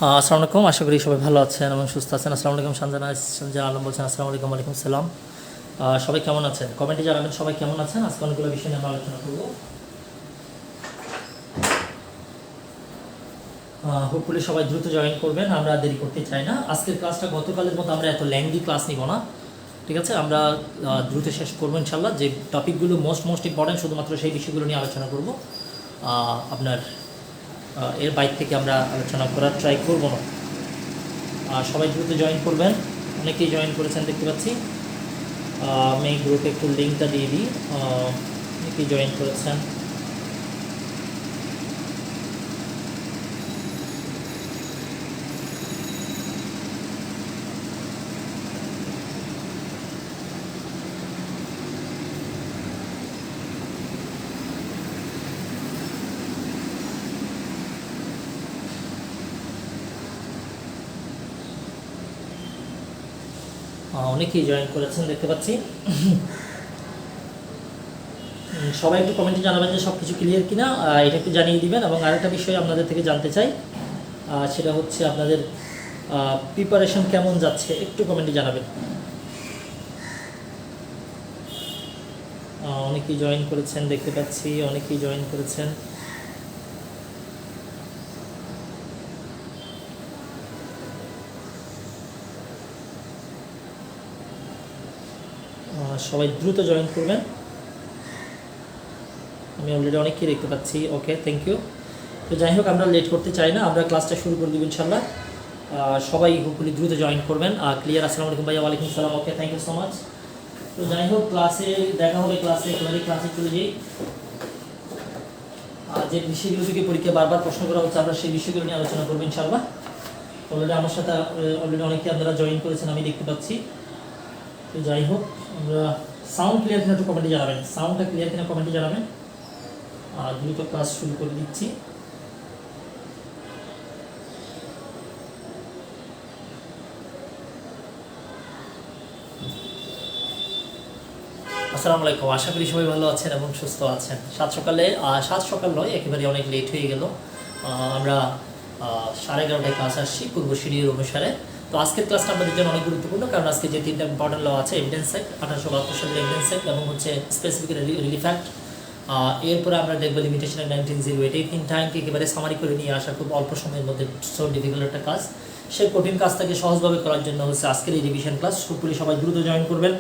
আসসালামু আলাইকুম, আশা করি সবাই ভালো আছেন এবং সুস্থ আছেন। আসসালামু আলাইকুম। সঞ্জনা আলম বলছেন। আসসালামু আলাইকুম। ওয়ালাইকুম সালাম। সবাই কেমন আছেন? কমেন্টে জানাবেন সবাই কেমন আছেন। আজকে অনেকগুলো বিষয় নিয়ে আমরা আলোচনা করবো। হোপফুলি সবাই দ্রুত জয়েন করবেন, আমরা দেরি করতে চাই না। আজকের ক্লাসটা গতকালের মতো আমরা এত ল্যাংদি ক্লাস নিব না, ঠিক আছে? আমরা দ্রুত শেষ করবো ইনশাল্লাহ। যে টপিকগুলো মোস্ট ইম্পর্টেন্ট শুধুমাত্র সেই বিষয়গুলো নিয়ে আলোচনা করব। আপনার এর বাইরে থেকে আমরা আলোচনা করার ট্রাই করবো না। সবাই দ্রুত জয়েন করবেন, অনেকেই জয়েন করেছেন দেখতে পাচ্ছি। আমি গ্রুপে একটু লিঙ্কটা দিয়ে দিই। অনেকেই জয়েন করেছেন। অনেকেই জয়েন করেছেন দেখতে পাচ্ছি। সবাই একটু কমেন্টে জানাবেন যে সব কিছু ক্লিয়ার কিনা, এটা একটু জানিয়ে দিবেন। এবং আরেকটা বিষয় আপনাদের থেকে জানতে চাই, সেটা হচ্ছে আপনাদের প্রিপারেশন কেমন যাচ্ছে, একটু কমেন্টে জানাবেন। অনেকেই জয়েন করেছেন দেখতে পাচ্ছি, অনেকেই জয়েন করেছেন। সবাই দ্রুত জয়েন করবেন। আমি অলরেডি অনেককেই দেখতে পাচ্ছি। ওকে, থ্যাংক ইউ। তো যাই হোক, আমরা লেট করতে চাই না, আমরা ক্লাসটা শুরু করে দেব ইনশাল্লাহ। সবাই হোপফুলি দ্রুত জয়েন করবেন। ক্লিয়ার? আসসালামু আলাইকুম ভাইয়া। ওয়ালাইকুম সালাম। ওকে, থ্যাংক ইউ সো মাচ। তো যাই হোক, ক্লাসে দেখা হবে। ক্লাসে চলে যাই। যে বিষয়গুলো থেকে পরীক্ষা বারবার প্রশ্ন করা হচ্ছে, আমরা সেই বিষয়গুলো নিয়ে আলোচনা করবো ইনশাল্লাহ। অলরেডি আমার সাথে অনেকে আপনারা জয়েন করেছেন, আমি দেখতে পাচ্ছি। তো যাই হোক, আমরা সাউন্ড ক্লিয়ার কিনা একটু কমেন্টে জানাবেন। সাউন্ডটা ক্লিয়ার কিনা কমেন্টে জানাবেন। দ্রুত ক্লাস শুরু করে দিচ্ছি। আসসালামু আলাইকুম, আশা করি সবাই ভালো আছেন এবং সুস্থ আছেন। সাত সকাল নয়, একেবারে অনেক লেট হয়ে গেল। আমরা 11:30টায় ক্লাস আসছি পূর্ব শিডিউল অনুসারে। তো আজকের ক্লাসটা আমাদের জন্য অনেক গুরুত্বপূর্ণ, কারণ আজকে যে তিনটা ইম্পর্টেন্ট ল আছে, এভিডেন্স অ্যাক্ট 1872 সালের এভিডেন্স অ্যাক্ট, এবং হচ্ছে স্পেসিফিক রিলিফ অ্যাক্ট। এরপরে আমরা দেখবো লিমিটেশন 1908। এই তিনটা আইনকে একেবারে সামারি করে নিয়ে আসা খুব অল্প সময়ের মধ্যে সো ডিফিকাল্ট একটা কাজ। সেই কঠিন কাজটাকে সহজভাবে করার জন্য হচ্ছে আজকের এই রিভিশন ক্লাস। হোপফুলি সবাই দ্রুত জয়েন করবেন।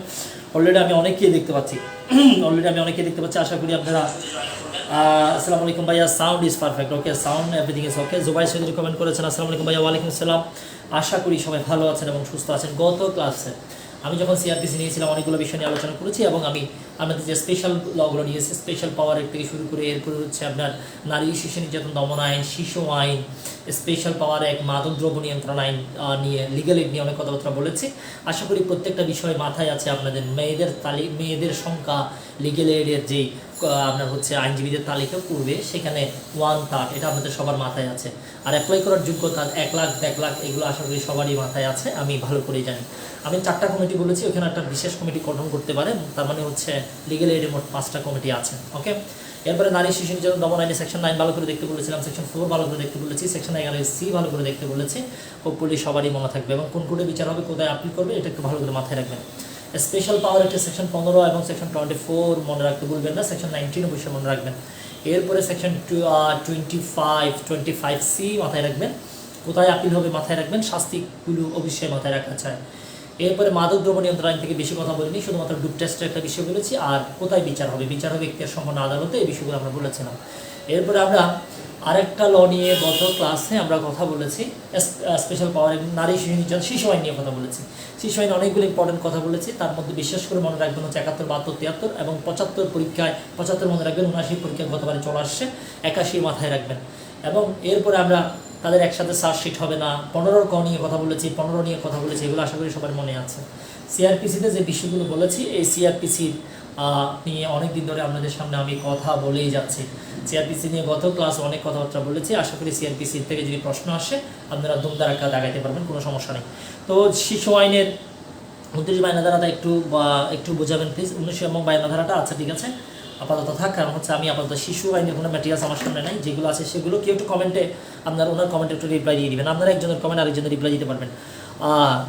অলরেডি আমি অনেকেই দেখতে পাচ্ছি। আশা করি আপনারা। আসসালামু আলাইকুম ভাইয়া, sound is perfect. Okay, sound everything is okay. Jubai Chowdhury comment করেছেন। আসসালামু আলাইকুম ভাইয়া। ওয়ালাইকুম সালাম। আশা করি সবাই ভালো আছেন এবং সুস্থ আছেন। গত ক্লাসে আমি যখন সিআরপিসি নিয়েছিলাম, অনেকগুলো বিষয় নিয়ে আলোচনা করেছি, এবং আমি আমাদের যে স্পেশাল লগুলো নিয়েছি, স্পেশাল পাওয়ার থেকে শুরু করে এরপরে হচ্ছে আপনার নারী শিশু নির্যাতন দমন আইন, শিশু আইন, স্পেশাল পাওয়ার এক মাদক দ্রব্য নিয়ন্ত্রণ আইন নিয়ে, লিগাল এইড নিয়ে অনেক কথাবার্তা বলেছি। আশা করি প্রত্যেকটা বিষয় মাথায় আছে আপনাদের। মেয়েদের সংখ্যা লিগাল এইডের যে আপনার হচ্ছে আইনজীবীদের তালিকা পূর্বে, সেখানে 1/3, এটা আপনাদের সবার মাথায় আছে। আর অ্যাপ্লাই করার যোগ্যতা 1 লাখ 1 লাখ, এগুলো আশা করি সবারই মাথায় আছে, আমি ভালো করেই জানি। আমি 4টা কমিটি বলেছি, ওখানে একটা বিশেষ কমিটি গঠন করতে পারে, তার মানে হচ্ছে লিগাল এইডের মোট 5টা কমিটি আছে। ওকে, এরপরে নারী শিশু নির্যাতন দমন আইনে সেকশন 9 ভালো করে দেখতে বলেছিলাম, সেকশন 4 ভালো করে দেখতে বলেছি, সেকশন 11C ভালো করে দেখতে বলেছি। হোপফুলি সবারই মনে থাকবে, এবং কোন কোর্টে বিচার হবে, কোথায় আপিল করবে, এটা একটু ভালো করে মাথায় রাখবেন। স্পেশাল পাওয়ার একটা সেকশন 15 এবং সেকশন 24 মনে রাখতে ভুলবেন না। সেকশন 19 অবশ্যই মনে রাখবেন। এরপরে সেকশন 25C মাথায় রাখবেন, কোথায় আপিল হবে মাথায় রাখবেন, শাস্তিগুলো অবশ্যই মাথায় রাখা চাই। এরপরে মাদক দ্রব্য নিয়ন্ত্রণ আইন থেকে বেশি কথা বলিনি, শুধুমাত্র ডুপ টেস্টের একটা বিষয় বলেছি। আর কোথায় বিচার হবে এখতিয়ার সম্পন্ন আদালতে, এই বিষয়গুলো আমরা বলেছিলাম। এরপরে আমরা আরেকটা ল নিয়ে গত ক্লাসে আমরা কথা বলেছি, স্পেশাল পাওয়ার নারী শিশু নির্যাতন শিশু আইন নিয়ে কথা বলেছি। শিশু আইন অনেকগুলো ইম্পর্টেন্ট কথা বলেছি, তার মধ্যে বিশেষ করে মনে রাখবেন হচ্ছে 71, 72, 73 এবং 75 পরীক্ষায় 75 মনে রাখবেন, 79 পরীক্ষায় গতবারে চলে আসছে, 81 মাথায় রাখবেন। এবং এরপরে আমরা তাদের একসাথে চার্জশিট হবে না, 15 ক নিয়ে কথা বলেছি, 15 নিয়ে কথা বলেছি, এগুলো আশা করি সবার মনে আছে। সিআরপিসিতে যে বিষয়গুলো বলেছি, এই সিআরপিসির নিয়ে অনেক দিন ধরে আপনাদের সামনে আমি কথা বলেই যাচ্ছি। সিআরপিসি নিয়ে গত ক্লাস অনেক কথাবার্তা বলেছি। আশা করি সিআরপিসির থেকে যদি প্রশ্ন আসে, আপনারা দুমদারাক্কা দাগাইতে পারবেন, কোনো সমস্যা নেই। তো শিশু আইনের 29 বায়না ধারাটা একটু বোঝাবেন প্লিজ। 19 এবং বায়না ধারাটা, আচ্ছা ঠিক আছে। আপাতত থাক, কারণ হচ্ছে আমি আপাতত শিশু আইনের কোনো ম্যাটেরিয়ালস আমার সামনে নাই, যেগুলো আছে সেগুলো কেউ একটু কমেন্টে ওনার কমেন্টে একটু রিপ্লাই দিয়ে দিবেন, আপনারা একজনের কমেন্ট আরেকজনের রিপ্লাই দিতে পারবেন।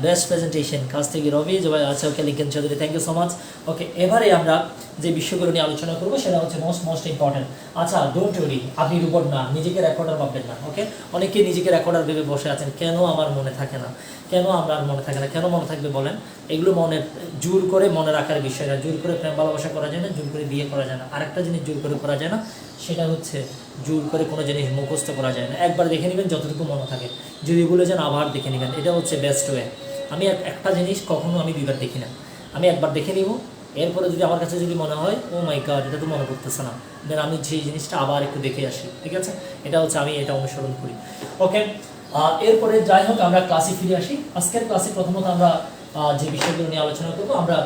বেস্ট প্রেজেন্টেশন কাজ থেকে রবি আচ্ছা ওকে লিখেন Chowdhury, thank you so much. Okay, এবারে আমরা যে বিষয়গুলো নিয়ে আলোচনা করবো সেটা হচ্ছে মোস্ট ইম্পর্টেন্ট। আচ্ছা, ডোন্ট ওয়ারি, আপনি রোবট না, নিজেকে রেকর্ডার ভাববেন না। ওকে, অনেকে নিজেকে রেকর্ডার ভেবে বসে আছেন, কেন আমার মনে থাকে না, কেন আমার মনে থাকে না, কেন মনে থাকবে বলেন? এগুলো মনে জোর করে মনে রাখার বিষয় না, জোর করে প্রেম ভালোবাসা করা যায় না, জোর করে বিয়ে করা যায় না। আরেকটা জিনিস জোর করে করা যায় না, সেটা হচ্ছে জোর করে কোনো জিনিস মুখস্থ করা যায় না। একবার দেখে নেবেন যতটুকু মনে থাকে, যদি ভুলে যান আবার দেখে নেবেন, এটা হচ্ছে বেস্ট ওয়ে। আমি একটা জিনিস কখনো আমি দুইবার দেখি না, আমি একবার দেখে নিব, এরপরে যদি আমার কাছে যদি মনে হয় ও মাই গড এটা তো মনে করতেছে না, দেন আমি সেই জিনিসটা আবার একটু দেখে আসি, ঠিক আছে? এটা হচ্ছে আমি এটা অনুসরণ করি। ওকে, এরপরে যাই হোক আমরা ক্লাসে ফিরে আসি। আজকের ক্লাসে প্রথমত আমরা যে বিষয়গুলো নিয়ে আলোচনা করবো, আমরা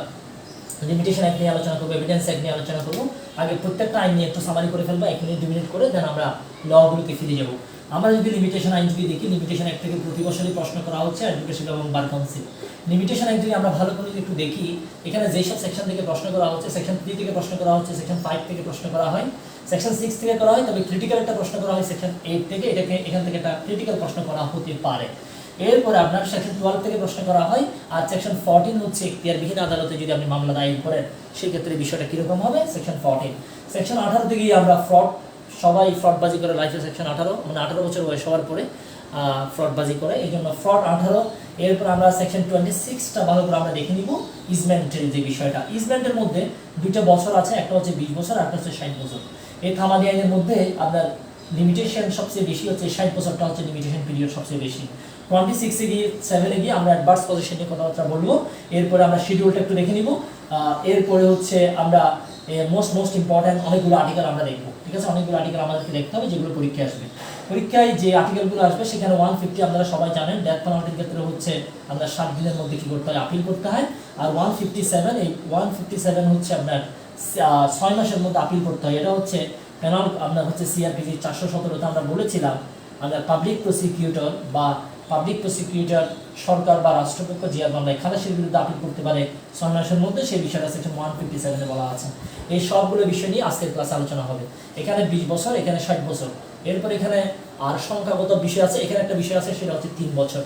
লিমিটেশন অ্যাক্ট নিয়ে আলোচনা করবো, এভিডেন্স অ্যাক্ট নিয়ে আলোচনা করবো। আগে প্রত্যেকটা আইন নিয়ে একটু সামারি করে ফেলবো, 1 মিনিট 2 মিনিট করে, দেন আমরা লগুলোকে ফিরে যাবো। আমরা যদি লিমিটেশন আইন যদি দেখি, লিমিটেশন অ্যাক্ট থেকে প্রতি বছরই প্রশ্ন করা হচ্ছে এডুকেশন এবং বার কাউন্সিল। লিমিটেশন অ্যাক্ট যদি আমরা ভালো করে একটু দেখি, এখানে যেসব সেকশন থেকে প্রশ্ন করা হচ্ছে, সেকশন 3 থেকে প্রশ্ন করা হচ্ছে, সেকশন 5 থেকে প্রশ্ন করা হয়, সেকশন 6 থেকে করা হয়, তবে ক্রিটিক্যাল একটা প্রশ্ন করা হয় সেকশন 8 থেকে, এখান থেকে একটা ক্রিটিক্যাল প্রশ্ন করা হতে পারে। এরপরে আপনার সেকশন 12 থেকে প্রশ্ন করা হয়, আর সেকশন 14 হচ্ছে এখতিয়ারবিহীন আদালতে যদি আপনি মামলা দায়ের করেন সেক্ষেত্রে বিষয়টা কীরকম হবে, সেকশন 14। সেকশন 18 থেকেই আমরা ফ্রড, সবাই ফ্রডবাজি করে লাইফে, সেকশন 18 মানে 18 বছর বয়স হওয়ার পরে ফ্রডবাজি করে, এই জন্য ফ্রড 18। এরপর আমরা সেকশন 26টা ভালো করে আমরা দেখে নিব, ইজমেন্টের যে বিষয়টা। ইজমেন্টের মধ্যে 2টা বছর আছে, একটা হচ্ছে 20 বছর, একটা হচ্ছে 60 বছর। এই থামাদি আইনের মধ্যে আপনার লিমিটেশন সবচেয়ে বেশি হচ্ছে 60 বছরটা হচ্ছে লিমিটেশন পিরিয়ড সবচেয়ে বেশি। 26 এ গিয়ে 7 এ গিয়ে আমরা অ্যাডভার্স পজিশন নিয়ে কথাবার্তা বলবো। এরপরে আমরা শিডিউলটা একটু দেখে নিব। এরপরে হচ্ছে আমরা মোস্ট ইম্পর্টেন্ট অনেকগুলো আর্টিকেল আমরা দেখবো, ঠিক আছে? অনেকগুলো আর্টিকেল আমাদেরকে দেখতে হবে যেগুলো পরীক্ষায় আসবে। পরীক্ষায় যে আর্টিকেলগুলো আসবে সেখানে 150 আপনারা সবাই জানেন, ডেথ পেনাল্টির ক্ষেত্রে হচ্ছে আমরা 7 দিনের মধ্যে কি করতে হয়, আপিল করতে হয়। আর 157, এই 157 হচ্ছে আপনার 6 মাসের মধ্যে আপিল করতে হয়। এটা হচ্ছে পেনাল আপনার হচ্ছে সিআরপিসি 417তে আমরা বলেছিলাম, আমরা পাবলিক প্রসিকিউটর বা পাবলিক প্রসিকিউটর সরকার বা রাষ্ট্রপক্ষ যে মামলায় খালাসের বিরুদ্ধে আপিল করতে পারে 6 মাসের মধ্যে, সেই বিষয়টা সেকশন 157 বলা আছে। এই সবগুলো বিষয় নিয়ে আজকের ক্লাসে আলোচনা হবে। এখানে 20 বছর, এখানে 60 বছর। এরপর এখানে আর সংখ্যাগত বিষয় আছে, এখানে একটা বিষয় আছে সেটা হচ্ছে 3 বছর,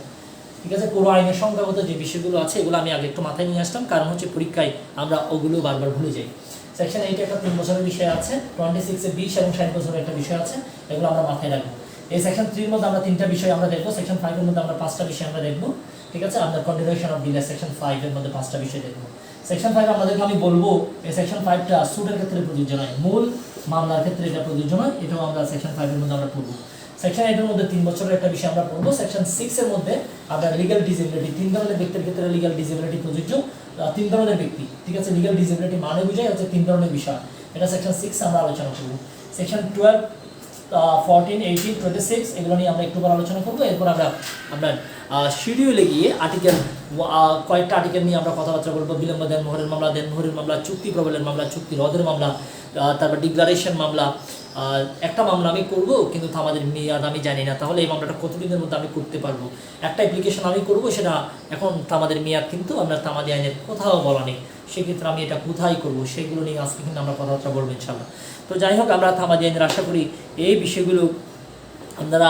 ঠিক আছে? পুরো আইনের সংখ্যাগত যে বিষয়গুলো আছে এগুলো আমি আগে একটু মাথায় নিয়ে আসলাম, কারণ হচ্ছে পরীক্ষায় আমরা ওগুলো বারবার ভুলে যাই। সেকশন 8 একটা 3 বছরের বিষয় আছে, 26 এ 20 এবং 60 বছরের একটা বিষয় আছে, এগুলো আমরা মাথায় রাখবো। এই সেকশন 3 এর মধ্যে আমরা 3টা বিষয় আমরা দেখবো, সেকশন 5 এর মধ্যে আমরা 5টা বিষয় আমরা দেখবো, ঠিক আছে? আমরা কন্টিনিউশন অফ ডিলে সেকশন 5 এর মধ্যে 5টা বিষয় দেখবো। সেকশন 5 আমাদেরকে আমি বলবো এই সেকশন 5টা সুটের ক্ষেত্রে প্রযোজ্য নয়, মূল মামলার ক্ষেত্রে এটা প্রযোজ্য নয়, এটাও আমরা সেকশন 5 এর মধ্যে আমরা পড়বো। সেকশন 8 এর মধ্যে 3 বছরের একটা বিষয় আমরা পড়বো। সেকশন 6 এর মধ্যে আমরা লিগ্যাল ডিসেবিলিটি, 3 ধরনের ব্যক্তির ক্ষেত্রে লিগ্যাল ডিসেবিলিটি প্রযোজ্য, 3 ধরনের ব্যক্তি, ঠিক আছে? লিগ্যাল ডিসেবিলিটি মানে বুঝায় হচ্ছে 3 ধরনের বিষয়, এটা সেকশন 6 আমরা আলোচনা করবো। সেকশন 12, 14, 18, 26 এগুলো নিয়ে আমরা একটু পর আলোচনা করবো। এরপর আমরা শিডিউলে গিয়ে আর্টিকেল কয়েকটা আর্টিকেল নিয়ে আমরা কথাবার্তা বলবো। বিলম্ব দেনমোহরের মামলা, দেনমোহরের মামলা, চুক্তি প্রবলের মামলা, চুক্তি রদের মামলা, তারপর ডিক্লারেশন মামলা। একটা মামলা আমি করবো কিন্তু আমাদের মেয়াদ আমি জানি না, তাহলে এই মামলাটা কতদিনের মধ্যে আমি করতে পারবো? একটা অ্যাপ্লিকেশন আমি করবো, সেটা এখন আমাদের মেয়াদ কিন্তু আমরা তামাদি আইনের কোথাও বলা নেই, সেক্ষেত্রে আমি এটা কোথায় করবো সেগুলো নিয়ে আজকে কিন্তু আমরা কথাবার্তা বলবো ইনশাআল্লাহ। তো যাই হোক, আমরা তামাদি আইনের আশা করি এই বিষয়গুলো আপনারা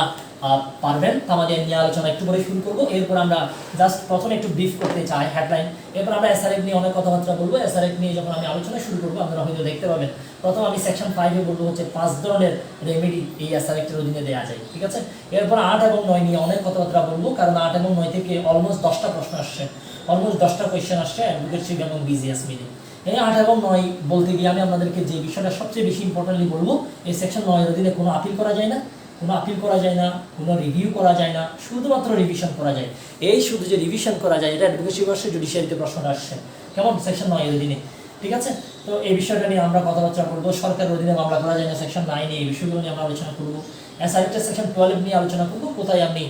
পারবেন। তামাদি আইন নিয়ে আলোচনা একটু পরে শুরু করবো। এরপর আমরা জাস্ট প্রথমে একটু ব্রিফ করতে চাই হেডলাইন, এরপর আমরা এসআরএফ নিয়ে অনেক কথাবার্তা বলবো। এসআরএফ নিয়ে যখন আমি আলোচনা শুরু করবো আপনারা হয়তো দেখতে পাবেন, প্রথম আমি সেকশন 5 এ বলবো হচ্ছে 5 ধরনের রেমেডি এই এসআরএফের অধীনে দেওয়া যায়, ঠিক আছে? এরপর 8 এবং 9 নিয়ে অনেক কথাবার্তা বলবো, কারণ 8 এবং 9 থেকে অলমোস্ট 10টা প্রশ্ন আসছে, অলমোস্ট 10টা কোয়েশ্চেন আসছে অ্যাডভোকেটশিপ এবং বিজিএস মিলে। এই 8 এবং 9 বলতে গিয়ে আমি আপনাদেরকে যে বিষয়টা সবচেয়ে বেশি ইম্পর্টেন্টলি বলবো, এই সেকশন 9 এর অধীনে কোনো আপিল করা যায় না, কোনো আপিল করা যায় না, কোনো রিভিউ করা যায় না, শুধুমাত্র রিভিশন করা যায়। এই শুধু যে রিভিশন করা যায়, এটা অ্যাডভোকেসি বর্ষে জুডিশিয়ারিতে প্রশ্নটা আসছে, কেমন? সেকশন 9 এর অধীনে, ঠিক আছে? তো এই বিষয়টা নিয়ে আমরা কথাবার্তা বলবো। সরকারের অধীনে মামলা করা যায় না, সেকশন 9 এই বিষয়গুলো নিয়ে আমরা আলোচনা করবো। এসআরএফ সেকশন 12 নিয়ে আলোচনা করবো, কোথায় আপনি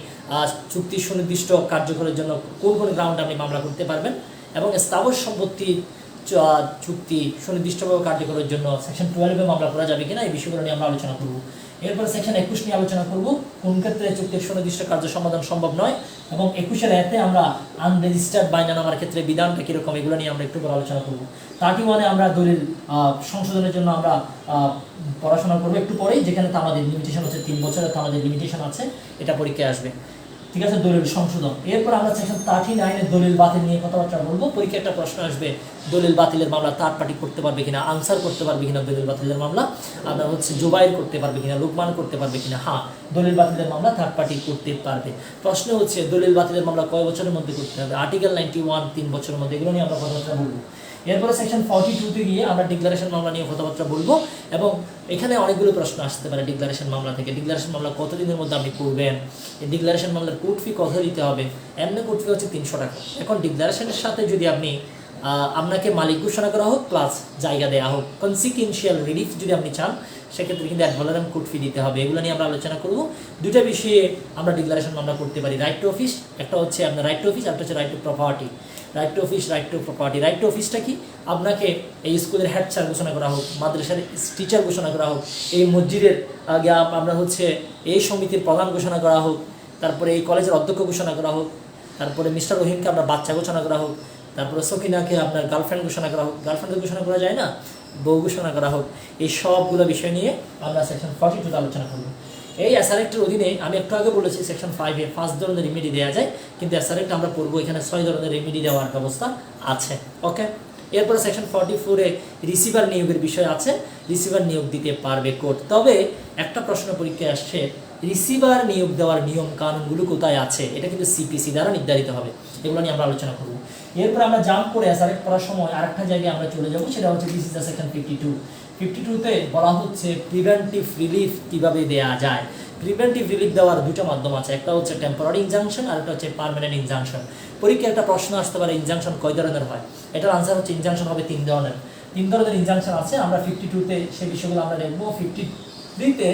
চুক্তি সুনির্দিষ্ট কার্যকরের জন্য কোন কোন গ্রাউন্ডে আপনি মামলা করতে পারবেন, এবং স্থাবর সম্পত্তি চুক্তি সুনির্দিষ্টভাবে কার্যকরের জন্য সেকশন 12-এ মামলা করা যাবে কিনা এই বিষয়গুলো নিয়ে আমরা আলোচনা করব। এরপরে সেকশন 21 নিয়ে আলোচনা করব, কোন ক্ষেত্রে চুক্তির সুনির্দিষ্ট কার্য সমাধান সম্ভব নয়, এবং 21-এর এতে আমরা আনরেজিস্টার্ড বাইনানামার ক্ষেত্রে বিধানটা কীরকম এগুলো নিয়ে আমরা একটু পরে আলোচনা করব। 31-এ আমরা দলিল সংশোধনের জন্য আমরা পড়াশোনা করবো একটু পরেই, যেখানে আমাদের লিমিটেশন হচ্ছে 3 বছরের আমাদের লিমিটেশন আছে, এটা পরীক্ষায় আসবে, ঠিক আছে, দলিল সংশোধন। এরপর আমরা সেকশন 39-এর দলিল বাতিল নিয়ে কথাবার্তা বলবো। পরীক্ষায় একটা প্রশ্ন আসবে, দলিল বাতিলের মামলা থার্ড পার্টি করতে পারবে কিনা, আনসার করতে পারবে কিনা দলিল বাতিলের মামলা, আমরা হচ্ছে জুবাইর করতে পারবে কিনা, লোকমান করতে পারবে কিনা। হ্যাঁ, দলিল বাতিলের মামলা থার্ড পার্টি করতে পারবে। প্রশ্ন হচ্ছে দলিল বাতিলের মামলা কয় বছরের মধ্যে করতে হবে, আর্টিকেল 91 3 বছরের মধ্যে, এগুলো নিয়ে আমরা কথাবার্তা বলবো। এরপরে সেকশন 42-তে গিয়ে আমরা ডিক্লারেশন মামলা নিয়ে কথাবার্তা বলবো, এবং এখানে অনেকগুলো প্রশ্ন আসতে পারে ডিক্লারেশন মামলা থেকে। ডিক্লারেশন মামলা কতদিনের মধ্যে আপনি করবেন, এই ডিক্লারেশন মামলার কোর্ট ফি কত দিতে হবে, এমনি কোর্ট ফি হচ্ছে 300 টাকা। এখন ডিক্লারেশনের সাথে যদি আপনি আপনাকে মালিক ঘোষণা করা হোক প্লাস জায়গা দেওয়া হোক, কনসিকুয়েন্সিয়াল রিলিফ যদি আপনি চান, সেক্ষেত্রে কিন্তু অ্যাডভোলারাম কোর্ট ফি দিতে হবে। এগুলো নিয়ে আমরা আলোচনা করব। দুটা বিষয়ে আমরা ডিক্লারেশন মামলা করতে পারি, রাইট টু অফিস, একটা হচ্ছে আপনার রাইট টু অফিস, একটা হচ্ছে right two property. Right to office, right two property. Right two অফিসটা কি, আপনাকে এই স্কুলের হেড স্যার ঘোষণা করা হোক, মাদ্রাসার টিচার ঘোষণা করা হোক, এই মসজিদের আগে আপনার হচ্ছে এই সমিতির প্রধান ঘোষণা করা হোক, তারপরে এই কলেজের অধ্যক্ষ ঘোষণা করা হোক, তারপরে মিস্টার রহিমকে আপনার বাচ্চা ঘোষণা করা হোক, তারপরে সকিনাকে আপনার গার্লফ্রেন্ড ঘোষণা করা হোক, গার্লফ্রেন্ড ঘোষণা করা যায় না, বউ ঘোষণা করা হোক। এই সবগুলো বিষয় নিয়ে আমরা সেকশন 42-তে আলোচনা করব। এই এসআরএক্টের অধীনে আমি একটু আগে বলেছি সেকশন 5-এ 5 ধরনের রেমেডি দেওয়া যায়, কিন্তু এসআরএক্ট আমরা পড়বো, এখানে 6 ধরনের রেমেডি দেওয়ার ব্যবস্থা আছে। ওকে, এরপরে সেকশন 44-এ রিসিভার নিয়োগের বিষয় আছে, রিসিভার নিয়োগ দিতে পারবে কোর্ট। তবে একটা প্রশ্ন পরীক্ষায় আসছে, রিসিভার নিয়োগ দেওয়ার নিয়ম কানুনগুলো কোথায় আছে, এটা কিন্তু সিপিসি দ্বারা নির্ধারিত হবে। এগুলো নিয়ে আমরা আলোচনা করব। এরপর আমরা জাম্প করে এসআরএক্ট করার সময় আরেকটা জায়গায় আমরা চলে যাব, সেটা হচ্ছে দিস ইজ দ্য সেকশন 52-তে বলা হচ্ছে প্রিভেন্টিভ রিলিফ কিভাবে দেওয়া যায়। প্রিভেন্টিভ রিলিফ দেওয়ার দুটো মাধ্যম আছে, একটা হচ্ছে টেম্পোরারি ইনজাংশন আর একটা হচ্ছে পার্মানেন্ট ইনজাংশন। পরীক্ষায় একটা প্রশ্ন আসতে পারে ইনজাংশন কয় ধরনের হয়, এটার আনসার হচ্ছে ইনজাংশন হবে 3 ধরনের। 3 ধরনের ইনজাংশন আছে, আমরা 52-তে সেই বিষয়গুলো আমরা দেখবো। 53-তে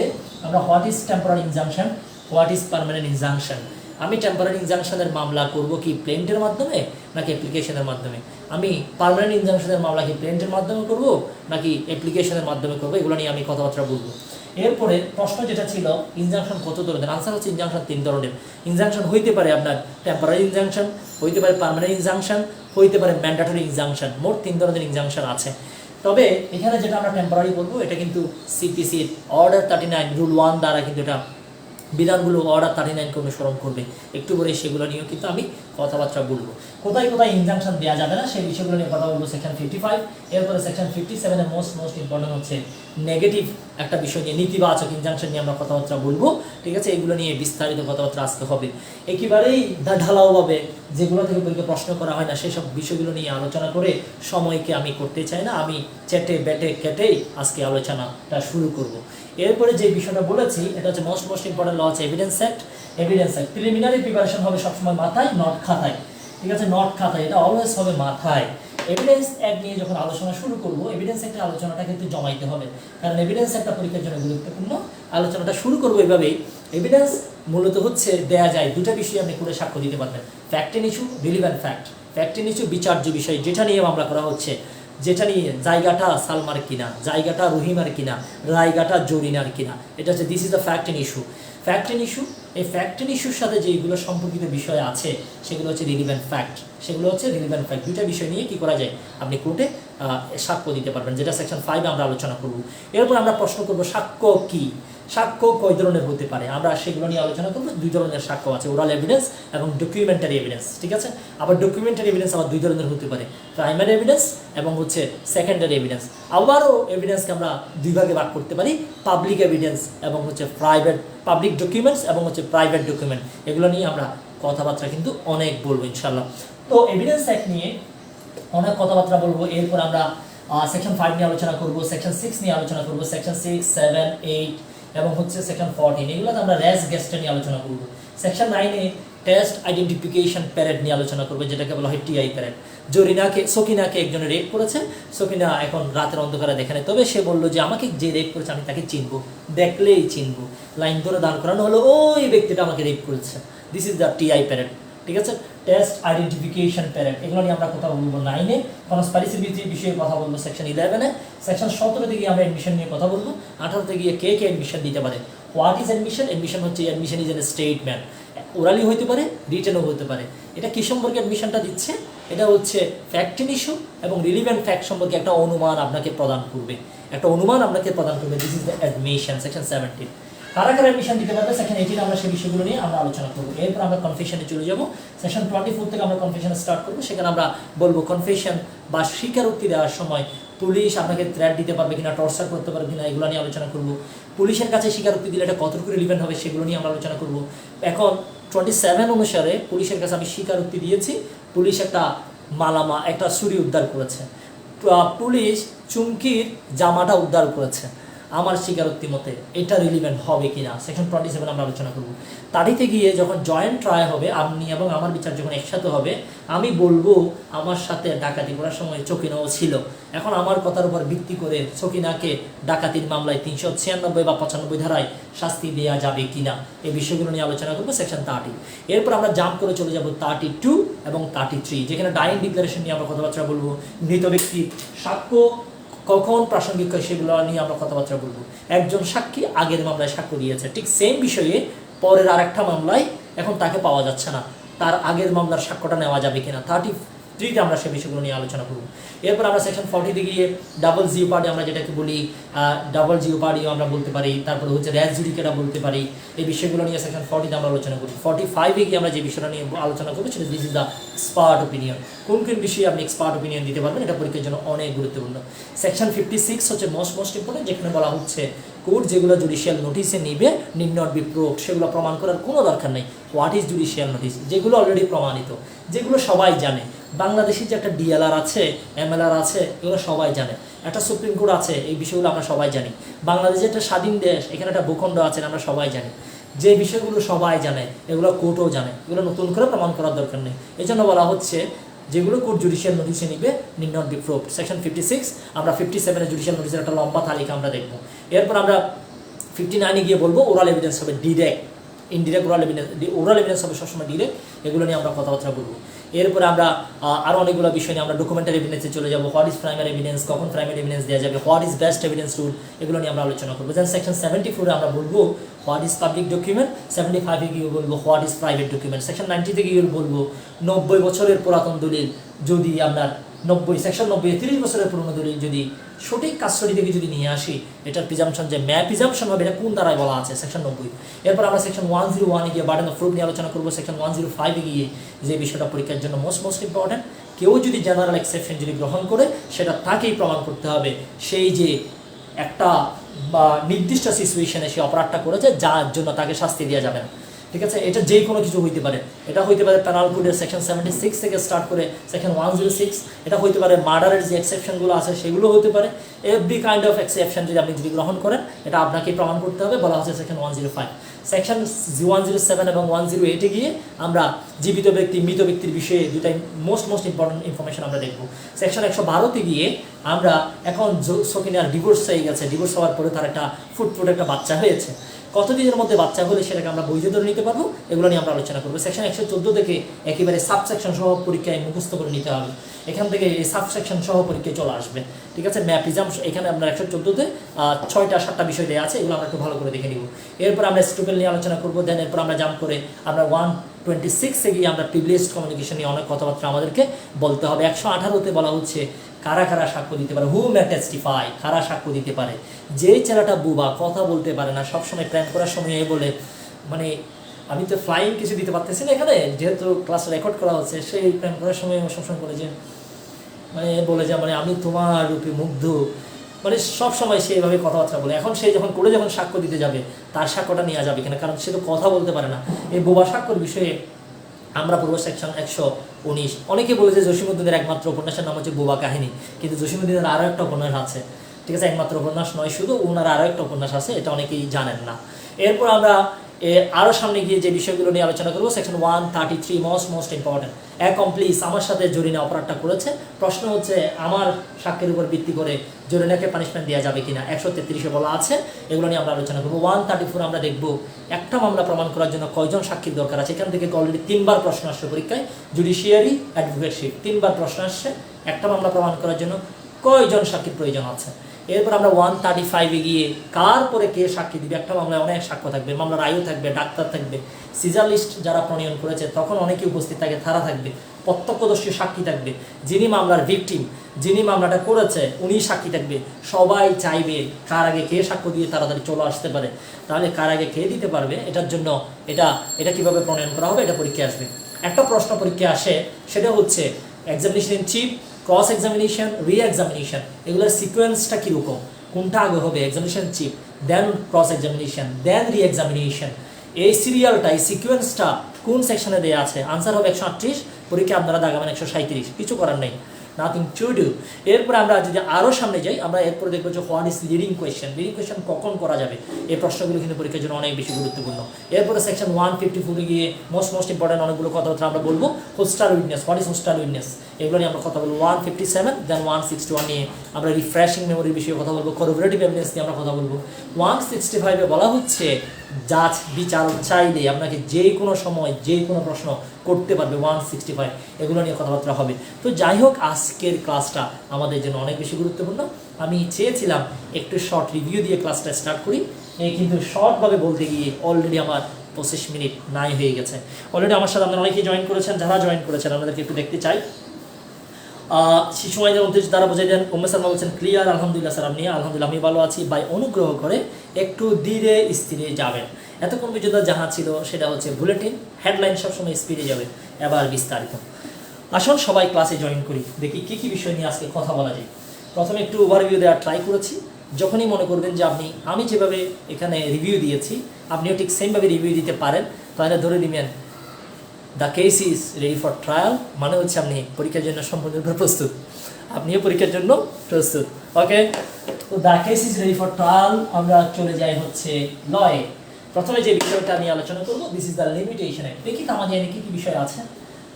আমরা what is temporary injunction, what is permanent injunction. আমি টেম্পোরারি ইনজাংশনের মামলা করব কি প্লেন্টের মাধ্যমে নাকি অ্যাপ্লিকেশনের মাধ্যমে, আমি পার্মানেন্ট ইনজাংশনের মামলা কি প্লেন্টের মাধ্যমে করব নাকি অ্যাপ্লিকেশনের মাধ্যমে করব, এগুলো নিয়ে আমি কথাবার্তা বলবো। এরপরে প্রশ্ন যেটা ছিল ইনজাংশন কত ধরনের, আনসার হচ্ছে ইনজাংশন 3 ধরনের। ইনজাংশন হইতে পারে আপনার টেম্পোরারি ইনজাংশন, হইতে পারে পার্মানেন্ট ইনজাংশন, হইতে পারে ম্যান্ডেটরি ইনজাংশন। মোট 3 ধরনের ইনজাংশন আছে। তবে এখানে যেটা আমরা টেম্পোরারি বলবো, এটা কিন্তু সিপিসির অর্ডার 39 রুল 1 দ্বারা কিন্তু এটা বিধানগুলো অর্ডার 39-কে অনুসরণ করবে। একটু পরে সেগুলো নিয়েও কিন্তু আমি কথাবার্তা বলবো। কোথায় কোথায় ইনজাংশন দেওয়া যাবে না সেই বিষয়গুলো নিয়ে কথা বলবো সেকশন 55। এরপরে সেকশন 57-এর মোস্ট ইম্পর্টেন্ট হচ্ছে নেগেটিভ একটা বিষয় নিয়ে, নেতিবাচক ইনজাংশন নিয়ে আমরা কথাবার্তা বলবো, ঠিক আছে। এগুলো নিয়ে বিস্তারিত কথাবার্তা আজকে হবে। একেবারেই ঢালাওভাবে যেগুলো থেকে পরীক্ষা প্রশ্ন করা হয় না সেসব বিষয়গুলো নিয়ে আলোচনা করে সময়কে আমি করতে চাই না, আমি চেটে বেটে কেটেই আজকে আলোচনাটা শুরু করব। এরপরে যে বিষয়টা বলেছি এটা হচ্ছে মোস্ট ইম্পর্টেন্ট ল আছে এভিডেন্স অ্যাক্ট। প্রিলিমিনারি প্রিপারেশন হবে সবসময় মাথায়, নট খাতায়, ঠিক আছে, নট খাতায়, এটা অলওয়েজ হবে মাথায়। এভিডেন্স অ্যাক্ট নিয়ে যখন আলোচনা শুরু করব, এভিডেন্স অ্যাক্টের আলোচনাটা কিন্তু জমাইতে হবে, কারণ এভিডেন্স একটা পরীক্ষার জন্য গুরুত্বপূর্ণ। আলোচনাটা শুরু করবো এভাবেই। এভিডেন্স মূলত হচ্ছে দেয়া যায় দুটা বিষয়, আপনি করে সাক্ষ্য দিতে পারবেন, fact and issue, relevant fact. Fact and issue বিচার্য বিষয়, যেটা নিয়ে মামলা করা হচ্ছে, যেটা নিয়ে জায়গাটা সালমার কিনা, জায়গাটা রহিমার কিনা, জায়গাটা জরিনার কিনা, এটা হচ্ছে this is the fact and issue. Fact and issue, এই ফ্যাক্ট এন্ড ইস্যুর সাথে যেগুলো সম্পর্কিত বিষয় আছে সেগুলো হচ্ছে রিলিভেন্ট ফ্যাক্ট, সেগুলো হচ্ছে রিলিভেন্ট ফ্যাক্ট। দুইটা বিষয় নিয়ে কি করা যায়, আপনি কোর্টে সাক্ষ্য দিতে পারবেন, যেটা সেকশন 5-এ আমরা আলোচনা করব। এরপর আমরা প্রশ্ন করব সাক্ষ্য কি, সাক্ষ্য কয় ধরনের হতে পারে, আমরা সেগুলো নিয়ে আলোচনা করবো। 2 ধরনের সাক্ষ্য আছে, ওরাল এভিডেন্স এবং ডকুমেন্টারি এভিডেন্স, ঠিক আছে। আবার ডকুমেন্টারি এভিডেন্স আবার 2 ধরনের হতে পারে, প্রাইমারি এভিডেন্স এবং হচ্ছে সেকেন্ডারি এভিডেন্স। আবারও এভিডেন্সকে আমরা 2 ভাগে ভাগ করতে পারি, পাবলিক এভিডেন্স এবং হচ্ছে প্রাইভেট, পাবলিক ডকুমেন্টস এবং হচ্ছে প্রাইভেট ডকুমেন্ট। এগুলো নিয়ে আমরা কথাবার্তা কিন্তু অনেক বলবো ইনশাল্লাহ। তো এভিডেন্স অ্যাক্ট নিয়ে অনেক কথাবার্তা বলবো। এরপর আমরা সেকশন 5 নিয়ে আলোচনা করব, সেকশন 6 নিয়ে আলোচনা করব, সেকশন 6, 7, 8 এবং হচ্ছে সেকশন 14, এগুলোতে আমরা রেস গেস্ট নিয়ে আলোচনা করব। সেকশন 9-এ টেস্ট আইডেন্টিফিকেশন প্যারেড নিয়ে আলোচনা করবে, যেটাকে বলা হয় টিআই প্যারেড। সকিনাকে একজনে রেপ করেছে, সকিনা এখন রাতের অন্ধকারে দেখে নেয়, তবে সে বললো যে আমাকে যে রেপ করেছে আমি তাকে চিনবো, দেখলেই চিনবো, লাইন ধরে দাঁড় করানো হলো ওই ব্যক্তিটা আমাকে রেপ করেছে, this is the TI parade. ঠিক আছে। টেস্ট আইডেন্টিফিকেশন প্যারেন্ট এগুলো নিয়ে আমরা কথা বলবো 9-এ, কনস্পাইরেসি বিষয়ে কথা বলবো সেকশন 11-এ, সেকশন 17 থেকে আমরা অ্যাডমিশন নিয়ে কথা বলবো, 18 থেকে কে কে অ্যাডমিশন দিতে পারে। What is admission? অ্যাডমিশন হচ্ছে admission is an statement, orally হতে পারে, রিটেনও হতে পারে। এটা কি সম্পর্কে অ্যাডমিশনটা দিচ্ছে? এটা হচ্ছে ফ্যাক্ট ইস্যু এবং রিলিভেন্ট ফ্যাক্ট সম্পর্কে একটা অনুমান আপনাকে প্রদান করবে, একটা অনুমান আপনাকে প্রদান করবে। This is the admission, section 17। কারা কারা অ্যাডমিশন দিতে পারবে সেকশন 18 আমরা সেই বিষয়গুলো নিয়ে আমরা আলোচনা করবো। এরপর আমরা কনফেশনে চলে যাব, সেকশন 24 থেকে আমরা কনফেশন স্টার্ট করবো। সেখানে আমরা বলবো কনফেশন বা স্বীকারোক্তি দেওয়ার সময় পুলিশ আপনাকে থ্রেট দিতে পারবে কিনা, টর্চার করতে পারবে কিনা, এগুলো নিয়ে আলোচনা করবো। পুলিশের কাছে স্বীকারোক্তি দিলে এটা কতটুকু রিলিভেন্ট হবে সেগুলো নিয়ে আমরা আলোচনা করবো। এখন 27 অনুসারে পুলিশের কাছে আমি স্বীকারোক্তি দিয়েছি, পুলিশ একটা একটা ছুরি উদ্ধার করেছে, পুলিশ চুমকির জামাটা উদ্ধার করেছে, আমার স্বীকারোক্তি মতে এটা রিলিভেন্ট হবে কিনা সেকশন 27 আমরা আলোচনা করব। তারিতে গিয়ে যখন জয়েন্ট ট্রায়াল হবে, আপনি এবং আমার বিচার যখন একসাথে হবে, আমি বলবো আমার সাথে ডাকাতি করার সময় চকিনাও ছিল। এখন আমার কথার উপর ভিত্তি করে চকিনাকে ডাকাতির মামলায় 396 বা 95 ধারায় শাস্তি দেওয়া যাবে কিনা এই বিষয়গুলো নিয়ে আলোচনা করবো সেকশন 30। এরপর আমরা জাম্প করে চলে যাব 32 এবং 33, যেখানে ডাইং ডিক্লারেশন নিয়ে আমরা কথাবার্তা বলবো, মৃত ব্যক্তির সাক্ষ্য কখন প্রাসঙ্গিক হয় সেগুলো নিয়ে আমরা কথাবার্তা বলবো। একজন সাক্ষী আগের মামলায় সাক্ষ্য দিয়েছে, ঠিক সেম বিষয়ে পরের আরেকটা মামলায় এখন তাকে পাওয়া যাচ্ছে না, তার আগের মামলার সাক্ষ্যটা নেওয়া যাবে কিনা 33-তে আমরা সে বিষয়গুলো নিয়ে আলোচনা করব। এরপর আমরা সেকশন 40-তে গিয়ে ডাবল জিওপার্ডি আমরা যেটাকে বলি, ডাবল জিওপার্ডিও আমরা বলতে পারি, তারপরে হচ্ছে র্যাস জুডিকেটা বলতে পারি, এই বিষয়গুলো নিয়ে সেকশন 40-তে আমরা আলোচনা করি। 45-এ গিয়ে আমরা যে বিষয়টা নিয়ে আলোচনা করবো সেটা this is the expert opinion, কোন কোন বিষয়ে আপনি এক্সপার্ট ওপিনিয়ন দিতে পারবেন, এটা পরীক্ষার জন্য অনেক গুরুত্বপূর্ণ। সেকশন 56 হচ্ছে মোস্ট ইম্পর্টেন্ট, যেখানে বলা হচ্ছে কোর্ট যেগুলো জুডিশিয়াল নোটিসে নিবে নিড নট বি প্রুভড, সেগুলো প্রমাণ করার কোনো দরকার নেই। What is judicial notice? যেগুলো অলরেডি প্রমাণিত, যেগুলো সবাই জানে। বাংলাদেশের যে একটা ডিএলআর আছে, এমএলআর আছে, এগুলো সবাই জানে। একটা সুপ্রিম কোর্ট আছে, এই বিষয়গুলো আমরা সবাই জানি। বাংলাদেশ একটা স্বাধীন দেশ, এখানে একটা ভূখণ্ড আছে, আমরা সবাই জানি। যে বিষয়গুলো সবাই জানে এগুলো কোর্টও জানে, এগুলো নতুন করে প্রমাণ করার দরকার নেই। এই জন্য বলা হচ্ছে যেগুলো কোর্ট জুডিশিয়াল নোটিসে নিবে need not B proved. Section 56, আমরা 57-এ জুডিশিয়াল নোটিসের একটা লম্বা তালিকা আমরা দেখব। এরপর আমরা 59-এ গিয়ে বলবো ওরাল এভিডেন্স হবে ডিরেক্ট, ইনডিরেক্ট ওরাল এভিডেন্স হবে সবসময় ডিরেক্ট, এগুলো নিয়ে আমরা কথাবার্তা বলবো। এরপরে আমরা আরও অনেকগুলো বিষয় নিয়ে আমরা ডকুমেন্টারি এভিডেন্সে চলে যাবো। হোয়াট ইজ প্রাইমারি এভিডেন্স, কখন প্রাইমারি এভিডেন্স দেওয়া যাবে, what is best evidence rule, এগুলো নিয়ে আমরা আলোচনা করবো। দেন সেকশন 74-এ আমরা বলবো হোয়াট ইজ পাবলিক ডকুমেন্ট, 75-এ গিয়ে বলবো what is private document, section 90-তে গিয়ে বলবো 90 বছরের পুরাতন দলিল যদি আপনার সেকশন 90 30 বছরের পুরনো দলিল যদি সঠিক কাস্টডি থেকে যদি নিয়ে আসি, এটার প্রিজাম্পশন যে প্রিজাম্পশন হবে এটা কোন দ্বারায় বলা আছে সেকশন 90। এরপর আমরা সেকশন 101-এ গিয়ে বার্ডেন অফ প্রুফ নিয়ে আলোচনা করবো। সেকশন 105-এ গিয়ে যে বিষয়টা পরীক্ষার জন্য মোস্ট ইম্পর্টেন্ট, কেউ যদি জেনারেল এক্সেপশন যদি গ্রহণ করে সেটা তাকেই প্রমাণ করতে হবে সেই যে একটা নির্দিষ্ট সিচুয়েশনে সে অপরাধটা করেছে যার জন্য তাকে শাস্তি দেওয়া যাবে না। ঠিক আছে, এটা যে কোনো কিছু হইতে পারে। এটা হইতে পারে পেনাল কোডের সেকশন 76 থেকে স্টার্ট করে সেকশন 106, এটা হইতে পারে মার্ডারের যে এক্সেপশনগুলো আছে সেগুলো হতে পারে। এভরি কাইন্ড অফ এক্সেপশন যদি আপনি গ্রহণ করেন এটা আপনাকেই প্রমাণ করতে হবে, বলা হচ্ছে সেকশন 105। সেকশন 107 এবং 108-এ গিয়ে আমরা জীবিত ব্যক্তি মৃত ব্যক্তির বিষয়ে দুটাই মোস্ট ইম্পর্টেন্ট ইনফরমেশন আমরা দেখব। সেকশন 112-তে গিয়ে আমরা এখন সকিনার ডিভোর্স হয়ে গেছে, ডিভোর্স হওয়ার পরে তার একটা ফুটফুটে একটা বাচ্চা হয়েছে, কতদিনের মধ্যে বাচ্চা হলে সেটাকে আমরা বৈধ ধরে নিতে পারবো, এগুলো নিয়ে আমরা আলোচনা করবো। সেকশন 114 থেকে একেবারে সাবসেকশন সহ পরীক্ষায় মুখস্থ করে নিতে হবে, এখান থেকে এই সাবসেকশন সহ পরীক্ষায় চলে আসবে। ঠিক আছে, প্রিজাম্পশন এখানে আমরা 114-তে 6টা-7টা বিষয় দেওয়া আছে, এগুলো আমরা একটু ভালো করে দেখে নিব। এরপর আমরা স্টুপেল নিয়ে আলোচনা করবো। দেন এরপর আমরা জাম্প করে আমরা 126-এ গিয়ে আমরা প্রিভিলেজড কমিউনিকেশন নিয়ে অনেক কথাবার্তা আমাদেরকে বলতে হবে। 118-তে বলা হচ্ছে কারা কারা সাক্ষ্য দিতে পারে, হু মে টেস্টিফাই, কারা সাক্ষ্য দিতে পারে। যে ছেলেটা বুবা, কথা বলতে পারে না, সবসময় প্ল্যান করার সময় বলে মানে আমি তো ফ্লাইং কিছু দিতে পারতেছি না এখানে, যেহেতু ক্লাস রেকর্ড করা হচ্ছে, সেই প্ল্যান করার সময় সবসময় বলে যে বলে যে আমি তোমার রূপে মুগ্ধ, সব সময় সে এইভাবে কথাবার্তা বলে। এখন সে যখন সাক্ষ্য দিতে যাবে তার সাক্ষ্যটা নেওয়া যাবে কিনা, কারণ সে তো কথা বলতে পারে না। এই বোবা সাক্ষ্যর বিষয়ে আমরা পূর্ব সেকশন 119, অনেকে বলে যে জসীমউদ্দিনের একমাত্র উপন্যাসের নাম হচ্ছে বোবা কাহিনী, কিন্তু জসীমউদ্দিনের আরও একটা উপন্যাস আছে। ঠিক আছে, একমাত্র উপন্যাস নয় শুধু, ওনার আরও একটা উপন্যাস আছে, এটা অনেকেই জানেন না। এরপর আমরা আরও সামনে গিয়ে যে বিষয়গুলো নিয়ে আলোচনা করবো, সেকশন 133 মোস্ট ইম্পর্টেন্ট। অ্যাকমপ্লিস, আমার সাথে জরিনা অপরাধটা করেছে, প্রশ্ন হচ্ছে আমার সাক্ষ্যের উপর ভিত্তি করে জরিনাকে পানিশমেন্ট দেওয়া যাবে কিনা 133-এ বলা আছে, এগুলো নিয়ে আমরা আলোচনা করবো। 134 আমরা দেখবো একটা মামলা প্রমাণ করার জন্য কয়জন সাক্ষীর দরকার আছে। এখান থেকে অলরেডি 3বার প্রশ্ন আসছে পরীক্ষায়, জুডিশিয়ারি অ্যাডভোকেটশিপ 3বার প্রশ্ন আসছে, একটা মামলা প্রমাণ করার জন্য কয়জন সাক্ষীর প্রয়োজন আছে। এরপর আমরা 135-এ গিয়ে কার পরে কে সাক্ষী দিবে। একটা মামলায় অনেক সাক্ষ্য থাকবে, মামলার আয়ু থাকবে, ডাক্তার থাকবে, সিজার লিস্ট যারা প্রণয়ন করেছে তখন অনেকে উপস্থিত থাকে, তারা থাকবে, প্রত্যক্ষদর্শী সাক্ষী থাকবে, যিনি মামলার ভিকটিম, যিনি মামলাটা করেছে উনি সাক্ষী থাকবে। সবাই চাইবে কার আগে কে সাক্ষ্য দিয়ে তাড়াতাড়ি চলে আসতে পারে। তাহলে কার আগে কে দিতে পারবে, এটার জন্য এটা কিভাবে প্রণয়ন করা হবে, এটা পরীক্ষায় আসবে। একটা প্রশ্ন পরীক্ষায় আসে, সেটা হচ্ছে examination in chief, cross examination, re examination, এগুলোর সিকোয়েন্সটা কীরকম, কোনটা আগে হবে, examination chief, then cross examination, then re examination. এই সিরিয়ালটা, এই সিকোয়েন্সটা কোন সেকশনে দেওয়া আছে? আনসার হবে 138, পরীক্ষা আপনারা দাগাবেন 137, কিছু করার নেই, নাথিং টু ডু। এরপরে আমরা যদি আরও সামনে যাই, আমরা এরপরে দেখবো যে what is leading question, leading question কখন করা যাবে। এই প্রশ্নগুলো কিন্তু পরীক্ষার জন্য অনেক বেশি গুরুত্বপূর্ণ। এরপরে সেকশন 154-এ গিয়ে মোস্ট ইম্পর্টেন্ট অনেকগুলো কথাবার্তা আমরা বলবো। হোস্টাল উইটনেস, হোয়াট ইজ হোস্টাল উইটনেস, এগুলো নিয়ে আমরা কথা বলবো। 157 দেন 161 নিয়ে আমরা রিফ্রেশিং মেমোরির বিষয়ে কথা বলবো, করোবোরেটিভ এভিডেন্স নিয়ে আমরা কথা বলবো। 165-এ বলা হচ্ছে জাজ বিচারক চাইলে আপনাকে যে কোনো সময় যে কোনো প্রশ্ন করতে পারবে। 165 এগুলো নিয়ে কথাবার্তা হবে। তো যাই হোক, আজকের ক্লাসটা আমাদের জন্য অনেক বেশি গুরুত্বপূর্ণ। আমি চেয়েছিলাম একটু শর্ট রিভিউ দিয়ে ক্লাসটা স্টার্ট করি, কিন্তু শর্টভাবে বলতে গিয়ে অলরেডি আমার 25 মিনিট নাই হয়ে গেছে। অলরেডি আমার সাথে আপনারা অনেকেই জয়েন করেছেন, যারা জয়েন করেছেন আপনাদেরকে একটু দেখতে চাই। শিশু আইনের 29 দ্বারা বুঝাই দেন। উম্মে সালমা বলছেন ক্লিয়ার, আলহামদুলিল্লাহ স্যার। আপনি? আলহামদুলিল্লাহ আমি ভালো আছি ভাই, অনুগ্রহ করে একটু ধীরে স্থিরে যাবেন। এতক্ষণ পর্যন্ত যাহা ছিল সেটা হচ্ছে বুলেটিন, হেডলাইন সবসময় স্পিডে যাবে, এবার বিস্তারিত। আসুন সবাই ক্লাসে জয়েন করি, দেখি কী কী বিষয় নিয়ে আজকে কথা বলা যায়। প্রথমে একটু ওভারভিউ দেওয়ার ট্রাই করেছি। যখনই মনে করবেন যে আমি যেভাবে এখানে রিভিউ দিয়েছি আপনিও ঠিক সেমভাবে রিভিউ দিতে পারেন, তাহলে ধরে নেবেন the case is ready for trial, মানে হচ্ছে আপনি পরীক্ষার জন্য সম্পূর্ণরূপে প্রস্তুত, আপনিও পরীক্ষার জন্য প্রস্তুত। ওকে, তো the case is ready for trial. আমরা চলে যাই হচ্ছে লয়ে। প্রথমে যে বিষয়টা আমি আলোচনা করবো, this is the limitation act. দেখি তামাদি আইনে কী কী বিষয় আছে,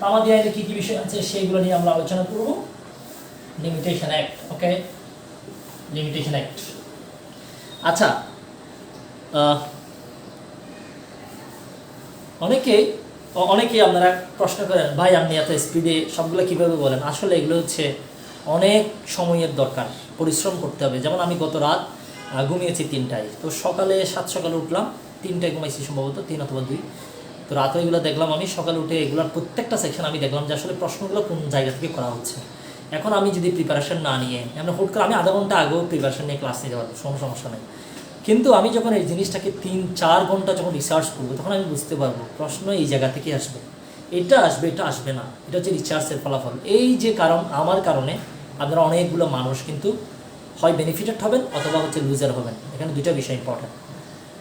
তামাদি আইনে কী কী বিষয় আছে সেইগুলো নিয়ে আমরা আলোচনা করব। লিমিটেশন অ্যাক্ট, ওকে, লিমিটেশন অ্যাক্ট। আচ্ছা, অনেকেই আপনারা প্রশ্ন করেন ভাই আপনি এত স্পিডে সবগুলো কীভাবে বলেন। আসলে এগুলো হচ্ছে অনেক সময়ের দরকার, পরিশ্রম করতে হবে। যেমন আমি গত রাত ঘুমিয়েছি 3টায়, তো সকালে সকালে উঠলাম, 3টায় ঘুমাইছি সম্ভবত, 3 অথবা 2। তো রাতে এগুলো দেখলাম, আমি সকালে উঠে এগুলোর প্রত্যেকটা সেকশন আমি দেখলাম যে আসলে প্রশ্নগুলো কোন জায়গা থেকে করা হচ্ছে। এখন আমি যদি প্রিপারেশন না নিয়ে আমরা হুট করে, আমি আধা ঘন্টা আগেও প্রিপারেশন নিয়ে ক্লাস নিতে পারবো, কোনো সমস্যা নেই। কিন্তু আমি যখন এই জিনিসটাকে 3-4 ঘন্টা যখন রিসার্চ করবো, তখন আমি বুঝতে পারবো প্রশ্ন এই জায়গা থেকে আসবে, এটা আসবে, এটা আসবে না। এটা হচ্ছে রিসার্চের ফলাফল। এই যে কারণ, আমার কারণে আপনারা অনেকগুলো মানুষ কিন্তু হয় বেনিফিটেড হবেন অথবা হচ্ছে লুজার হবেন। এখানে দুইটা বিষয় ইম্পর্টেন্ট,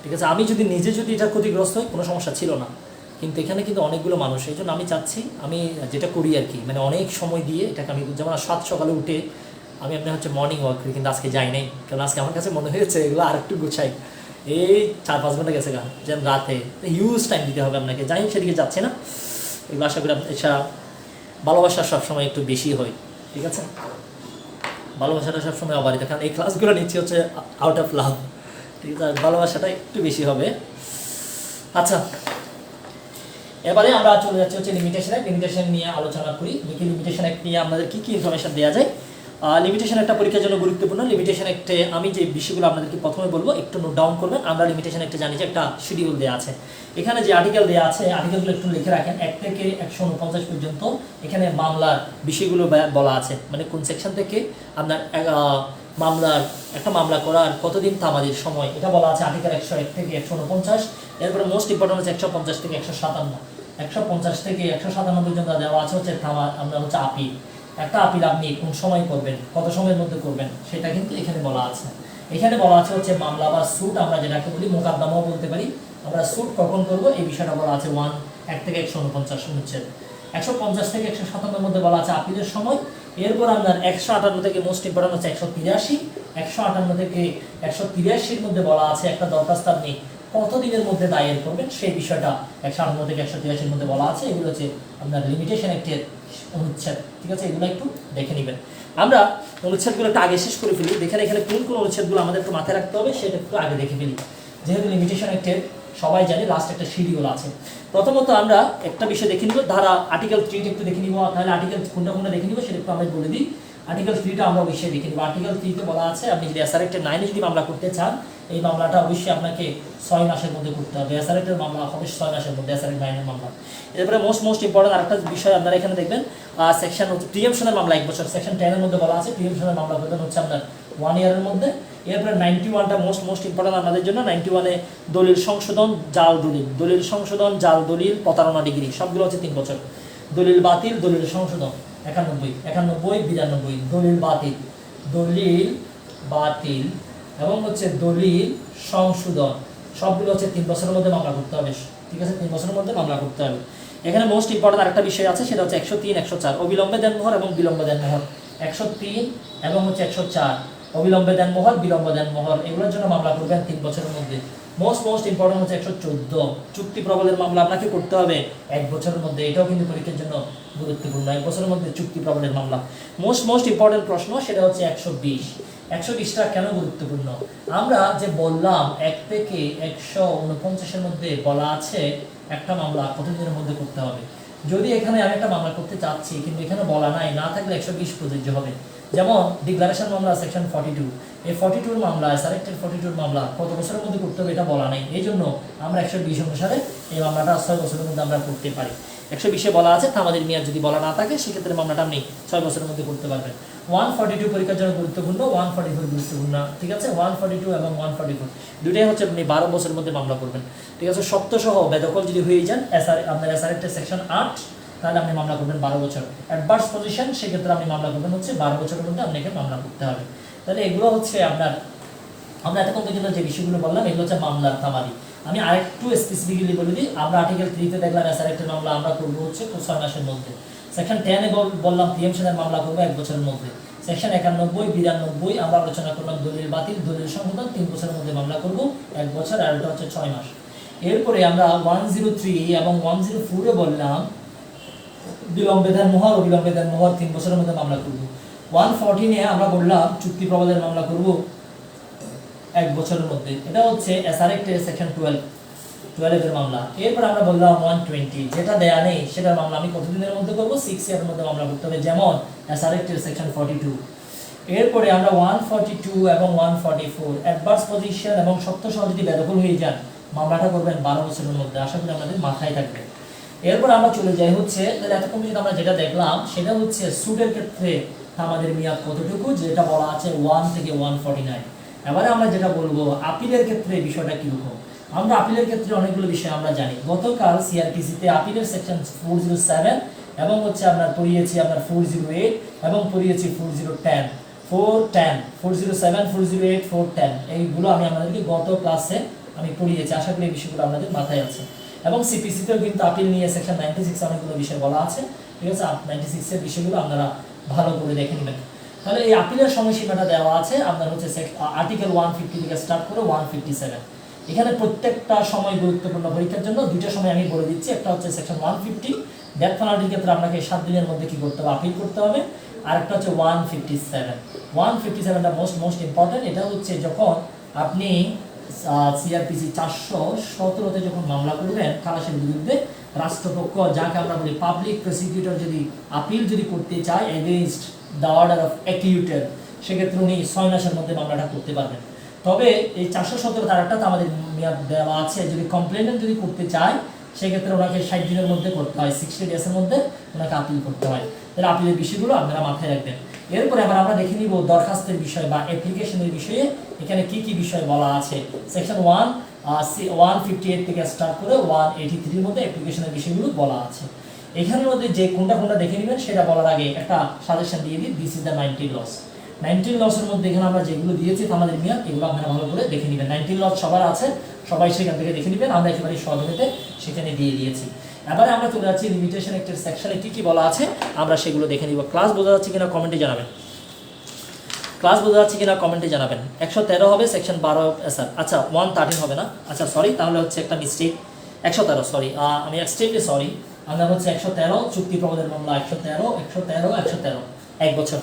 ঠিক আছে। আমি যদি নিজে এটা ক্ষতিগ্রস্ত হই কোনো সমস্যা ছিল না, কিন্তু এখানে কিন্তু অনেকগুলো মানুষ। এই জন্য আমি চাচ্ছি, আমি যেটা করি আর কি, মানে অনেক সময় দিয়ে এটাকে আমি, যেমন 7 সকালে উঠে আমি আপনার হচ্ছে মর্নিং ওয়াক করি, কিন্তু আজকে যাই নাই, কারণ আজকে আমার কাছে মনে হয়েছে এগুলো আর একটু গুছাই। এই 4-5 ঘন্টা গেছে গা, যেন রাতে হিউজ টাইম দিতে হবে আপনাকে, যাই সেদিকে যাচ্ছে না। এগুলো আশা করি এটা ভালোবাসা সবসময় একটু বেশি হয়, ঠিক আছে। ভালোবাসাটা সবসময় অবারিত, কারণ এই ক্লাসগুলো নিচ্ছি হচ্ছে আউট অফ লাভ, ঠিক আছে। ভালোবাসাটা একটু বেশি হবে। আচ্ছা, এবারে আমরা চলে যাচ্ছি হচ্ছে লিমিটেশন অ্যাক্ট। লিমিটেশন নিয়ে আলোচনা করি, দেখি লিমিটেশন অ্যাক্ট নিয়ে আমাদের কী কী ইনফরমেশন দেওয়া যায়। লিমিটেশন একটা পরীক্ষার জন্য গুরুত্বপূর্ণ। লিমিটেশন অ্যাক্টে আমি যে বিষয়গুলো আপনাদেরকে প্রথমে বলবো একটু নোট ডাউন করবেন। আমরা লিমিটেশন অ্যাক্টে জানি যে একটা শিডিউল দেওয়া আছে, এখানে যে আর্টিকেল দেওয়া আছে আর্টিকেলগুলো একটু লিখে রাখেন। 1 থেকে 149 পর্যন্ত এখানে মামলার বিষয়গুলো বলা আছে, মানে কোন সেকশন থেকে আপনার একটা মামলা করার কতদিন তামাদির সময়, এটা বলা আছে আর্টিকেল 101 থেকে 149। এরপরে মোস্ট ইম্পর্টেন্ট হচ্ছে 150 থেকে 157। 150 থেকে 157 পর্যন্ত দেওয়া আছে হচ্ছে আমরা হচ্ছে আপিল। একটা আপিল আপনি কোন সময় করবেন, কত সময়ের মধ্যে করবেন, সেটা কিন্তু এখানে বলা আছে। এখানে বলা আছে হচ্ছে মামলা বা স্যুট, আমরা যেটাকে বলি মোকদ্দমাও বলতে পারি, আমরা স্যুট কখন করব এই বিষয়টা বলা আছে 1 থেকে 149 অনুচ্ছেদ। 150 থেকে 157 মধ্যে বলা আছে আপিলের সময়। এরপর আপনার 158 থেকে মোস্ট ইম্পর্টেন্ট হচ্ছে 183। 158 থেকে 183-র মধ্যে বলা আছে একটা দরখাস্ত আপনি কতদিনের মধ্যে দায়ের করবেন, সেই বিষয়টা 158 থেকে 183-র মধ্যে বলা আছে। এগুলো হচ্ছে আপনার লিমিটেশন অ্যাক্টের অনুচ্ছেদ, ঠিক আছে। এগুলো একটু দেখে নেবেন। আমরা অনুচ্ছেদগুলো একটু আগে শেষ করে ফেলি, দেখেন এখানে কোন কোন অনুচ্ছেদগুলো আমাদের একটু মাথায় রাখতে হবে সেটা একটু আগে দেখে ফেলি। যেহেতু লিমিটেশন অ্যাক্টের সবাই জানি লাস্ট একটা শিডিউল আছে। প্রথমত আমরা একটা বিষয় দেখে নিব, ধারা আর্টিকেল 3 একটু দেখে নিব, তাহলে আর্টিকেল কোনটা কোনটা দেখে নিব সেটা একটু আমরা বলে দিই। আর্টিকেল 3টা আমরা অবশ্যই দেখে নিব। আর্টিকেল 3তে বলা আছে আপনি যদি এসআর অ্যাক্টের 9 যদি মামলা করতে চান, এই মামলাটা অবশ্যই আপনাকে 6 মাসের মধ্যে করতে হবে। এসআর অ্যাক্টের মামলা হবে 6 মাসের মধ্যে, এসআর অ্যাক্ট 9 এর মামলা। এরপরে মোস্ট ইম্পর্টেন্ট আরেকটা বিষয় আপনারা এখানে দেখবেন, সেকশন হচ্ছে প্রিএমশনের মামলা 1 বছর। সেকশন 10 এর মধ্যে বলা আছে প্রিএমশনের মামলা করবেন হচ্ছে আপনার 1 ইয়ারের মধ্যে। এরপরে 91টা মোস্ট ইম্পর্টেন্ট আমাদের জন্য। 91-এ দলিল সংশোধন, জাল দলিল, দলিল সংশোধন, জাল দলিল, প্রতারণা ডিগ্রি সবগুলো হচ্ছে 3 বছর। দলিল বাতিল, দলিল সংশোধন 91, 92, দলিল বাতিল, দলিল বাতিল এবং হচ্ছে দলিল সংশোধন সবগুলো হচ্ছে 3 বছরের মধ্যে মামলা করতে হবে। ঠিক আছে, 3 বছরের মধ্যে মামলা করতে হবে। এখানে মোস্ট ইম্পর্টেন্ট আরেকটা বিষয় আছে, সেটা হচ্ছে 103, 104 অবিলম্বে দেনমোহর এবং বিলম্বে দেনমোহর। 103 এবং হচ্ছে 104 অবিলম্বে দেনমোহর, বিলম্বে দেনমোহর, এগুলোর জন্য মামলা করবেন 3 বছরের মধ্যে। মোস্ট ইম্পর্টেন্ট হচ্ছে 114 চুক্তি প্রবলের মামলা আপনাকে করতে হবে 1 বছরের মধ্যে। এটাও কিন্তু পরীক্ষার জন্য গুরুত্বপূর্ণ, 1 বছরের মধ্যে চুক্তি প্রবলের মামলা। মোস্ট ইম্পর্টেন্ট প্রশ্ন সেটা হচ্ছে 120টা কেন গুরুত্বপূর্ণ? আমরা যে বললাম 1 থেকে 149-এর মধ্যে বলা আছে একটা মামলা কতদিনের মধ্যে করতে হবে। যদি এখানে আমি একটা মামলা করতে চাচ্ছি কিন্তু এখানে বলা নাই, না থাকলে 120 প্রযোজ্য হবে। যেমন ডিক্লারেশন মামলা সেকশন 42, এই 42 মামলা, সারেক্টেড 42 মামলা কত বছরের মধ্যে করতে হবে এটা বলা নাই। এই জন্য আমরা 120 অনুসারে এই মামলাটা 6 বছরের মধ্যে আমরা করতে পারি। 120-এ বলা আছে তামাদির মেয়াদ যদি বলা না থাকে সেক্ষেত্রে মামলাটা আপনি 6 বছরের মধ্যে করতে পারবেন। 142 পরীক্ষার জন্য গুরুত্বপূর্ণ, 144 গুরুত্বপূর্ণ। ঠিক আছে, 142 এবং 144 দুটাই হচ্ছে আপনি 12 বছরের মধ্যে মামলা করবেন। ঠিক আছে, সত্য সহ বেদখল যদি হয়ে যান আপনার সারেক্টেড সেকশন 8, তাহলে আপনি মামলা করবেন 12 বছর। অ্যাডভার্স পজিশন সেক্ষেত্রে আপনি মামলা করবেন হচ্ছে 12 বছরের মধ্যে আপনাকে মামলা করতে হবে। তাহলে এগুলো হচ্ছে আপনার, আমরা এতক্ষণ পর্যন্ত যে বিষয়গুলো বললাম এগুলো হচ্ছে মামলার তামাদি। আমি আরেকটু স্পেসিফিক্যালি বলে দিই, আমরা আর্টিকেল 3-তে দেখলাম সারেক্টেড মামলা আমরা করব হচ্ছে 6 মাসের মধ্যে। সেকশন 10-এ বললাম প্রিএমশনের মামলা করব 1 বছরের মধ্যে। সেকশন 91, 92 আমরা আলোচনা করলাম দলিল বাতিল, দলিল সংশোধন 3 বছরের মধ্যে মামলা করব, 1 বছর, আর এটা হচ্ছে 6 মাস। এরপরে আমরা 103 এবং 104-এ বললাম বিলম্বে দেনমোহর, অবিলম্বে দেনমোহর 3 বছরের মধ্যে মামলা করব। 114-এ আমরা বললাম চুক্তি প্রবলের মামলা করব 1 বছরের মধ্যে, এটা হচ্ছে এসআরএক্টের সেকশন 12 এর মামলা। এরপর আমরা বললাম 120 যেটা দেয়া নেই সেটার মামলা আমি কতদিনের মধ্যে করব, 6 ইয়ারের মধ্যে মামলা করতে হবে, যেমন এসআরএক্টের সেকশন 42। এরপরে আমরা 142 এবং 144 অ্যাডভার্স পজিশন এবং সত্য সহ যদি বেদখল হয়ে যান মামলাটা করবেন 12 বছরের মধ্যে। আশা করি আমাদের মাথায় থাকবে। এরপর আমরা চলে যাই হচ্ছে, তাহলে এতক্ষণ যদি আমরা যেটা দেখলাম সেটা হচ্ছে সুটের ক্ষেত্রে আমাদের মেয়াদ কতটুকু, যেটা বলা আছে 1 থেকে 149। এবারে আমরা যেটা বলবো আপিলের ক্ষেত্রে বিষয়টা কিরকম। আমরা আপিলের ক্ষেত্রে অনেকগুলো বিষয় আমরা জানি। গতকাল সিআরপিসিতে আপিলের সেকশন 407 এবং হচ্ছে আপনার পড়িয়েছি আপনার 408 এবং পড়িয়েছি 410, 407, 408, 410 এইগুলো আমি আপনাদেরকে গত ক্লাসে আমি পড়িয়েছি। আশা করি এই বিষয়গুলো আপনাদের মাথায় আছে। এবং সিপিসিতেও কিন্তু আপিল নিয়ে সেকশন 96 অনেকগুলো বিষয় বলা আছে। ঠিক আছে, 96 এর বিষয়গুলো আপনারা ভালো করে দেখে নেবেন। তাহলে এই আপিলের সময়সীমাটা দেওয়া আছে আপনার হচ্ছে আর্টিকেল 150 থেকে স্টার্ট করে 157। এখানে প্রত্যেকটা সময় গুরুত্বপূর্ণ পরীক্ষার জন্য। দুইটা সময় আমি বলে দিচ্ছি, একটা হচ্ছে সেকশন 150 ডেথ পেনাল্টির ক্ষেত্রে আপনাকে 7 দিনের মধ্যে কি করতে হবে, আপিল করতে হবে। আর একটা হচ্ছে 157টা মোস্ট ইম্পর্টেন্ট। এটা হচ্ছে যখন আপনি সিআরপিসি 417-তে যখন মামলা করবেন খালাসের বিরুদ্ধে, রাষ্ট্রপক্ষ যাকে আমরা বলি পাবলিক প্রসিকিউটর যদি আপিল যদি করতে চায় এগেইনস্ট দ্য অর্ডার অফ অ্যাকিউটেড, সেক্ষেত্রে উনি 6 মাসের মধ্যে মামলাটা করতে পারবেন। তবে এই 417 ধারাটা আমাদের মেয়াদ দেওয়া আছে, যদি কমপ্লেনেন্ট যদি করতে চায় সেক্ষেত্রে ওনাকে 60 দিনের মধ্যে করতে হয়, 60 ডেজের মধ্যে ওনাকে আপিল করতে হয়। তাহলে আপিলের বিষয়গুলো আপনারা মাথায় রাখবেন। এরপরে আবার আমরা দেখে নিব দরখাস্তের বিষয় বা অ্যাপ্লিকেশনের বিষয়ে এখানে কি কি বিষয় বলা আছে। সেকশন 158 থেকে স্টার্ট করে 183 এর মধ্যে অ্যাপ্লিকেশনের বিষয়গুলো বলা আছে। এখানের মধ্যে যে কোনটা দেখে নেবেন সেটা বলার আগে একটা সাজেশন দিয়ে দিই, দিস ইজ দ্য 19 লস। 19 লসের মধ্যে এখানে আমরা যেগুলো দিয়েছি আমাদের মেয়াদ, এগুলো আপনারা ভালো করে দেখে নেবেন। 19 লস সবার আছে, সবাই সেখান থেকে দেখে নেবেন। আমরা একেবারে সহজে সেখানে দিয়ে দিয়েছি। এবারে আমরা চলে যাচ্ছি লিমিটেশন অ্যাক্টের সেকশনে কি কি বলা আছে আমরা সেগুলো দেখে নিব। ক্লাস বোঝা যাচ্ছে কিনা কমেন্টে জানাবেন। 113 হবে সেকশন 12 স্যার। আচ্ছা 113 হবে না, আচ্ছা সরি, তাহলে হচ্ছে একটা মিস্টেক। 113 সরি, আমি এক্সট্রিমলি সরি। আমরা হচ্ছে 113 চুক্তি প্রবলের মামলা 113 1 বছর।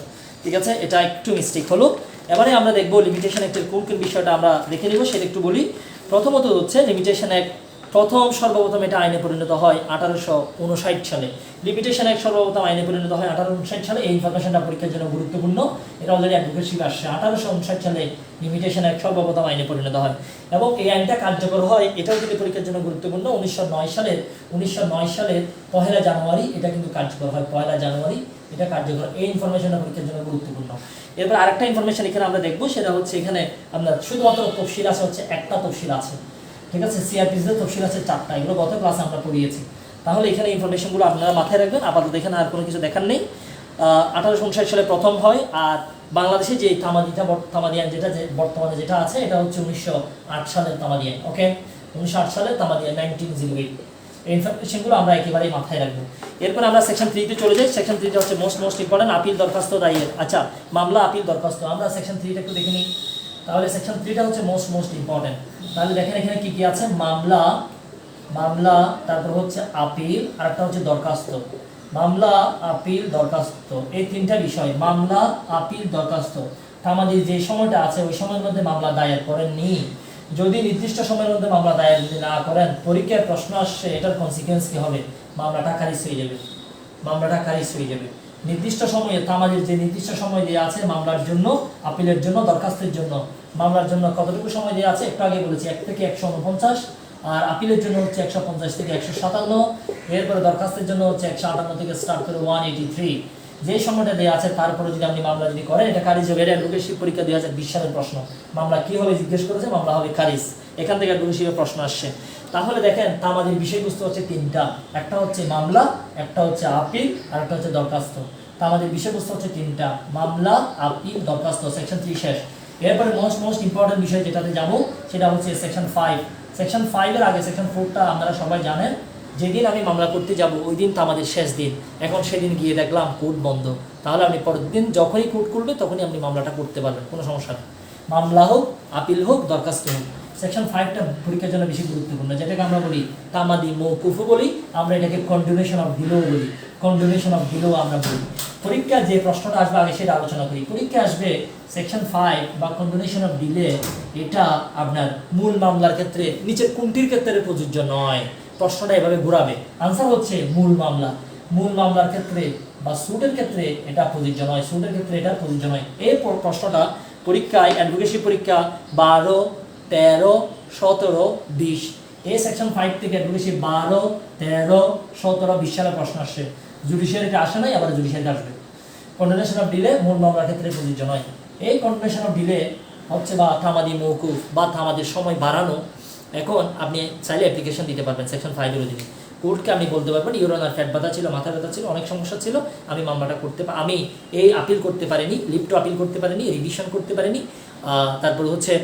ঠিক আছে, এটা একটু মিস্টেক হলো। এবারে আমরা দেখবো লিমিটেশন অ্যাক্টের কোন কোন বিষয়টা আমরা দেখে নিব সেটা একটু বলি। প্রথমত হচ্ছে লিমিটেশন অ্যাক্ট সর্বপ্রথম এটা আইনে পরিণত হয় 1859 সালে। লিমিটেশন অ্যাক্ট সর্বপ্রথম আইনে পরিণত হয় 1859 সালে। এই ইনফরমেশনটা পরীক্ষার জন্য গুরুত্বপূর্ণ, এটা অলরেডি অ্যাডভোকেসি আসছে। 1859 সালে লিমিটেশন অ্যাক্ট সর্বপ্রথম আইনে পরিণত হয় এবং এই আইনটা কার্যকর হয়, এটাও কিন্তু পরীক্ষার জন্য গুরুত্বপূর্ণ। 1909 সালের 1 জানুয়ারি এটা কিন্তু কার্যকর হয়, 1 জানুয়ারি এটা কার্যকর। এই ইনফরমেশনটা পরীক্ষার জন্য গুরুত্বপূর্ণ। এরপর আরেকটা ইনফরমেশন এখানে আমরা দেখবো, সেটা হচ্ছে এখানে আমরা শুধুমাত্র তফসিল আছে হচ্ছে একটা তফসিল আছে, ঠিক আছে। সিআরপিসিতে তফসিল আছে 4টা, এগুলো গত ক্লাসে আমরা পড়িয়েছি। তাহলে এখানে ইনফরমেশনগুলো আপনারা মাথায় রাখবেন। আপাতত এখানে আর কোনো কিছু দেখার নেই। 1859 সালে প্রথম হয়। আর বাংলাদেশে যে তামাদি আইন যেটা বর্তমানে যেটা আছে এটা হচ্ছে 1908 সালের তামাদি আইন। ওকে, 1908 সালের তামাদি আইন 1908। এই ইনফরমেশনগুলো আমরা একেবারেই মাথায় রাখবো। এরপর আমরা সেকশন 3 তে চলে যাই। সেকশন 3 হচ্ছে মোস্ট ইম্পর্টেন্ট, আপিল দরখাস্ত দায়ের। আচ্ছা, মামলা আপিল দরখাস্ত আমরা সেকশন 3 একটু দেখে নিই। তাহলে সেকশন 3টা হচ্ছে মোস্ট ইম্পর্টেন্ট। তাহলে দেখেন এখানে কি কি আছে, মামলা, তারপর হচ্ছে আপিল, আর একটা হচ্ছে দরখাস্ত। মামলা, আপিল, দরখাস্ত, এই 3টা বিষয়, মামলা, আপিল, দরখাস্ত। আমাদের যে সময়টা আছে ওই সময়ের মধ্যে মামলা দায়ের করেননি, যদি নির্দিষ্ট সময়ের মধ্যে মামলা দায়ের যদি না করেন, পরীক্ষার প্রশ্ন আসছে, এটার কনসিকুয়েন্স কি হবে? মামলাটা খারিজ হয়ে যাবে। নির্দিষ্ট সময়ে আমাদের যে নির্দিষ্ট সময় দেওয়া আছে মামলার জন্য, আপিলের জন্য, দরখাস্তের জন্য, মামলার জন্য কতটুকু সময় দেওয়া আছে একটু আগে বলেছি, 1 থেকে 149, আর আপিলের জন্য হচ্ছে 150 থেকে 157, এরপরে দরখাস্তের জন্য হচ্ছে 158 থেকে স্টার্ট করে 183। যে সময়টা দেওয়া আছে তারপরে যদি আপনি মামলা যদি করেন, এটা খারিজ হবে। এটা অ্যাডভোকেসি পরীক্ষা 2020 সালের প্রশ্ন। মামলা কি হবে জিজ্ঞেস করেছে, মামলা হবে খারিজ। এখান থেকে অ্যাডভোকেসির প্রশ্ন আসছে। তাহলে দেখেন আমাদের বিষয়বস্তু হচ্ছে 3টা, একটা হচ্ছে মামলা, একটা হচ্ছে আপিল, আর একটা হচ্ছে দরখাস্ত। আমাদের বিষয়বস্তু হচ্ছে 3টা, মামলা, আপিল, দরখাস্ত। সেকশন 3 শেষ। এরপরে মোস্ট ইম্পর্টেন্ট বিষয় যেটাতে যাব সেটা হচ্ছে সেকশন 5। সেকশন 5 এর আগে সেকশন 4টা আপনারা সবাই জানেন। যেদিন আমি মামলা করতে যাব ওই দিন তো আমাদের শেষ দিন। এখন সেদিন গিয়ে দেখলাম কোর্ট বন্ধ, তাহলে আপনি পরের দিন যখনই কোর্ট খুলবে তখনই আপনি মামলাটা করতে পারবেন, কোনো সমস্যা নেই। মামলা হোক, আপিল হোক, দরখাস্ত হোক। সেকশন 5টা পরীক্ষার জন্য বেশি গুরুত্বপূর্ণ, যেটাকে আমরা বলি তামাদি মওকুফও বলি, আমরা এটাকে কন্ডোনেশন অফ ডিলও বলি। আমরা বলি। পরীক্ষা যে প্রশ্নটা আসবে আগে সেটা আলোচনা করি। পরীক্ষা আসবে সেকশন 5 বা কন্ডোনেশন অফ ডিলে, এটা আপনার মূল মামলার ক্ষেত্রে নিচের কোনটির ক্ষেত্রে প্রযোজ্য নয়? প্রশ্নটা এভাবে ঘুরাবে। আনসার হচ্ছে মূল মামলার ক্ষেত্রে বা সুটের ক্ষেত্রে এটা প্রযোজ্য নয়, এই প্রশ্নটা পরীক্ষায় অ্যাডভোকেসি পরীক্ষা 12, 13, 17, 20, এই সেকশন 5 থেকে অ্যাডভোকেসি 12, 13, 17, 20 সালে প্রশ্ন আসছে। জুডিশিয়ারিতে আসে নাই, আবার জুডিশিয়ারিতে আসবে। কন্ডোনেশন অফ ডিলে মূল মামলার ক্ষেত্রে প্রযোজ্য নয়। এই কন্ডোনেশন অফ ডিলে হচ্ছে বা তামাদি মওকুফ বা তামাদির সময় বাড়ানো। এখন আপনি চাইলে অ্যাপ্লিকেশন দিতে পারবেন সেকশন 5 এর অধীনে। কোর্টকে আপনি বলতে পারবেন ইউর অনার পেট ব্যথা ছিল, মাথা ব্যথা ছিল, অনেক সমস্যা ছিল, আমি মামলাটা আমি এই আপিল করতে পারিনি, লিভ টু আপিল করতে পারিনি, রিভিশন করতে পারিনি, তারপর হচ্ছে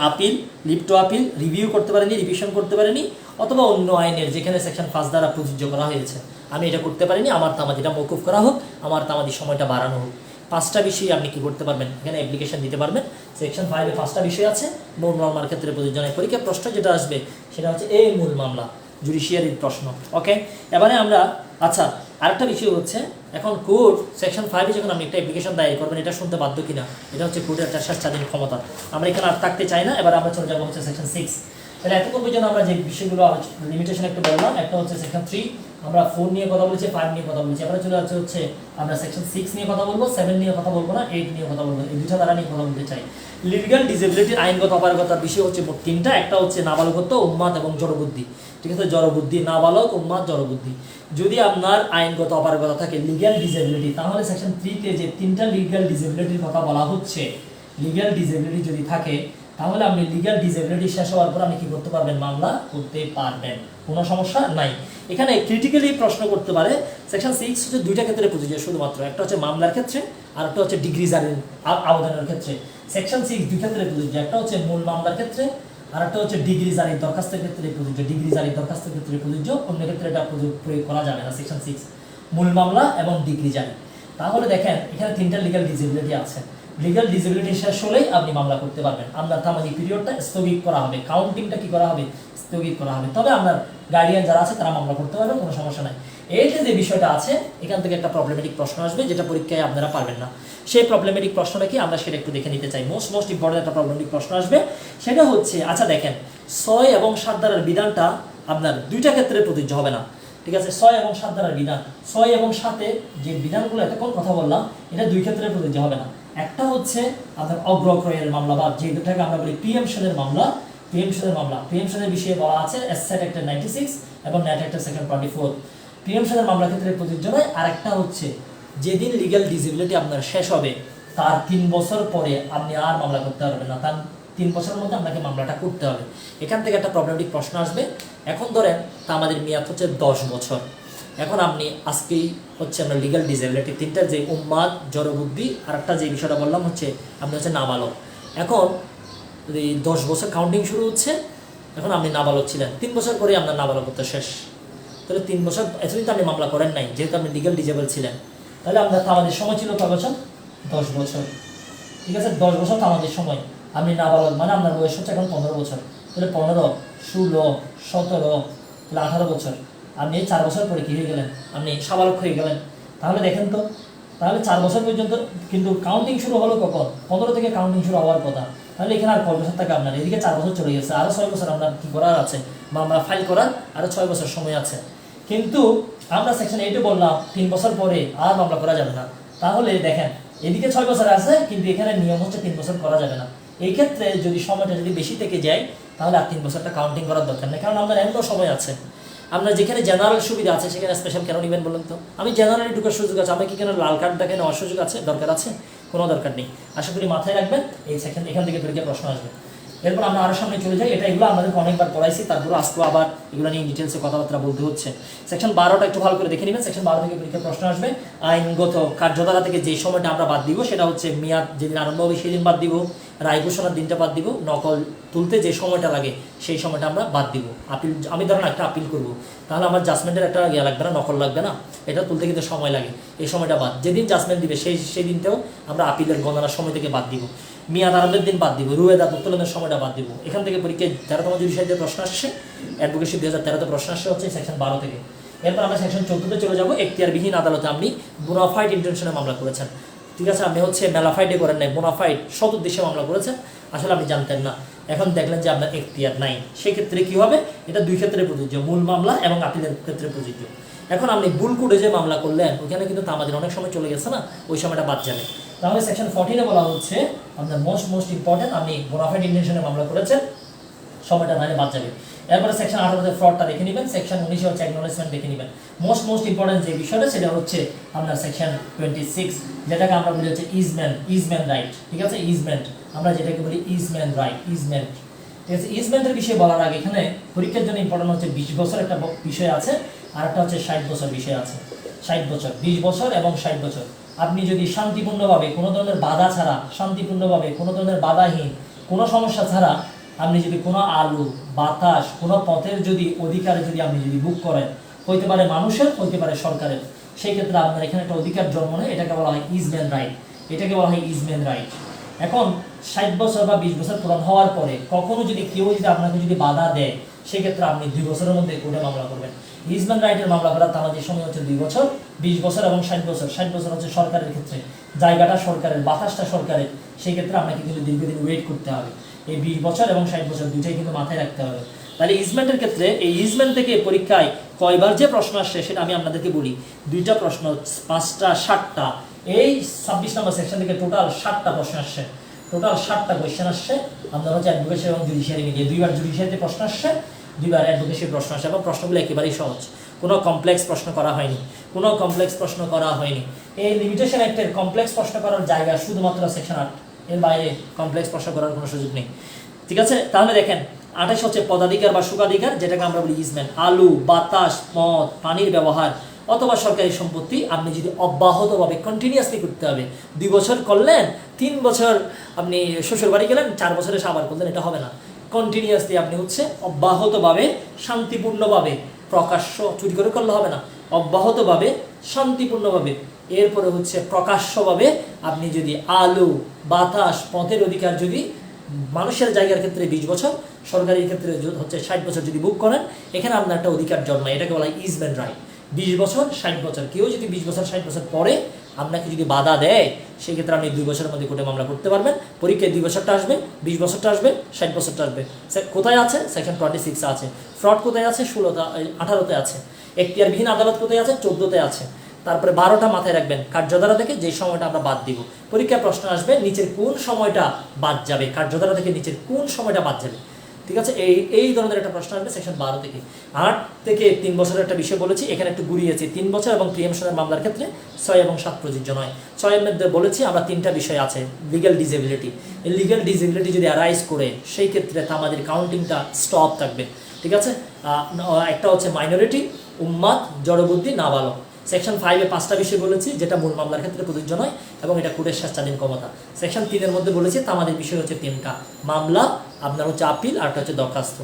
appeal, leave to appeal, review করতে পারিনি, রিভিশন করতে পারিনি, অথবা অন্য আইনের যেখানে সেকশন 5 দ্বারা প্রযোজ্য করা হয়েছে আমি এটা করতে পারিনি, আমার তামাদিটা মওকুফ করা হোক, আমার তামাদির সময়টা বাড়ানো হোক। 5টা বিষয়ে আপনি কি করতে পারবেন, এখানে অ্যাপ্লিকেশন দিতে পারবেন। সেকশন 5 এ 5টা বিষয় আছে। মূল মামলার ক্ষেত্রে প্রযোজ্য নয়। পরীক্ষা প্রশ্ন যেটা আসবে সেটা হচ্ছে এই মূল মামলা, জুডিশিয়ারির প্রশ্ন। ওকে, এবারে আমরা আচ্ছা আরেকটা বিষয় হচ্ছে, এখন কোর্ট সেকশন 5 এ যখন আপনি একটা অ্যাপ্লিকেশন দায়ের করবেন, এটা শুনতে বাধ্য কিনা, এটা হচ্ছে কোর্টের একটা স্বাধীন ক্ষমতা। আমরা এখানে আর থাকতে চাই না। এবার আমরা চলে যাবো হচ্ছে সেকশন 6। তাহলে এতক্ষণ পর্যন্ত আমরা যে বিষয়গুলো লিমিটেশন একটু বললাম, একটা হচ্ছে সেকশন 3, আমরা 4 নিয়ে কথা বলেছি, 5 নিয়ে কথা বলেছি। এবারে চলে যাচ্ছে হচ্ছে আমরা সেকশন 6 নিয়ে কথা বলবো, 7 নিয়ে কথা বলবো না, 8 নিয়ে কথা বলবো। এই দুটো দ্বারা নিয়ে কথা বলতে চাই। লিগ্যাল ডিসেবিলিটির আইনগত অপারগতার বিষয় হচ্ছে মোট 3টা। একটা হচ্ছে নাবালকত্ব, উন্মাদ এবং জড়বুদ্ধি। ঠিক আছে, জড়বুদ্ধি, নাবালক, উন্মাদ, জড়বুদ্ধি। যদি আপনার আইনগত অপারগতা থাকে লিগ্যাল ডিসেবিলিটি, তাহলে সেকশন 3 তে যে 3টা লিগ্যাল ডিসেবিলিটির কথা বলা হচ্ছে, লিগ্যাল ডিসেবিলিটি যদি থাকে তাহলে আপনি লিগ্যাল ডিসেবিলিটি শেষ হওয়ার পর আপনি কি করতে পারবেন, মামলা করতে পারবেন, কোনো সমস্যা নাই। এখানে ক্রিটিক্যালি প্রশ্ন করতে পারে। সেকশন 6 হচ্ছে 2টা ক্ষেত্রে প্রযোজ্য শুধুমাত্র, একটা হচ্ছে মামলার ক্ষেত্রে আর একটা হচ্ছে ডিগ্রি জারির আবেদনের ক্ষেত্রে। সেকশন 6 দুই ক্ষেত্রে প্রযোজ্য, একটা হচ্ছে মূল মামলার ক্ষেত্রে আর একটা হচ্ছে ডিগ্রি জারির দরখাস্তের ক্ষেত্রে প্রযোজ্য। ডিগ্রি জারির দরখাস্তের ক্ষেত্রে প্রযোজ্য, অন্য ক্ষেত্রে এটা প্রয়োগ করা যাবে না। সেকশন 6 মূল মামলা এবং ডিগ্রি জারি। তাহলে দেখেন এখানে 3টা লিগ্যাল ডিসেবিলিটি আছে। লিগ্যাল ডিসেবিলিটি শেষ হলেই আপনি মামলা করতে পারবেন। আপনার তামাদি পিরিয়ডটা স্থগিত করা হবে, কাউন্টিংটা কি করা হবে, স্থগিত করা হবে। তবে আপনার গার্ডিয়ান যারা আছে তারা মামলা করতে পারবে, কোনো সমস্যা নাই। এই যে বিষয়টা আছে, এখান থেকে একটা প্রবলেমেটিক প্রশ্ন আসবে যেটা পরীক্ষায় আপনারা পারবেন না। সেই প্রবলেমেটিক প্রশ্নটা কি আমরা সেটা একটু দেখে নিতে চাই। মোস্ট ইম্পর্টেন্ট একটা প্রবলেমেটিক প্রশ্ন আসবে, সেটা হচ্ছে আচ্ছা দেখেন 6 এবং 7 দ্বারার বিধানটা আপনার দুইটা ক্ষেত্রে প্রযোজ্য হবে না, ঠিক আছে? 6 এবং 7 দ্বারার বিধান, 6 এবং 7 যে বিধানগুলো এতক্ষণ কথা বললাম, এটা দুই ক্ষেত্রে প্রযোজ্য হবে না। একটা হচ্ছে আপনার অগ্রক্রয়ের মামলা বা যে দুটাকে আমরা বলি প্রিএমশনের মামলা, প্রিএমশনের বিষয়ে বলা আছে এসএট অ্যাক্ট 96 এবং ন্যাট অ্যাক্ট সেকশন 24। প্রিএমশনের মামলার ক্ষেত্রে প্রযোজ্য নয়। আরেকটা হচ্ছে যেদিন লিগ্যাল ডিসেবিলিটি আপনার শেষ হবে তার 3 বছর পরে আপনি আর মামলা করতে পারবেন না, তার 3 বছরের মধ্যে আপনাকে মামলাটা করতে হবে। এখান থেকে একটা প্রবলেমেটিক প্রশ্ন আসবে। এখন ধরেন তা আমাদের মেয়াদ হচ্ছে 10 বছর। এখন আপনি আজকেই হচ্ছে আমরা লিগ্যাল ডিসেবিলিটি তিনটার যে উন্মাদ, জড়বুদ্ধি, আর একটা যে বিষয়টা বললাম হচ্ছে আপনি হচ্ছে নাবালক। এখন এই 10 বছর কাউন্টিং শুরু হচ্ছে, এখন আপনি নাবালক ছিলেন, 3 বছর পরে আপনার নাবালকত্ব শেষ। তাহলে 3 বছর এতদিন তো আপনি মামলা করেন নাই, যেহেতু আপনি লিগ্যাল ডিসেবল ছিলেন, তাহলে আপনার আমাদের সময় ছিল কয় বছর? 10 বছর, ঠিক আছে? 10 বছর তো আমাদের সময়, আপনি নাবালক মানে আপনার বয়স হচ্ছে এখন 15 বছর, তাহলে 15, 16, 17, তাহলে 18 বছর। আপনি 4 বছর পরে কী হয়ে গেলেন? আপনি সাবালক হয়ে গেলেন। তাহলে দেখেন তো, তাহলে 4 বছর পর্যন্ত কিন্তু কাউন্টিং শুরু হলো কখন? 15 থেকে কাউন্টিং শুরু হওয়ার কথা। তাহলে এখানে আর কয় বছর থাকে আপনার? এদিকে 4 বছর চলে গেছে, আরও 6 বছর আপনার কী করার আছে? মামলা ফাইল করার আরও 6 বছর সময় আছে। কিন্তু আমরা সেকশন 8 বললাম 3 বছর পরে আর মামলা করা যাবে না। তাহলে দেখেন এদিকে 6 বছর আছে, কিন্তু এখানে নিয়ম হচ্ছে 3 বছর করা যাবে না। এই ক্ষেত্রে যদি সময়টা যদি বেশি থেকে যায়, তাহলে আর 3 বছরটা কাউন্টিং করার দরকার নেই, কারণ আপনার এমন সময় আছে। আপনার যেখানে জেনারেল সুবিধা আছে সেখানে স্পেশাল কেন নেবেন বলুন তো? আমি জেনারেলি ঢুকার সুযোগ আছে, আমি কি কেন লাল কার্ড দেখে নেওয়ার সুযোগ আছে, দরকার আছে? কোনো দরকার নেই। আশা করি মাথায় রাখবেন, এই সেকশন এখান থেকে পরীক্ষা প্রশ্ন আসবে। এরপর আমরা আরো সামনে চলে যাই। এগুলো আমাদেরকে অনেকবার পড়াইছি, তারপরে আজকে আবার এগুলো নিয়ে ডিটেলসে কথাবার্তা বলতে হচ্ছে। সেকশন 12টা একটু ভালো করে দেখে নেবেন। সেকশন 12 থেকে পরীক্ষা প্রশ্ন আসবে। আইনগত কার্যধারা থেকে যে সময়টা আমরা বাদ দিব সেটা হচ্ছে মেয়াদ যেদিন আরম্ভ হবে সেদিন বাদ দিব, রায় ঘোষণার দিনটা বাদ দিব, নকল তুলতে যে সময়টা লাগে সেই সময়টা আমরা বাদ দিব। আপিল, আমি ধরেন একটা আপিল করব, তাহলে আমার জাজমেন্টের একটা ইয়ে লাগবে না, নকল লাগবে না, এটা তুলতে কিন্তু সময় লাগে, এই সময়টা বাদ। যেদিন জাজমেন্ট দিবে সেই দিনটাও আমরা আপিলের গণনার সময় থেকে বাদ দিব, মেয়াদ আরম্ভের দিন বাদ দিব, রুয়েদাত উত্তোলনের সময়টা বাদ দিব। এখান থেকে পরীক্ষায় 13তম জুডিশিয়ারিতে প্রশ্ন আসছে, অ্যাডভোকেসি 2013তে প্রশ্ন আসছে হচ্ছে সেকশন 12 থেকে। এরপর আমরা সেকশন 14তে চলে যাবো। এখতিয়ারবিহীন আদালতে আপনি বোনাফাইড ইন্টেনশনে মামলা করেছেন, ঠিক আছে? আপনি হচ্ছে মেলাফাইডে করেন নাই, বোনাফাইড সৎ উদ্দেশ্যে মামলা করেছেন, আসলে আপনি জানতেন না, এখন দেখলেন যে আপনার এখতিয়ার নাই। সেক্ষেত্রে কি হবে? এটা দুই ক্ষেত্রে প্রযোজ্য, মূল মামলা এবং আপিলের ক্ষেত্রে প্রযোজ্য। এখন আপনি ভুল করে যে মামলা করলেন ওইখানে কিন্তু আমাদের অনেক সময় চলে গেছে না, ওই সময়টা বাদ যাবে। তাহলে সেকশন 14-এ বলা হচ্ছে আপনার মোস্ট ইম্পর্টেন্ট, আপনি বোনাফাইড ইন্টেনশনে মামলা করেছেন, সময়টা নাহলে বাদ যাবে। এরপরে সেকশন 18-তে ফ্রডটা দেখে নেবেন। সেকশন 19-এ হচ্ছে অ্যাকনলেজমেন্ট দেখে নেবেন। মোস্ট ইম্পর্টেন্ট যে বিষয়টা সেটা হচ্ছে আপনার সেকশন 26, যেটাকে আমরা বলি হচ্ছে ইজমেন্ট রাইট, ঠিক আছে? ইজমেন্ট আমরা যেটাকে বলি ইজমেন্ট রাইট, ইজমেন্ট, ঠিক আছে? ইজমেন্টের বিষয়ে বলার আগে এখানে পরীক্ষার জন্য ইম্পর্টেন্ট হচ্ছে 20 বছর একটা বিষয় আছে, আর একটা হচ্ছে 60 বছর বিষয় আছে। 60 বছর, 20 বছর এবং 60 বছর। আপনি যদি শান্তিপূর্ণভাবে কোনো ধরনের বাধা ছাড়া, শান্তিপূর্ণভাবে কোনো ধরনের বাধাহীন কোনো সমস্যা ছাড়া আপনি যদি কোনো আলো বাতাস কোনো পথের যদি অধিকারে যদি আপনি যদি বুক করেন, হইতে পারে মানুষের, হইতে পারে সরকারের, সেই ক্ষেত্রে আপনার এখানে একটা অধিকার জন্ম নেয়, এটাকে বলা হয় ইজমেন্ট রাইট, এটাকে বলা হয় ইজমেন্ট রাইট। এখন 60 বছর বা 20 বছর পূরণ হওয়ার পরে কখনো যদি কেউ যদি আপনাকে যদি বাধা দেয়, সেক্ষেত্রে আপনি 2 বছরের মধ্যে কোর্টে মামলা করবেন। ইজমেন্ট রাইটের মামলা করার তামাদি সময় হচ্ছে 2 বছর, 20 বছর এবং 60 বছর। 60 বছর হচ্ছে সরকারের ক্ষেত্রে, জায়গাটা সরকারের, বাতাসটা সরকারের, সেই ক্ষেত্রে আপনাকে কিন্তু দীর্ঘদিন ওয়েট করতে হবে। এই 20 বছর এবং 60 বছর দুইটাই কিন্তু মাথায় রাখতে হবে। তাহলে ইজমেন্টের ক্ষেত্রে এই ইজমেন্ট থেকে পরীক্ষায় কয়বার যে প্রশ্ন আসছে সেটা আমি আপনাদেরকে বলি। 2টা প্রশ্ন, 5টা 7টা, এই 26 নম্বর সেকশন থেকে টোটাল 7টা প্রশ্ন আসছে, টোটাল 7টা কোয়েশ্চেন আসছে। আপনার হচ্ছে অ্যাডভোকেসি এবং জুডিশিয়ারি মিলিয়ে 2বার জুডিশিয়ারিতে প্রশ্ন আসছে, 2বার অ্যাডভোকেসির প্রশ্ন আসছে, এবং প্রশ্নগুলো একেবারেই সহজ, কোনো কমপ্লেক্স প্রশ্ন করা হয়নি, এই লিমিটেশন অ্যাক্টের কমপ্লেক্স প্রশ্ন করার জায়গা শুধুমাত্র সেকশন 8, এর বাইরে কমপ্লেক্স প্রশ্ন করার কোনো সুযোগ নেই, ঠিক আছে? তাহলে দেখেন 28 হচ্ছে পদাধিকার বা সুখাধিকার, যেটাকে আমরা বলি ইজমেন্ট। আলু বাতাস মদ পানির ব্যবহার অথবা সরকারি সম্পত্তি আপনি যদি অব্যাহতভাবে কন্টিনিউয়াসলি করতে হবে। 2 বছর করলেন, 3 বছর আপনি শ্বশুর বাড়ি গেলেন, 4 বছরে আবার করলেন, এটা হবে না। কন্টিনিউয়াসলি আপনি হচ্ছে অব্যাহতভাবে শান্তিপূর্ণভাবে, প্রকাশ্য চুরি করে করলে হবে না, অব্যাহতভাবে শান্তিপূর্ণভাবে, এরপরে হচ্ছে প্রকাশ্যভাবে আপনি যদি আলো বাতাস পথের অধিকার যদি মানুষের জায়গার ক্ষেত্রে 20 বছর, সরকারি ক্ষেত্রে হচ্ছে 60 বছর যদি বুক করেন, এখানে আপনার একটা অধিকার জন্মায়, এটাকে বলা হয় ইজমেন্ট রাইট। 20 বছর 60 বছর, কেউ যদি 20 বছর 60 বছর পরে আপনাকে যদি বাধা দেয়, সেই ক্ষেত্রে আপনি 2 বছরের মধ্যে কোর্টে মামলা করতে পারবেন। পরীক্ষায় 2 বছরটা আসবে, 20 বছরটা আসবে, 60 বছরটা আসবে। কোথায় আছে? সেকশন 26 আছে। ফ্রড কোথায় আছে? 18তে আছে। এখতিয়ারবিহীন আদালত কোথায় আছে? 14তে আছে। তারপরে 12টা মাথায় রাখবেন, কার্যধারা থেকে যে সময়টা আমরা বাদ দিব। পরীক্ষায় প্রশ্ন আসবে নিচের কোন সময়টা বাদ যাবে, কার্যধারা থেকে নিচের কোন সময়টা বাদ যাবে, ঠিক আছে? এই ধরনের একটা প্রশ্ন আসবে সেকশন 12 থেকে। 8 থেকে 3 বছরের একটা বিষয় বলেছি, এখানে একটু ঘুরিয়েছি। 3 বছর এবং প্রিএমশনের মামলার ক্ষেত্রে 6 এবং 7 প্রযোজ্য নয়। 6 মধ্যে বলেছি আমরা 3টা বিষয় আছে। লিগ্যাল ডিসেবিলিটি, এই লিগ্যাল ডিসেবিলিটি যদি অ্যারাইজ করে, সেই ক্ষেত্রে তা আমাদের কাউন্টিংটা স্টপ থাকবে, ঠিক আছে? একটা হচ্ছে মাইনরিটি, উম্মাদ, জড়বুদ্ধি, নাবালক। সেকশন 5-এ 5টা বিষয় বলেছি, যেটা মূল মামলার ক্ষেত্রে প্রযোজ্য নয় এবং এটা কোর্টের স্বেচ্ছাধীন ক্ষমতা। সেকশন 3-এর মধ্যে বলেছি তামাদের বিষয় হচ্ছে 3টা, মামলা, আপনার হচ্ছে আপিল, আর একটা হচ্ছে দরখাস্ত।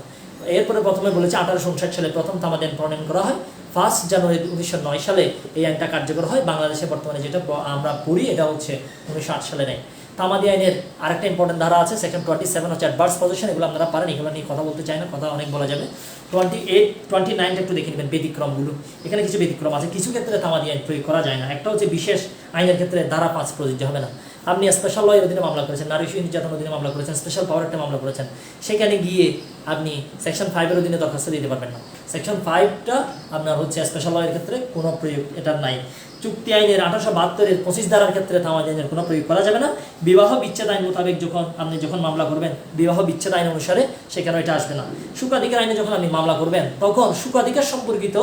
এরপরে প্রথমে বলেছি 1859 সালে প্রথম তামাদি আইন প্রণয়ন করা হয়। 1 জানুয়ারি 1909 সালে এই আইনটা কার্যকর হয়। বাংলাদেশে বর্তমানে যেটা আমরা পড়ি এটা হচ্ছে 1908 সালের আইন। তামাদি আইনের আরেকটা ইম্পর্টেন্ট ধারা আছে, সেকশন 27 হচ্ছে অ্যাডভার্স পজিশন। এগুলো আপনারা পারেন, এগুলো নিয়ে কথা বলতে চাই না, কথা অনেক বলা যাবে। 28, 29টা একটু দেখে নেবেন ব্যতিক্রমগুলো। এখানে কিছু ব্যতিক্রম আছে, কিছু ক্ষেত্রে তামাদি আইন প্রয়োগ করা যায় না। একটা হচ্ছে বিশেষ আইনের ক্ষেত্রে ধারা 5 প্রযোজ্য হবে না। আপনি স্পেশাল লয়ের অধীনে মামলা করেছেন, নারী শিশু নির্যাতন অধীনে মামলা করেছেন, স্পেশাল পাওয়ার একটা মামলা করেছেন, সেখানে গিয়ে আপনি সেকশন 5-এর অধীনে দরখাস্ত দিতে পারবেন না। সেকশন 5টা আপনার হচ্ছে স্পেশাল লয়ের ক্ষেত্রে কোনো প্রয়োগ এটার নাই। চুক্তি আইনের 1872-এর 25 ধারার ক্ষেত্রে তামাদি আইনের কোনো প্রয়োগ করা যাবে না। বিবাহ বিচ্ছেদ আইন মোতাবেক আপনি যখন মামলা করবেন, বিবাহ বিচ্ছেদ আইন অনুসারে সেখানে এটা আসবে না। সুখাধিকার আইনে যখন আপনি মামলা করবেন, তখন সুখাধিকার সম্পর্কিত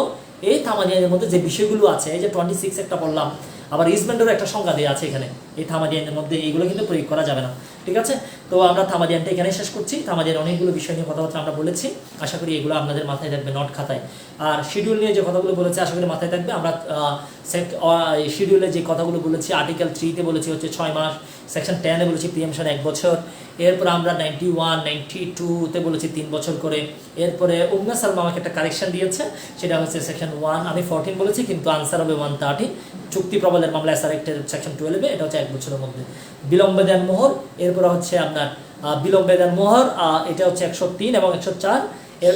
এই তামাদি আইনের মধ্যে যে বিষয়গুলো আছে, এই যে 26 একটা বললাম, আবার ইজমেন্টেরও একটা সংজ্ঞা দেওয়া আছে এখানে এই তামাদি আইনের মধ্যে, এইগুলো কিন্তু প্রয়োগ করা যাবে না, ঠিক আছে? তো আমরা তামাদি আইনটা এখানে শেষ করছি। তামাদি আইনের অনেকগুলো বিষয় নিয়ে কথাবার্তা আমরা বলেছি, আশা করি এগুলো আপনাদের মাথায় থাকবে নোট খাতায়। আর শিডিউল নিয়ে যে কথাগুলো বলেছি আশা করি মাথায় থাকবে। আমরা শিডিউলে যে কথাগুলো বলেছি, আর্টিকেল 3-তে বলেছি হচ্ছে 6 মাস, সেকশন 10-এ বলেছি প্রিএমশন 1 বছর, এরপর আমরা 91, 92-তে বলেছি 3 বছর করে। এরপরে উম্মে সালমা আমাকে একটা কারেকশন দিয়েছে, সেটা হচ্ছে সেকশন 1 আমি 14 বলেছি, কিন্তু আনসার হবে 130। চুক্তি প্রবলের মামলা এসআর অ্যাক্টের সেকশন 12-এ এটা হচ্ছে 1 বছরের মধ্যে। বিলম্বে দেন মোহর, এরপর হচ্ছে আপনার বিলম্বে দেন মোহর, এটা হচ্ছে 103 এবং 104,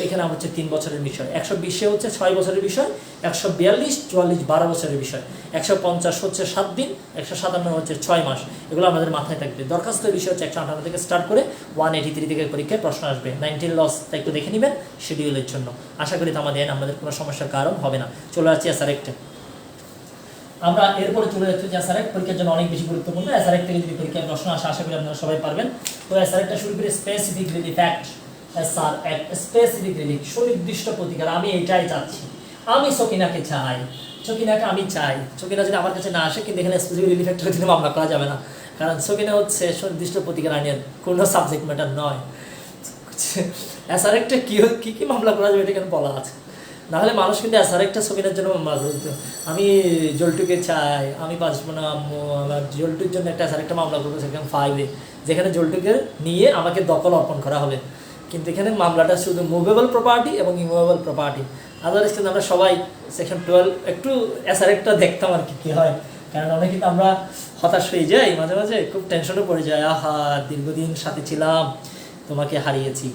এখানে হচ্ছে 3 বছরের বিষয়। 120-এ হচ্ছে 6 বছরের বিষয়, 142, 44, 12 বছরের বিষয়, 150 হচ্ছে 7 দিন, 157 হচ্ছে 6 মাস। এগুলো আমাদের মাথায় থাকবে। দরখাস্তের বিষয় হচ্ছে 158 থেকে স্টার্ট করে 183 থেকে পরীক্ষায় প্রশ্ন আসবে। 19 লস একটু দেখে নেবেন শিডিউলের জন্য। আশা করি তামাদি আইন আমাদের কোনো সমস্যার কারণ হবে না। চলে যাচ্ছি এসআর অ্যাক্টে। আমরা এরপরে চলে যাচ্ছি যে এসআর অ্যাক্ট পরীক্ষার জন্য অনেক বেশি গুরুত্বপূর্ণ। এসআর অ্যাক্ট থেকে যদি পরীক্ষায় প্রশ্ন আসে, আশা করি আপনারা সবাই পারবেন। তো এসআর অ্যাক্টটা শুরু করে specific relief act. SR act specific relief, সুনির্দিষ্ট প্রতিকার। আমি এটাই চাচ্ছি, আমি সকিনাকে চাই, সকিনাকে আমি চাই। সকিনা যদি আমার কাছে না আসে, কিন্তু এখানে স্পেসিফিক রিলিফ অ্যাক্টের অধীনে মামলা করা যাবে না, কারণ সকিনা হচ্ছে সুনির্দিষ্ট প্রতিকার আইনের কোনো সাবজেক্ট ম্যাটার নয়। এসআর অ্যাক্টে কি কি মামলা করা যাবে এটা এখানে বলা আছে, নাহলে মানুষ কিন্তু এসআর একটা সকিনার জন্য মামলা করতো। আমি জল্টুকে চাই, আমি বাঁচবো না, আমার জল্টুর জন্য একটা এসআর একটা মামলা করবো সেখানে 5-এ, যেখানে জল্টুকে নিয়ে আমাকে দখল অর্পণ করা হবে। কিন্তু এখানে মামলাটা শুধু মুভেবল প্রপার্টি এবং ইমুভেবল প্রপার্টি। আদারওয়াইজ কিন্তু আমরা সবাই সেকশন 12 একটু এসআর একটা দেখতাম আর কি হয়, কারণ অনেক কিন্তু আমরা হতাশ হয়ে যাই, মাঝে মাঝে খুব টেনশনে পড়ে যায়, আহা দীর্ঘদিন সাথে ছিলাম, তোমাকে হারিয়েছি।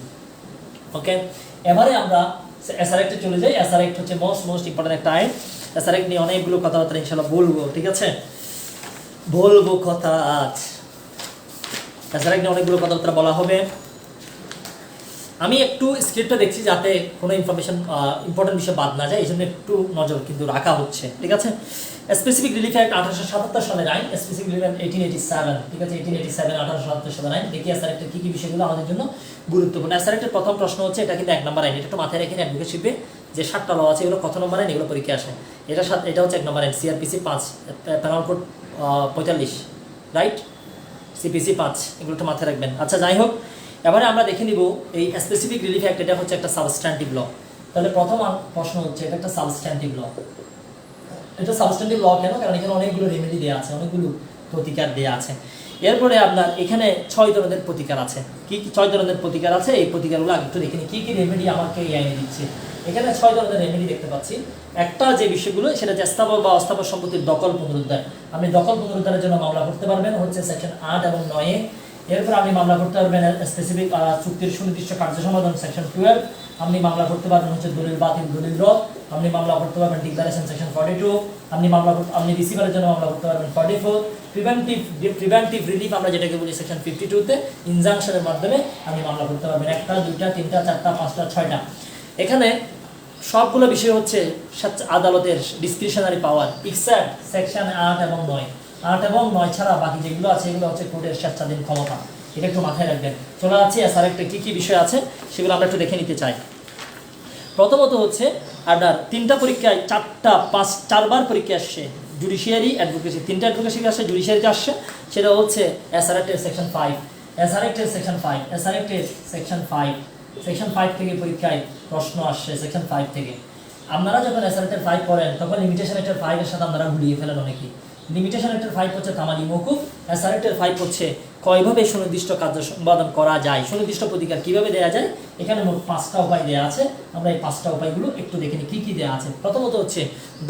ওকে, এবারে আমরা এসআর অ্যাক্টে চলে যাই। এসআর অ্যাক্ট হচ্ছে মোস্ট ইম্পর্টেন্ট একটা আইন। এসআর অ্যাক্ট নিয়ে অনেকগুলো কথাবার্তা ইনশাআল্লাহ বলবো, ঠিক আছে? বলবো কথা আজ এসআর অ্যাক্ট নিয়ে অনেকগুলো কথাবার্তা বলা হবে। আমি একটু স্ক্রিপ্টটা দেখছি যাতে কোনো ইম্পর্টেন্ট বিষয় বাদ না যায়, এই জন্য একটু নজর কিন্তু রাখা হচ্ছে, ঠিক আছে? স্পেসিফিক রিলিফ অ্যাক্ট 1877 সালের আইন, স্পেসিফিক রিলিফ অ্যাক্ট 1887, ঠিক আছে? 1887 1877 সালের আইন। দেখি এসআর অ্যাক্টের কী বিষয়গুলো আমাদের জন্য গুরুত্বপূর্ণ। এসআর অ্যাক্টের প্রথম প্রশ্ন হচ্ছে, এটা কিন্তু 1 নম্বর আইন, এটা একটু মাথায় রেখে অ্যাডভোকেটশিপে যে 7টা ল আছে এগুলো কত নম্বর আইন এগুলো পরীক্ষা আসে। এটা হচ্ছে 1 নম্বর আইন, CrPC 5, penal code 45, right? CPC 5, এগুলো একটু মাথায় রাখবেন। আচ্ছা, যাই হোক, এবারে আমরা দেখে নিব এই স্পেসিফিক রিলিফ অ্যাক্ট, এটা হচ্ছে একটা সাবস্ট্যান্টিভ ল। তাহলে প্রথম প্রশ্ন হচ্ছে, এটা একটা সাবস্ট্যান্টিভ ল। এটা সাবস্ট্যান্টিভ ল কেন? কারণ এখানে অনেকগুলো রেমেডি দেওয়া আছে, অনেকগুলো প্রতিকার দেওয়া আছে। এরপরে আপনার এখানে 6 ধরনের প্রতিকার আছে। কি 6 ধরনের প্রতিকার আছে? এই প্রতিকারগুলো আগে একটু দেখে নিই, কি রেমেডি আমাকে এই আইনে দিচ্ছে। এখানে 6 ধরনের রেমেডি দেখতে পাচ্ছি। একটা যে বিষয়গুলো, সেটা যে স্থাবর বা অস্থাবর সম্পত্তির দখল পুনরুদ্ধার। আপনি দখল পুনরুদ্ধারের জন্য মামলা করতে পারবেন হচ্ছে সেকশন 8 এবং 9-এ। এরপর আপনি মামলা করতে পারবেন স্পেসিফিক চুক্তির সুনির্দিষ্ট কার্য সমাধান সেকশন 12, আপনি মামলা করতে পারবেন হচ্ছে দলিল বাতিল দলিল রদ, আপনি মামলা করতে পারবেন ডিক্লারেশন সেকশন 42, আপনি রিসিভারের জন্য মামলা করতে পারবেন 44, প্রিভেন্টিভ রিলিফ আমরা যেটাকে বলি সেকশন 52 তে ইনজাংশনের মাধ্যমে আপনি মামলা করতে পারবেন 1টা 2টা 3টা 4টা 5টা 6টা। এখানে সবগুলো বিষয় হচ্ছে আদালতের ডিসক্রিশনারি পাওয়ার এক্সেপ্ট সেকশন 8 এবং 9। 8 এবং 9 ছাড়া বাকি যেগুলো আছে এগুলো হচ্ছে কোর্টের স্বেচ্ছাধীন ক্ষমতা, এটা একটু মাথায় রাখবেন। চলে যাচ্ছে স্যার একটা কী কী বিষয় আছে সেগুলো আমরা একটু দেখে নিতে চাই। প্রথমত হচ্ছে আপনার 3টা পরীক্ষায় 4বার পরীক্ষা আসছে জুডিশিয়ারি অ্যাডভোকেসি, 3টা অ্যাডভোকেসি আসছে জুডিশিয়ারিতে আসছে, সেটা হচ্ছে এসআরএক্টের সেকশন 5, এসআরএক্টের সেকশন 5, এসআরএক্টের সেকশন 5 থেকে পরীক্ষায় প্রশ্ন আসছে সেকশন 5 থেকে। আপনারা যখন এসআরএক্টের 5 পড়েন তখন লিমিটেশন অ্যাক্টের 5 এর সাথে আপনারা গুলিয়ে ফেলেন অনেকেই। লিমিটেশন অ্যাক্টের 5 হচ্ছে তামাদি মওকুফ, এসআরএক্টের 5 হচ্ছে কয়ভাবে সুনির্দিষ্ট কার্য সম্পাদন করা যায়, সুনির্দিষ্ট প্রতিকার কিভাবে দেওয়া যায়। এখানে মোট 5টা উপায় দেওয়া আছে, আমরা এই 5টা উপায়গুলো একটু দেখে নিই কী কী দেওয়া আছে। প্রথমত হচ্ছে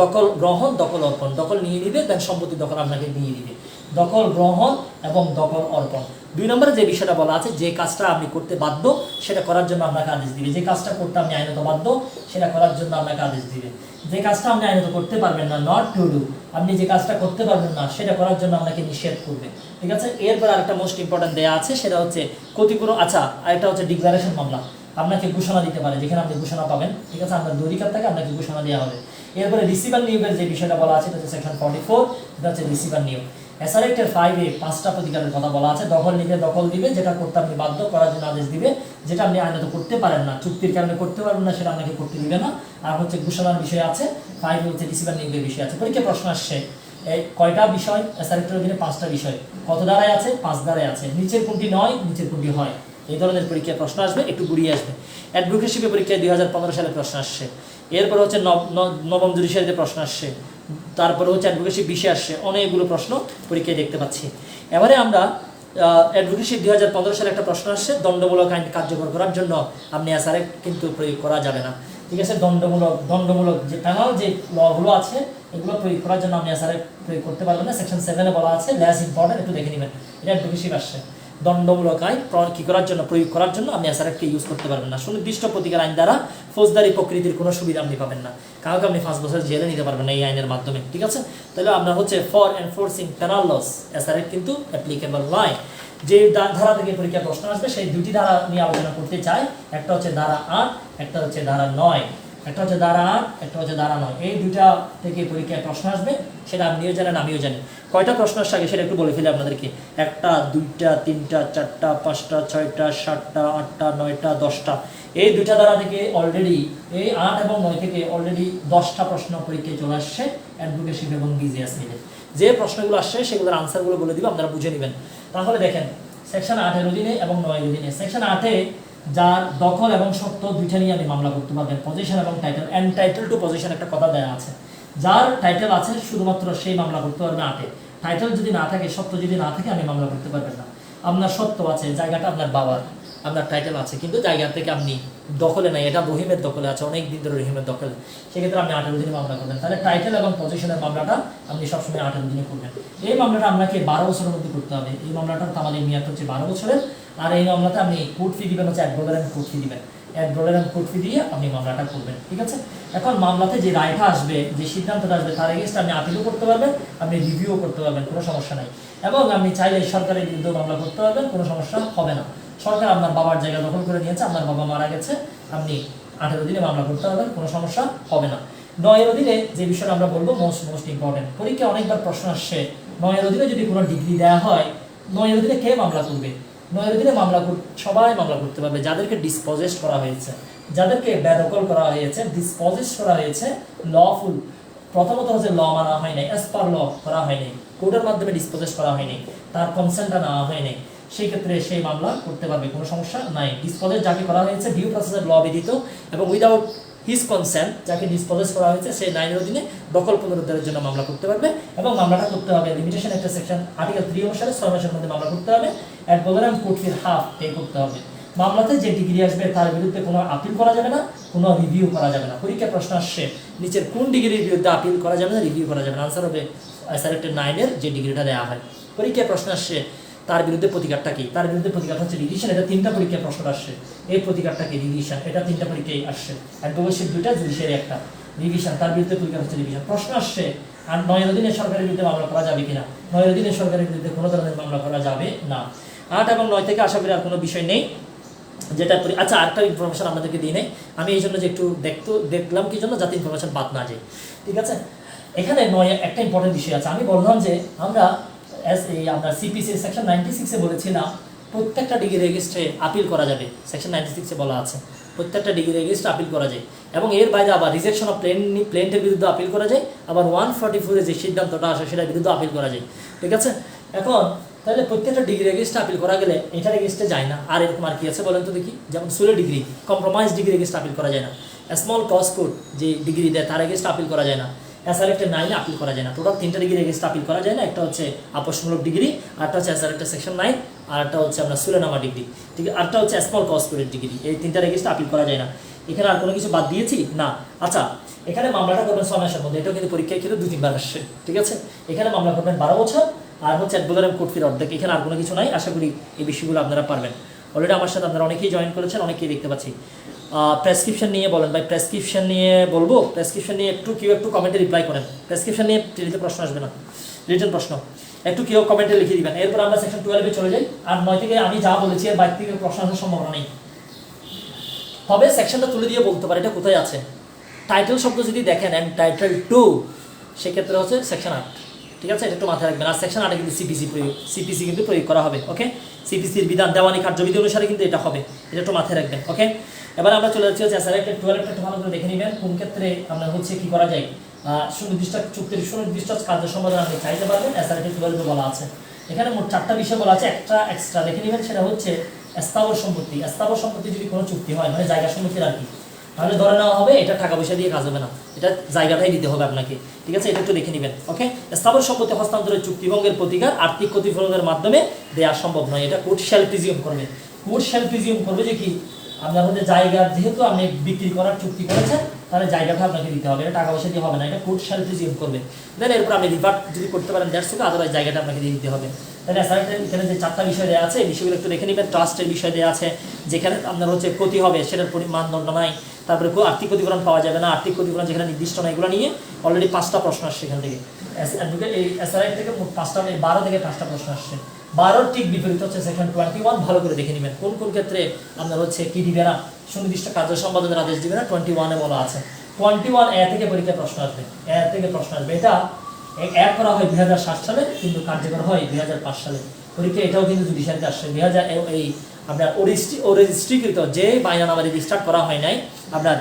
দখল গ্রহণ দখল অর্পণ, দখল নিয়ে নিবে দেন সম্পত্তি দখল আপনাকে দিয়ে দিবে, দখল গ্রহণ এবং দখল অর্পণ। 2 নম্বরে যে বিষয়টা বলা আছে যে কাজটা আপনি করতে বাধ্য সেটা করার জন্য আপনাকে আদেশ দিবে, যে কাজটা করতে আপনি আইনত বাধ্য সেটা করার জন্য আপনাকে আদেশ দিবে, যে কাজটা আপনি আইনত করতে পারবেন না নট টু ডু, আপনি যে কাজটা করতে পারবেন না সেটা করার জন্য আপনাকে নিষেধ করবে, ঠিক আছে। এরপর আরেকটা মোস্ট ইম্পর্টেন্ট দেওয়া আছে সেটা হচ্ছে ক্ষতিপূরণ। আচ্ছা, আরেকটা হচ্ছে ডিক্লারেশন মামলা, আপনাকে ঘোষণা দিতে পারে, যেখানে আপনি ঘোষণা পাবেন, ঠিক আছে, আপনার দলিকার থেকে আপনাকে ঘোষণা দেওয়া হবে। এরপরে রিসিভার নিয়োগের যে বিষয়টা বলা আছে এটা হচ্ছে সেকশন 44, এটা হচ্ছে রিসিভার নিয়োগ। এসআরএক্টের 5-এ 5টা প্রতিকারের কথা বলা আছে, দখল নিবে দখল দিবে, যেটা করতে আপনি বাধ্য করার জন্য আদেশ দিবে, যেটা আপনি আইনত করতে পারেন না, চুক্তির কারণে করতে পারবেন না সেটা আপনাকে করতে দিবে না। আর হচ্ছে ঘোষণার বিষয় আছে, 5 হচ্ছে রিসিভার নিয়োগের বিষয় আছে। পরীক্ষা প্রশ্ন আসছে এই কয়টা বিষয়, এসআরএক্টের অধীনে 5টা বিষয়, কত ধারায় আছে, 5 ধারায় আছে, নিচের কোনটি নয় নিচের কোনটি হয়, এই ধরনের পরীক্ষায় প্রশ্ন আসবে, একটু ঘুরিয়ে আসবে। অ্যাডভোকেসিপে পরীক্ষায় 2015 সালে প্রশ্ন আসছে, এরপর হচ্ছে নবম জুডিশিয়ারিতে প্রশ্ন আসছে, তারপরে হচ্ছে অ্যাডভোকেসি 20-এ আসছে, অনেকগুলো প্রশ্ন পরীক্ষায় দেখতে পাচ্ছি। এবারে আমরা অ্যাডভোকেসি 2015 সালে একটা প্রশ্ন আসছে, দণ্ডমূলক আইন কার্যকর করার জন্য আপনি এসআরএক্ট কিন্তু প্রয়োগ করা যাবে না, ঠিক আছে। দণ্ডমূলক যে প্যানাল যে লগুলো আছে এগুলো প্রয়োগ করার জন্য আপনি এসআরএক্ট প্রয়োগ করতে পারবেন না। সেকশন 7-এ বলা আছে, লেস ইম্পর্টেন্ট, একটু দেখে নেবেন, এটা অ্যাডভোকেসি আসছে। দণ্ডমূলক আইন কি করার জন্য প্রয়োগ করার জন্য আপনি এসআরএক্টকে ইউজ করতে পারবেন না। সুনির্দিষ্ট প্রতিকার আইন দ্বারা ফৌজদারি প্রকৃতির কোনো সুবিধা আপনি পাবেন না, কাউকে আপনি 5 বছর জেলে নিতে পারবেন না এই আইনের মাধ্যমে, ঠিক আছে। তাহলে আমরা হচ্ছে ফর এনফোর্সিং পেনাল লস এসআরএক্ট কিন্তু অ্যাপ্লিকেবল নয়। যে ধারা থেকে পরীক্ষা প্রশ্ন আসবে সেই 2টি ধারা নিয়ে আলোচনা করতে চাই, একটা হচ্ছে ধারা 8, একটা হচ্ছে ধারা 9, একটা হচ্ছে ধারা 8, একটা হচ্ছে ধারা 9, এই 2টা থেকে পরীক্ষায় প্রশ্ন আসবে, সেটা আপনিও জানেন আমিও জানি। কয়টা প্রশ্ন আসছে আগে সেটা একটু বলে ফেলি আপনাদেরকে, 1টা 2টা 3টা 4টা 5টা 6টা 7টা 8টা 9টা 10টা, এই 2টা ধারা থেকে অলরেডি এই 8 এবং 9 থেকে অলরেডি 10টা প্রশ্ন পরীক্ষায় চলে আসছে অ্যাডভোকেসি এবং বিজিএস মিলে। যে প্রশ্নগুলো আসছে সেগুলোর আনসারগুলো বলে দিব, আপনারা বুঝে নেবেন। তাহলে দেখেন সেকশন 8-এর অধীনে এবং 9-এর অধীনে, সেকশন 8-এ যার দখল এবং সত্ত্ব দুইটা নিয়ে আপনি মামলা করতে পারবেন, পজিশন এবং টাইটেল, এনটাইটেল টু পজিশন একটা কথা দেওয়া আছে, যার টাইটেল আছে শুধুমাত্র সেই মামলা করতে পারবে 8-এ, টাইটেল যদি না থাকে সত্ত্ব যদি না থাকে আপনি মামলা করতে পারবেন না। আপনার সত্ত্ব আছে, জায়গাটা আপনার বাবার, আপনার টাইটেল আছে কিন্তু জায়গা থেকে আপনি দখলে নাই, এটা রহিমের দখলে আছে, অনেক দিন ধরে রহিমের দখলে, সেক্ষেত্রে আপনি 8-এর অধীনে মামলা করবেন। তাহলে টাইটেল এবং পজিশনের মামলাটা আপনি সবসময় 8-এর অধীনে করবেন। এই মামলাটা আপনাকে 12 বছরের মধ্যে করতে হবে, এই মামলাটার তামাদের মেয়াদ হচ্ছে 12 বছরের। আর এই মামলাতে আপনি কোর্ট ফি দিবেন হচ্ছে $1 কোর্ট ফি দিবেন, $1 কোর্ট ফি দিয়ে আপনি মামলাটা করবেন, ঠিক আছে। এখন মামলাতে যে রায়টা আসবে, যে সিদ্ধান্তটা আসবে, তার এগেইনস্টে আপনি আপিলও করতে পারবেন, আপনি রিভিউও করতে পারবেন, কোনো সমস্যা নাই। এবং আপনি চাইলে সরকারের বিরুদ্ধে মামলা করতে পারবেন, কোনো সমস্যা হবে না। সরকার আপনার বাবার জায়গা দখল করে নিয়েছে, আপনার বাবা মারা গেছে, আপনি 8-এর অধীনে মামলা করতে পারবেন, কোনো সমস্যা হবে না। 9-এর অধীনে যে বিষয়টা আমরা বলবো মোস্ট ইম্পর্টেন্ট, পরীক্ষা অনেকবার প্রশ্ন আসছে, 9-এর অধীনে যদি কোনো ডিগ্রি দেওয়া হয়, 9-এর অধীনে কে মামলা করবে? 9-এর অধীনে সবাই মামলা করতে পারবে যাদেরকে ডিসপোজেস্ট করা হয়েছে, যাদেরকে বেদখল করা হয়েছে, ডিসপোজেস্ট করা হয়েছে, লফুল, প্রথমত হচ্ছে ল মানা হয় নাই, এস পার ল করা হয়নি, কোর্টের মাধ্যমে ডিসপোজেস্ট করা হয়নি, তার কনসেন্টটা নেওয়া হয়নি, সেই ক্ষেত্রে সেই মামলা করতে পারবে, কোনো সমস্যা নাই। ডিসপোজেস যাকে করা হয়েছে ডিউ প্রসেসের ল বিধিত এবং উইদাউট হিজ কনসেন্ট যাকে ডিসপোজেস করা হয়েছে সেই 9-এর অধীনে দখল পুনরুদ্ধারের জন্য মামলা করতে পারবে এবং মামলাটা করতে হবে লিমিটেশন একটা সেকশন আর্টিকেল 3 অনুসারে 6 মাসের মধ্যে মামলা করতে হবে, অ্যাডভোকেট কোর্ট ফির হাফ পে করতে হবে। মামলাতে যে ডিগ্রি আসবে তার বিরুদ্ধে কোনো আপিল করা যাবে না, কোনো রিভিউ করা যাবে না। পরীক্ষা প্রশ্ন আসছে নিচের কোন ডিগ্রির বিরুদ্ধে আপিল করা যাবে না, রিভিউ করা যাবে না, আনসার হবে এসআরএক্টের 9-এর যে ডিগ্রিটা দেওয়া হয়। পরীক্ষা প্রশ্ন আসছে তার বিরুদ্ধে প্রতিকারটা কি? তার বিরুদ্ধে প্রতিকারটা হচ্ছে রিভিশন। এটা 3টা পরীক্ষায় প্রশ্ন আসছে। এই প্রতিকারটা কি? রিভিশন। এটা 3টা পরীক্ষায় আসছে। অ্যাডভোকেটশিপ 2টা, জুডিশিয়ারি 1টা। রিভিশন, তার বিরুদ্ধে প্রতিকার হচ্ছে রিভিশন। প্রশ্ন আসছে আর 9 দিনে সরকারের বিরুদ্ধে মামলা করা যাবে কিনা? 9 দিনে সরকারের বিরুদ্ধে কোনো ধরনের মামলা করা যাবে না। 8 এবং 9 থেকে আশা করি আর কোনো বিষয় নেই যেটা। আচ্ছা, আরেকটা ইনফরমেশন আপনাদেরকে দিয়ে নেই আমি, এই জন্য যে একটু দেখলাম কি জন্য, যাতে ইনফরমেশন বাদ না যায়। ঠিক আছে, এখানে 9 একটা ইম্পর্টেন্ট বিষয় আছে। আমি বললাম যে আমরা সিপিসি সেকশন 96-এ বলেছিলাম প্রত্যেকটা ডিগ্রি রেজিস্ট্রে আপিল করা যাবে। সেকশন 96-এ বলা আছে প্রত্যেকটা ডিগ্রি রেজিস্ট্রে আপিল করা যায়, এবং এর বাইরে আবার রিজেকশন অফ প্লেন্টের বিরুদ্ধে আপিল করা যায়, আবার 144-এ যে সিদ্ধান্তটা আসে সেটার বিরুদ্ধে আপিল করা যায়। ঠিক আছে, এখন তাহলে প্রত্যেকটা ডিগ্রি রেজিস্ট্রে আপিল করা গেলে এটা রেজিস্ট্রে যায় না। আর এরকম আর কি আছে বলেন তো দেখি? যেমন সোলো ডিগ্রি, কম্প্রোমাইজ ডিগ্রি রেজিস্ট্রে আপিল করা যায় না। স্মল কজ কোর্ট যে ডিগ্রি দেয় তার রেজিস্ট্রে আপিল করা যায় না। এসআরএফ 9 আপিল করা যায় না। টোটাল 3টা ডিগ্রি রেজিস্ট্রে আপিল করা যায় না। একটা হচ্ছে আপোষমূলক ডিগ্রি, আরটা হচ্ছে এসআরএফ সেকশন 9, আর একটা হচ্ছে আমরা সুলেনামা ডিগ্রি। ঠিক আছে, আরটা হচ্ছে স্মল কজ কোর্টের ডিগ্রি। এই 3টা রেজিস্ট্রে আপিল করা যায় না। এখানে আর কোনো কিছু বাদ দিয়েছি না? আচ্ছা, এখানে মামলাটা করবেন 6 মাসের মধ্যে। এটাও কিন্তু পরীক্ষায় কিন্তু 2-3 বার আসছে। ঠিক আছে, এখানে মামলা করবেন 12 বছর, আর হচ্ছে অ্যাডভোকেট কোর্ট ফির অর্ধেক। এখানে আর কোনো কিছু নাই। আশা করি এই বিষয়গুলো আপনারা পারবেন। অলরেডি আমার সাথে আপনারা অনেকেই জয়েন করেছেন, অনেকেই দেখতে পাচ্ছি। প্রেসক্রিপশন নিয়ে বলেন ভাই, প্রেসক্রিপশন নিয়ে বলবো? প্রেসক্রিপশন নিয়ে একটু কমেন্টে রিপ্লাই করেন। প্রেসক্রিপশন নিয়ে টিভিতে প্রশ্ন আসবে না, রিটেন প্রশ্ন একটু কেউ কমেন্টে লিখে দিবেন। এরপর আমরা সেকশন 12-এ চলে যাই। আর 9 থেকে আমি যা বলেছি এর বাইরে থেকে প্রশ্ন আসার সম্ভাবনা নেই। তবে সেকশনটা তুলে দিয়ে বলতে পারে এটা কোথায় আছে। টাইটেল শব্দ যদি দেখেন অ্যান্ড টাইটেল 2, সেক্ষেত্রে হচ্ছে সেকশন 8। ঠিক আছে, এটা একটু মাথায় রাখবেন। আর সেকশন 8-এ কিন্তু সিপিসি কিন্তু প্রয়োগ করা হবে। ওকে, সিপিসির বিধান, দেওয়ানি কার্যবিধি অনুসারে কিন্তু এটা হবে। এটা একটু মাথায় রাখবেন। ওকে, এবার আমরা চলে যাচ্ছি হচ্ছে এসআরএফ 12 একটু ভালো করে দেখে নেবেন কোন ক্ষেত্রে আমরা হচ্ছে কি করা যায়। সুনির্দিষ্ট চুক্তির সুনির্দিষ্ট কার্য সম্পাদন আপনি চাইতে পারবেন। এসআরএফ 12-এ বলা আছে। এখানে মোট 4টা বিষয় বলা আছে। একটা এক্সট্রা দেখে নেবেন, সেটা হচ্ছে স্থাবর সম্পত্তি। স্থাবর সম্পত্তি যদি কোনো চুক্তি হয়, মানে জায়গা সম্পত্তির আর কি, তাহলে ধরে নেওয়া হবে এটা টাকা পয়সা দিয়ে কাজ হবে না, এটা জায়গাটাই দিতে হবে আপনাকে। ঠিক আছে, এটা একটু দেখে নেবেন। ওকে, স্থাবর সম্পত্তি হস্তান্তরের চুক্তিভঙ্গের প্রতিকার আর্থিক ক্ষতিপূরণের মাধ্যমে দেওয়া সম্ভব নয়। এটা কোর্ট শ্যাল প্রিজিউম করবে। কোর্ট শ্যাল প্রিজিউম করবে যে কি আপনার হচ্ছে জায়গা, যেহেতু আপনি বিক্রি করার চুক্তি করেছেন, তাহলে জায়গাটা আপনাকে দিতে হবে। এটা টাকা পয়সা দিয়ে হবে না, এটা কোর্ট শ্যাল প্রিজিউম করবে। দেন এরপর আপনি রিভার্ট যদি করতে পারেন দ্যাটস ওকে, আদারওয়াইজ জায়গাটা আপনাকে দিয়ে দিতে হবে। তাহলে এখানে যে 4টা বিষয় দেওয়া আছে, এই বিষয়গুলো একটু দেখে নেবেন। ট্রাস্টের বিষয় দেওয়া আছে, যেখানে আপনার হচ্ছে ক্ষতি হবে সেটার মানদণ্ড নাই। তারপরে আর্থিক ক্ষতিপূরণ পাওয়া যাবে না, আর্থিক ক্ষতিপূরণ যেখানে নির্দিষ্ট নয়, এগুলো নিয়ে অলরেডি 5টা প্রশ্ন আসছে এখান থেকে। এই এসআরআই থেকে 12 থেকে 5টা প্রশ্ন আসছে। 12-র ঠিক বিপরীত হচ্ছে সেকশন 21। ভালো করে দেখে নেবেন কোন কোন ক্ষেত্রে আপনার হচ্ছে কি দিবে না, সুনির্দিষ্ট কার্য সম্পাদনের আদেশ দিবে না। 21-এ বলা আছে। 21A থেকে পরীক্ষায় প্রশ্ন আসবে। এ থেকে প্রশ্ন আসবে। এটা এক করা হয় 2007 সালে, কিন্তু কার্যকর হয় 2005 সালে। পরীক্ষা এটাও কিন্তু জুডিশিয়ারিতে আসছে। এই আপনার রেজিস্ট্রিকৃত যে বায়নানামা রেজিস্টার্ড করা হয় নাই আপনার,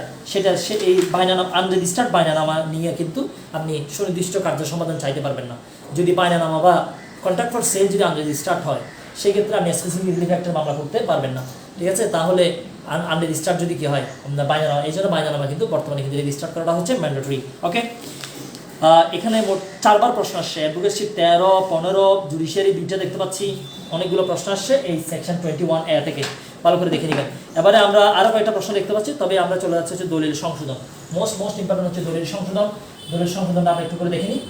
এই বায়নানামা আনরেজিস্টার্ড বায়নানামা নিয়ে কিন্তু আপনি সুনির্দিষ্ট কার্য সমাধান চাইতে পারবেন না। যদি বায়নানামা বা কন্ট্রাক্ট ফর সেল যদি আনরেজিস্টার্ড হয়, সেক্ষেত্রে আপনি স্পেসিফিক রিলিফ অ্যাক্টের মামলা করতে পারবেন না। ঠিক আছে, তাহলে আনরেজিস্টার্ড যদি কি হয় আপনার বায়নানামা, এই জন্য বায়নানামা কিন্তু বর্তমানে কিন্তু রেজিস্টার্ড করাটা হচ্ছে ম্যান্ডেটরি। ওকে, এখানে মোট 4বার প্রশ্ন আসছে। অ্যাডভোকেটশিপ 13, 15, জুডিশিয়ারি 2টা দেখতে পাচ্ছি। অনেকগুলো প্রশ্ন আসছে এই সেকশন 21A থেকে। ভালো করে দেখে নিবেন। এবারে আমরা আরও কয়েকটা প্রশ্ন দেখতে পাচ্ছি, তবে আমরা চলে যাচ্ছি হচ্ছে দলিল সংশোধন। মোস্ট ইম্পর্টেন্ট হচ্ছে দলিল সংশোধন। দলিল সংশোধনটা আমরা একটু করে দেখে নিই।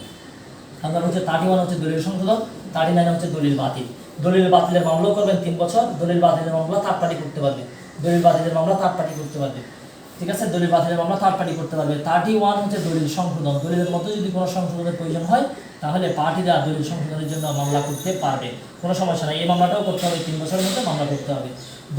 আমরা হচ্ছে 31 হচ্ছে দলিল সংশোধন, 39 হচ্ছে দলিল বাতিল। দলিল বাতিলের মামলাও করবেন 3 বছর। দলিল বাতিলের মামলা থার্ড পার্টি করতে পারবে। দলিল বাতিলের মামলা থার্ড পার্টি করতে পারবে। ঠিক আছে, দলিল বাতিলের মামলা থার্ড পার্টি করতে পারবে। 31 হচ্ছে দলিল সংশোধন। দলিলের মধ্যে যদি কোনো সংশোধনের প্রয়োজন হয়, তাহলে পার্টিরা দলিল সংশোধনের জন্য মামলা করতে পারবে, কোনো সমস্যা নাই। এই মামলাটাও করতে হবে, 3 বছরের মধ্যে মামলা করতে হবে।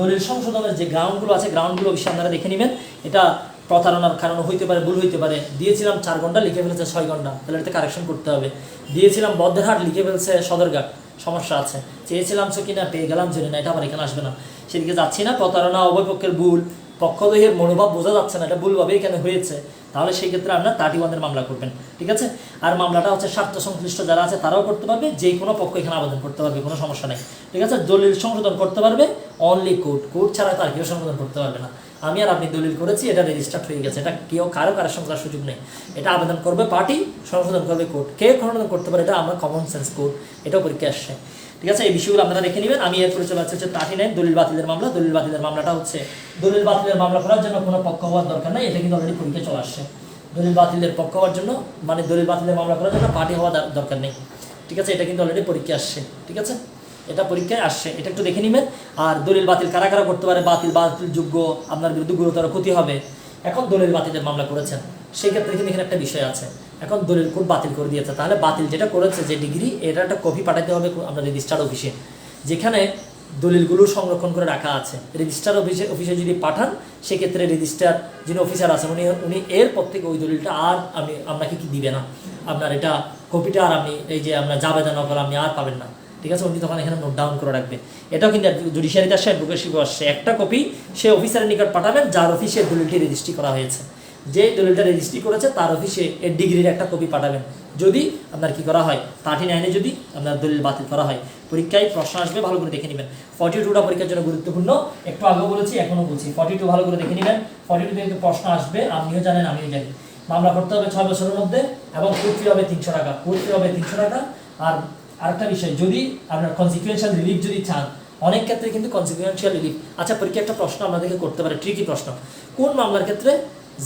দলিল সংশোধনের যে গ্রাউন্ডগুলো আছে, গ্রাউন্ডগুলো অবশ্যই আপনারা দেখে নেবেন। এটা প্রতারণার কারণ হইতে পারে, ভুল হইতে পারে। দিয়েছিলাম 4 ঘন্টা, লিখে ফেলেছে 6 ঘন্টা, তাহলে এটাতে কারেকশন করতে হবে। দিয়েছিলাম বদ্রহাট, লিখে ফেলছে সদরঘাট, সমস্যা আছে। চেয়েছিলাম কিনা, পেয়ে গেলাম জেনে না, এটা আবার এখানে আসবে না, সেদিকে যাচ্ছি না। প্রতারণা, উভয় পক্ষের ভুল, পক্ষদ্বয়ের মনোভাব বোঝা যাচ্ছে না, এটা ভুলভাবে এখানে হয়েছে, তাহলে সেই ক্ষেত্রে আপনার 31-এর মামলা করবেন। ঠিক আছে, আর মামলাটা হচ্ছে স্বার্থ সংশ্লিষ্ট যারা আছে তারাও করতে পারবে, যে কোনো পক্ষ এখানে আবেদন করতে পারবে, কোনো সমস্যা নেই। ঠিক আছে, দলিল সংশোধন করতে পারবে অনলি কোর্ট ছাড়া তার কেউ সংশোধন করতে পারবে না। আমি আর আপনি দলিল করেছি, এটা রেজিস্টার্ড হয়ে গেছে, এটা কেউ কারো কারেকশন করার সুযোগ নেই। এটা আবেদন করবে পার্টি, সংশোধন করবে কোর্ট। কে সংশোধন করতে পারে, এটা আমরা কমন সেন্স কোর্ট, এটাও পরীক্ষা আসছে। ঠিক আছে, এই বিষয়গুলো আপনারা দেখে নেবেন। আমি এরপরে চলে যাচ্ছি হচ্ছে 39 দলিল বাতিলের মামলা। দলিল বাতিলের মামলাটা হচ্ছে, দলিল বাতিলের মামলা করার জন্য কোনো পক্ষ হওয়ার দরকার নাই, এটা কিন্তু অলরেডি পরীক্ষা চলে আসছে। দলিল বাতিলের পক্ষ হওয়ার জন্য, মানে দলিল বাতিলের মামলা করার জন্য পার্টি হওয়া দরকার নেই। ঠিক আছে, এটা কিন্তু অলরেডি পরীক্ষা আসছে। ঠিক আছে, এটা পরীক্ষায় আসছে, এটা একটু দেখে নেবেন। আর দলিল বাতিল কারা কারা করতে পারে, বাতিল যোগ্য, আপনার বিরুদ্ধে গুরুতর ক্ষতি হবে। এখন দলিল বাতিলের মামলা করেছেন, সেই ক্ষেত্রে কিন্তু এখানে একটা বিষয় আছে। এখন দলিল কোর্ট বাতিল করে দিয়েছে, তাহলে বাতিল যেটা করেছে যে ডিগ্রি, এটা একটা কপি পাঠাতে হবে আপনার রেজিস্টার অফিসে, যেখানে দলিলগুলো সংরক্ষণ করে রাখা আছে। রেজিস্টার অফিসে যদি পাঠান, সেক্ষেত্রে রেজিস্টার যিনি অফিসার আছেন উনি এরপর থেকে ওই দলিলটা আর আপনাকে কি দিবে না, আপনার এটা কপিটা আর আপনি এই যে আপনার জাবেদা নকল আপনি আর পাবেন না, ঠিক আছে। উনি তখন এখানে নোট ডাউন করে রাখবে। এটাও কিন্তু জুডিশিয়ারিতে আসে, অ্যাডভোকেসিও আসছে। একটা কপি সে অফিসারের নিকট পাঠাবেন যার অফিসে দলিলটি রেজিস্ট্রি করা হয়েছে, যে দলিলটা রেজিস্ট্রি করেছে তার অফিসে এর ডিগ্রির একটা কপি পাঠাবেন। যদি আপনার কি করা হয়, 39 যদি আপনার দলিল বাতিল করা হয়, পরীক্ষায় প্রশ্ন আসবে, ভালো করে দেখে নেবেন। 42টা পরীক্ষার জন্য গুরুত্বপূর্ণ, একটু আগেও বলেছি এখনো বলছি, 42 ভালো করে দেখে নেবেন। 42 কিন্তু প্রশ্ন আসবে, আপনিও জানেন আমিও জানি। মামলা করতে হবে 6 বছরের মধ্যে এবং কোর্ট ফি হবে 300 টাকা, কোর্ট ফি হবে 300 টাকা। আর আরেকটা বিষয়, যদি আপনার কনসিকুয়েন্সিয়াল রিলিফ যদি চান, অনেক ক্ষেত্রে কিন্তু কনসিকুয়েন্সিয়াল রিলিফ, আচ্ছা পরীক্ষা একটা প্রশ্ন আমাদেরকে করতে পারে, ট্রিকি প্রশ্ন, কোন মামলার ক্ষেত্রে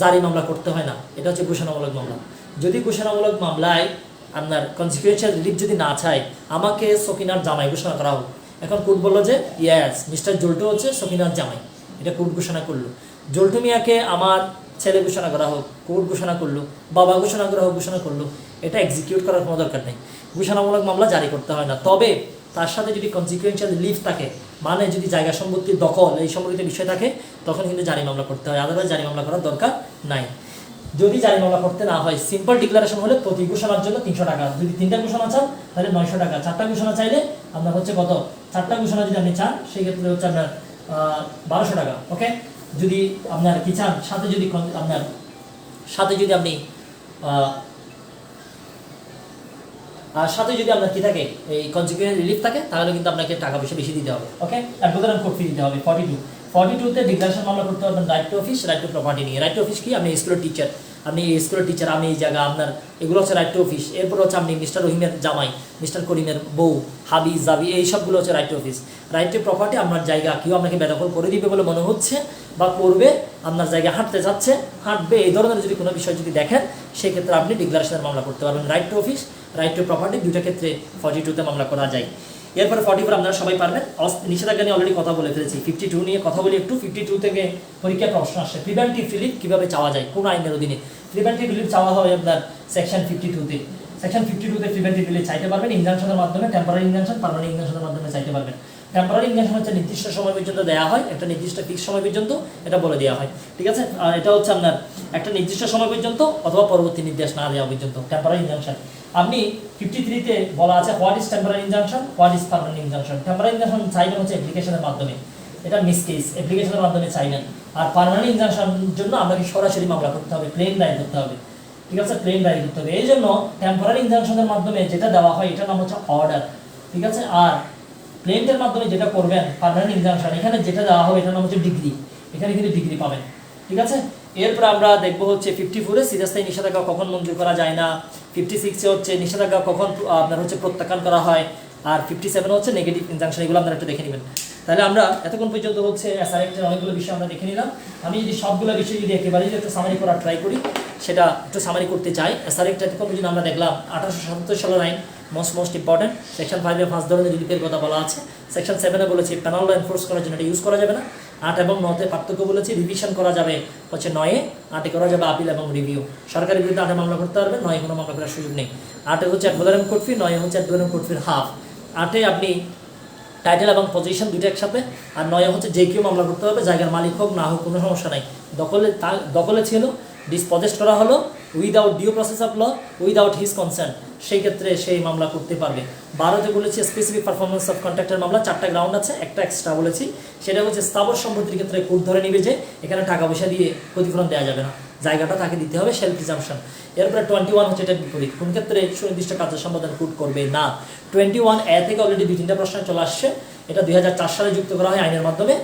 জারি মামলা করতে হয় না? এটা হচ্ছে ঘোষণামূলক মামলা। যদি ঘোষণামূলক মামলায় আপনার কনসিকুয়েন্সিয়াল রিলিফ যদি না চায়, আমাকে সকিনার জামাই ঘোষণা করা হোক, এখন কোর্ট বললো যে ইয়াস মিস্টার জল্টু হচ্ছে সকিনার জামাই, এটা কোর্ট ঘোষণা করলো। জল্টু মিয়াকে আমার ছেলে ঘোষণা করা হোক, কোর্ট ঘোষণা করলো, বাবা ঘোষণা করা হোক, ঘোষণা করলো, এটা এক্সিকিউট করার কোনো দরকার নেই, ঘোষণামূলক মামলা জারি করতে হয় না। তবে তার সাথে যদি কনসিকুয়েন্সিয়াল রিলিফ থাকে, মানে যদি জায়গা সম্পত্তির দখল এই সম্পর্কিত বিষয় থাকে, তখন কিন্তু জারি মামলা করতে হয়, আদারওয়াইজ জারি মামলা করার দরকার নাই। যদি জারি মামলা করতে না হয়, সিম্পল ডিক্লারেশন হলে প্রতি ঘোষণার জন্য 300 টাকা, যদি 3টা ঘোষণা চান তাহলে 900 টাকা, 4টা ঘোষণা চাইলে আপনার হচ্ছে কত, 4টা ঘোষণা যদি আপনি চান সেই ক্ষেত্রে হচ্ছে আপনার 1200 টাকা। ওকে, যদি আপনার কি চান সাথে যদি আপনার সাথে যদি আপনি আর সাথে যদি আপনার কি থাকে এই কনসিকুয়েন্স রিলিফ থাকে, তাহলে কিন্তু আপনাকে টাকা পয়সা বেশি দিতে হবে। ওকে, অ্যাডভোকেট কোর্ট ফি দিতে হবে 42তে ডিক্লারেশন মামলা করতে পারবেন right to office, right two property নিয়ে। রাইট টু অফিস কি, আপনি স্কুলের টিচার, আপনি এই জায়গা আপনার, এগুলো হচ্ছে রাইট টু অফিস। এরপর হচ্ছে আপনি মিস্টার রহিমের জামাই, মিস্টার করিমের বউ, হাবি জাবি, এই সবগুলো হচ্ছে right to office. Right two property, আপনার জায়গা কেউ আপনাকে বেদখল করে দিবে বলে মনে হচ্ছে বা করবে, আপনার জায়গা হাঁটবে, এই ধরনের যদি কোনো বিষয় যদি দেখেন, সেক্ষেত্রে আপনি ডিক্লারেশনের মামলা করতে পারবেন। Right to office, right two property, দুইটা ক্ষেত্রে 42তে মামলা করা যায়। এরপরে 44 আপনারা সবাই পারবেন। নিষেধাজ্ঞা নিয়ে অলরেডি কথা বলে ফেলেছি, 52 নিয়ে কথা বলি একটু। 52 থেকে পরীক্ষার প্রশ্ন আসে, প্রিভেন্টিভ রিলিফ কিভাবে চাওয়া যায়, কোন আইনের অধীনে প্রিভেন্টিভ রিলিফ চাওয়া হয় আপনার সেকশন 52তে। সেকশন 52তে প্রিভেন্টিভ রিলিফ চাইতে পারবেন ইনজাংশনের মাধ্যমে, টেম্পোরারি ইনজাংশন, পার্মানেন্ট ইনজাংশনের মাধ্যমে চাইতে পারবেন। টেম্পোরারি ইনজাংশন হচ্ছে নির্দিষ্ট সময় পর্যন্ত দেওয়া হয়, একটা নির্দিষ্ট ফিক্স সময় পর্যন্ত এটা বলে দেওয়া হয়, ঠিক আছে। আর এটা হচ্ছে আপনার একটা নির্দিষ্ট সময় পর্যন্ত অথবা পরবর্তী নির্দেশ না দেওয়া পর্যন্ত টেম্পোরারি ইনজাংশন। আপনি 53তে বলা আছে what is temporary injunction, what is permanent injunction. Temporary injunction চাইবেন হচ্ছে অ্যাপ্লিকেশনের মাধ্যমে, এটা মিস কেস, অ্যাপ্লিকেশনের মাধ্যমে চাইবেন। আর পার্মানেন্ট ইনজাংশনের জন্য আপনাকে সরাসরি মামলা করতে হবে, প্লেন দায়ের করতে হবে, ঠিক আছে, প্লেন দায়ের করতে হবে। এই জন্য টেম্পোরারি ইনজাংশনের মাধ্যমে যেটা দেওয়া হয় এটার নাম হচ্ছে অর্ডার, ঠিক আছে। আর প্লেনের মাধ্যমে যেটা করবেন পার্মানেন্ট ইনজাংশন, এখানে যেটা দেওয়া হবে এটার নাম হচ্ছে ডিগ্রি, এখানে কিন্তু ডিগ্রি পাবেন, ঠিক আছে। এরপর আমরা দেখবো হচ্ছে 54-এ চিরস্থায়ী নিষেধাজ্ঞা কখন মঞ্জুর করা যায় না, 56-এ হচ্ছে নিষেধাজ্ঞা কখন আপনার হচ্ছে প্রত্যাখ্যান করা হয়, আর 57 হচ্ছে নেগেটিভ ইনজাংশন। এগুলো আপনারা একটু দেখে নেবেন। তাহলে আমরা এতক্ষণ পর্যন্ত হচ্ছে এসআর অ্যাক্টের অনেকগুলো বিষয় আমরা দেখে নিলাম। আমি যদি সবগুলো বিষয় যদি একেবারে একটু সামারি করার ট্রাই করি, সেটা একটু সামারি করতে চাই। এসআর অ্যাক্ট এতক্ষণ পর্যন্ত আমরা দেখলাম 1877 সালের আইন, মোস্ট ইম্পর্টেন্ট। সেকশন 5-এ 5 ধরনের রিলিফের কথা বলা আছে। সেকশন 7-এ বলেছি পেনাল ল এনফোর্স করার জন্য এটা ইউজ করা যাবে না। 8 এবং 9-তে পার্থক্য বলেছি, রিভিশন করা যাবে হচ্ছে 9-এ, 8-এ করা যাবে আপিল এবং রিভিউ। সরকারের বিরুদ্ধে 8-এ মামলা করতে পারবেন, 9-এ কোনো মামলা করার সুযোগ নেই। 8-এ হচ্ছে অ্যাডভোকেট কোর্ট ফি, 9-এ হচ্ছে অ্যাডভোকেট কোর্ট ফির হাফ। 8-এ আপনি টাইটেল এবং পজিশন দুইটা একসাথে, আর 9-এ হচ্ছে যে কেউ মামলা করতে হবে, জায়গার মালিক হোক না হোক কোনো সমস্যা নাই। দখলে ছিল, ডিসপজেস্ট করা হলো without due process of law, without his consent, সেই ক্ষেত্রে সেই মামলা করতে পারবে। 12-তে বলেছি স্পেসিফিক পারফরমেন্স অফ কন্ট্রাক্টের মামলা, 4টা গ্রাউন্ড আছে, একটা এক্সট্রা বলেছি, সেটা হচ্ছে স্থাবর সম্পত্তির ক্ষেত্রে কোর্ট ধরে নিবে যে এখানে টাকা পয়সা দিয়ে ক্ষতিপূরণ দেওয়া যাবে না, জায়গাটা তাকে দিতে হবে, সেলফ প্রিজাম্পশন। এরপরে 21 হচ্ছে এটা বিপরীত, কোন ক্ষেত্রে সুনির্দিষ্ট কার্য সম্পাদন কোর্ট করবে না। 21A থেকে অলরেডি 2-3টা প্রশ্ন চলে আসছে। এটা 2004 সালে যুক্ত করা হয় আইনের মাধ্যমে।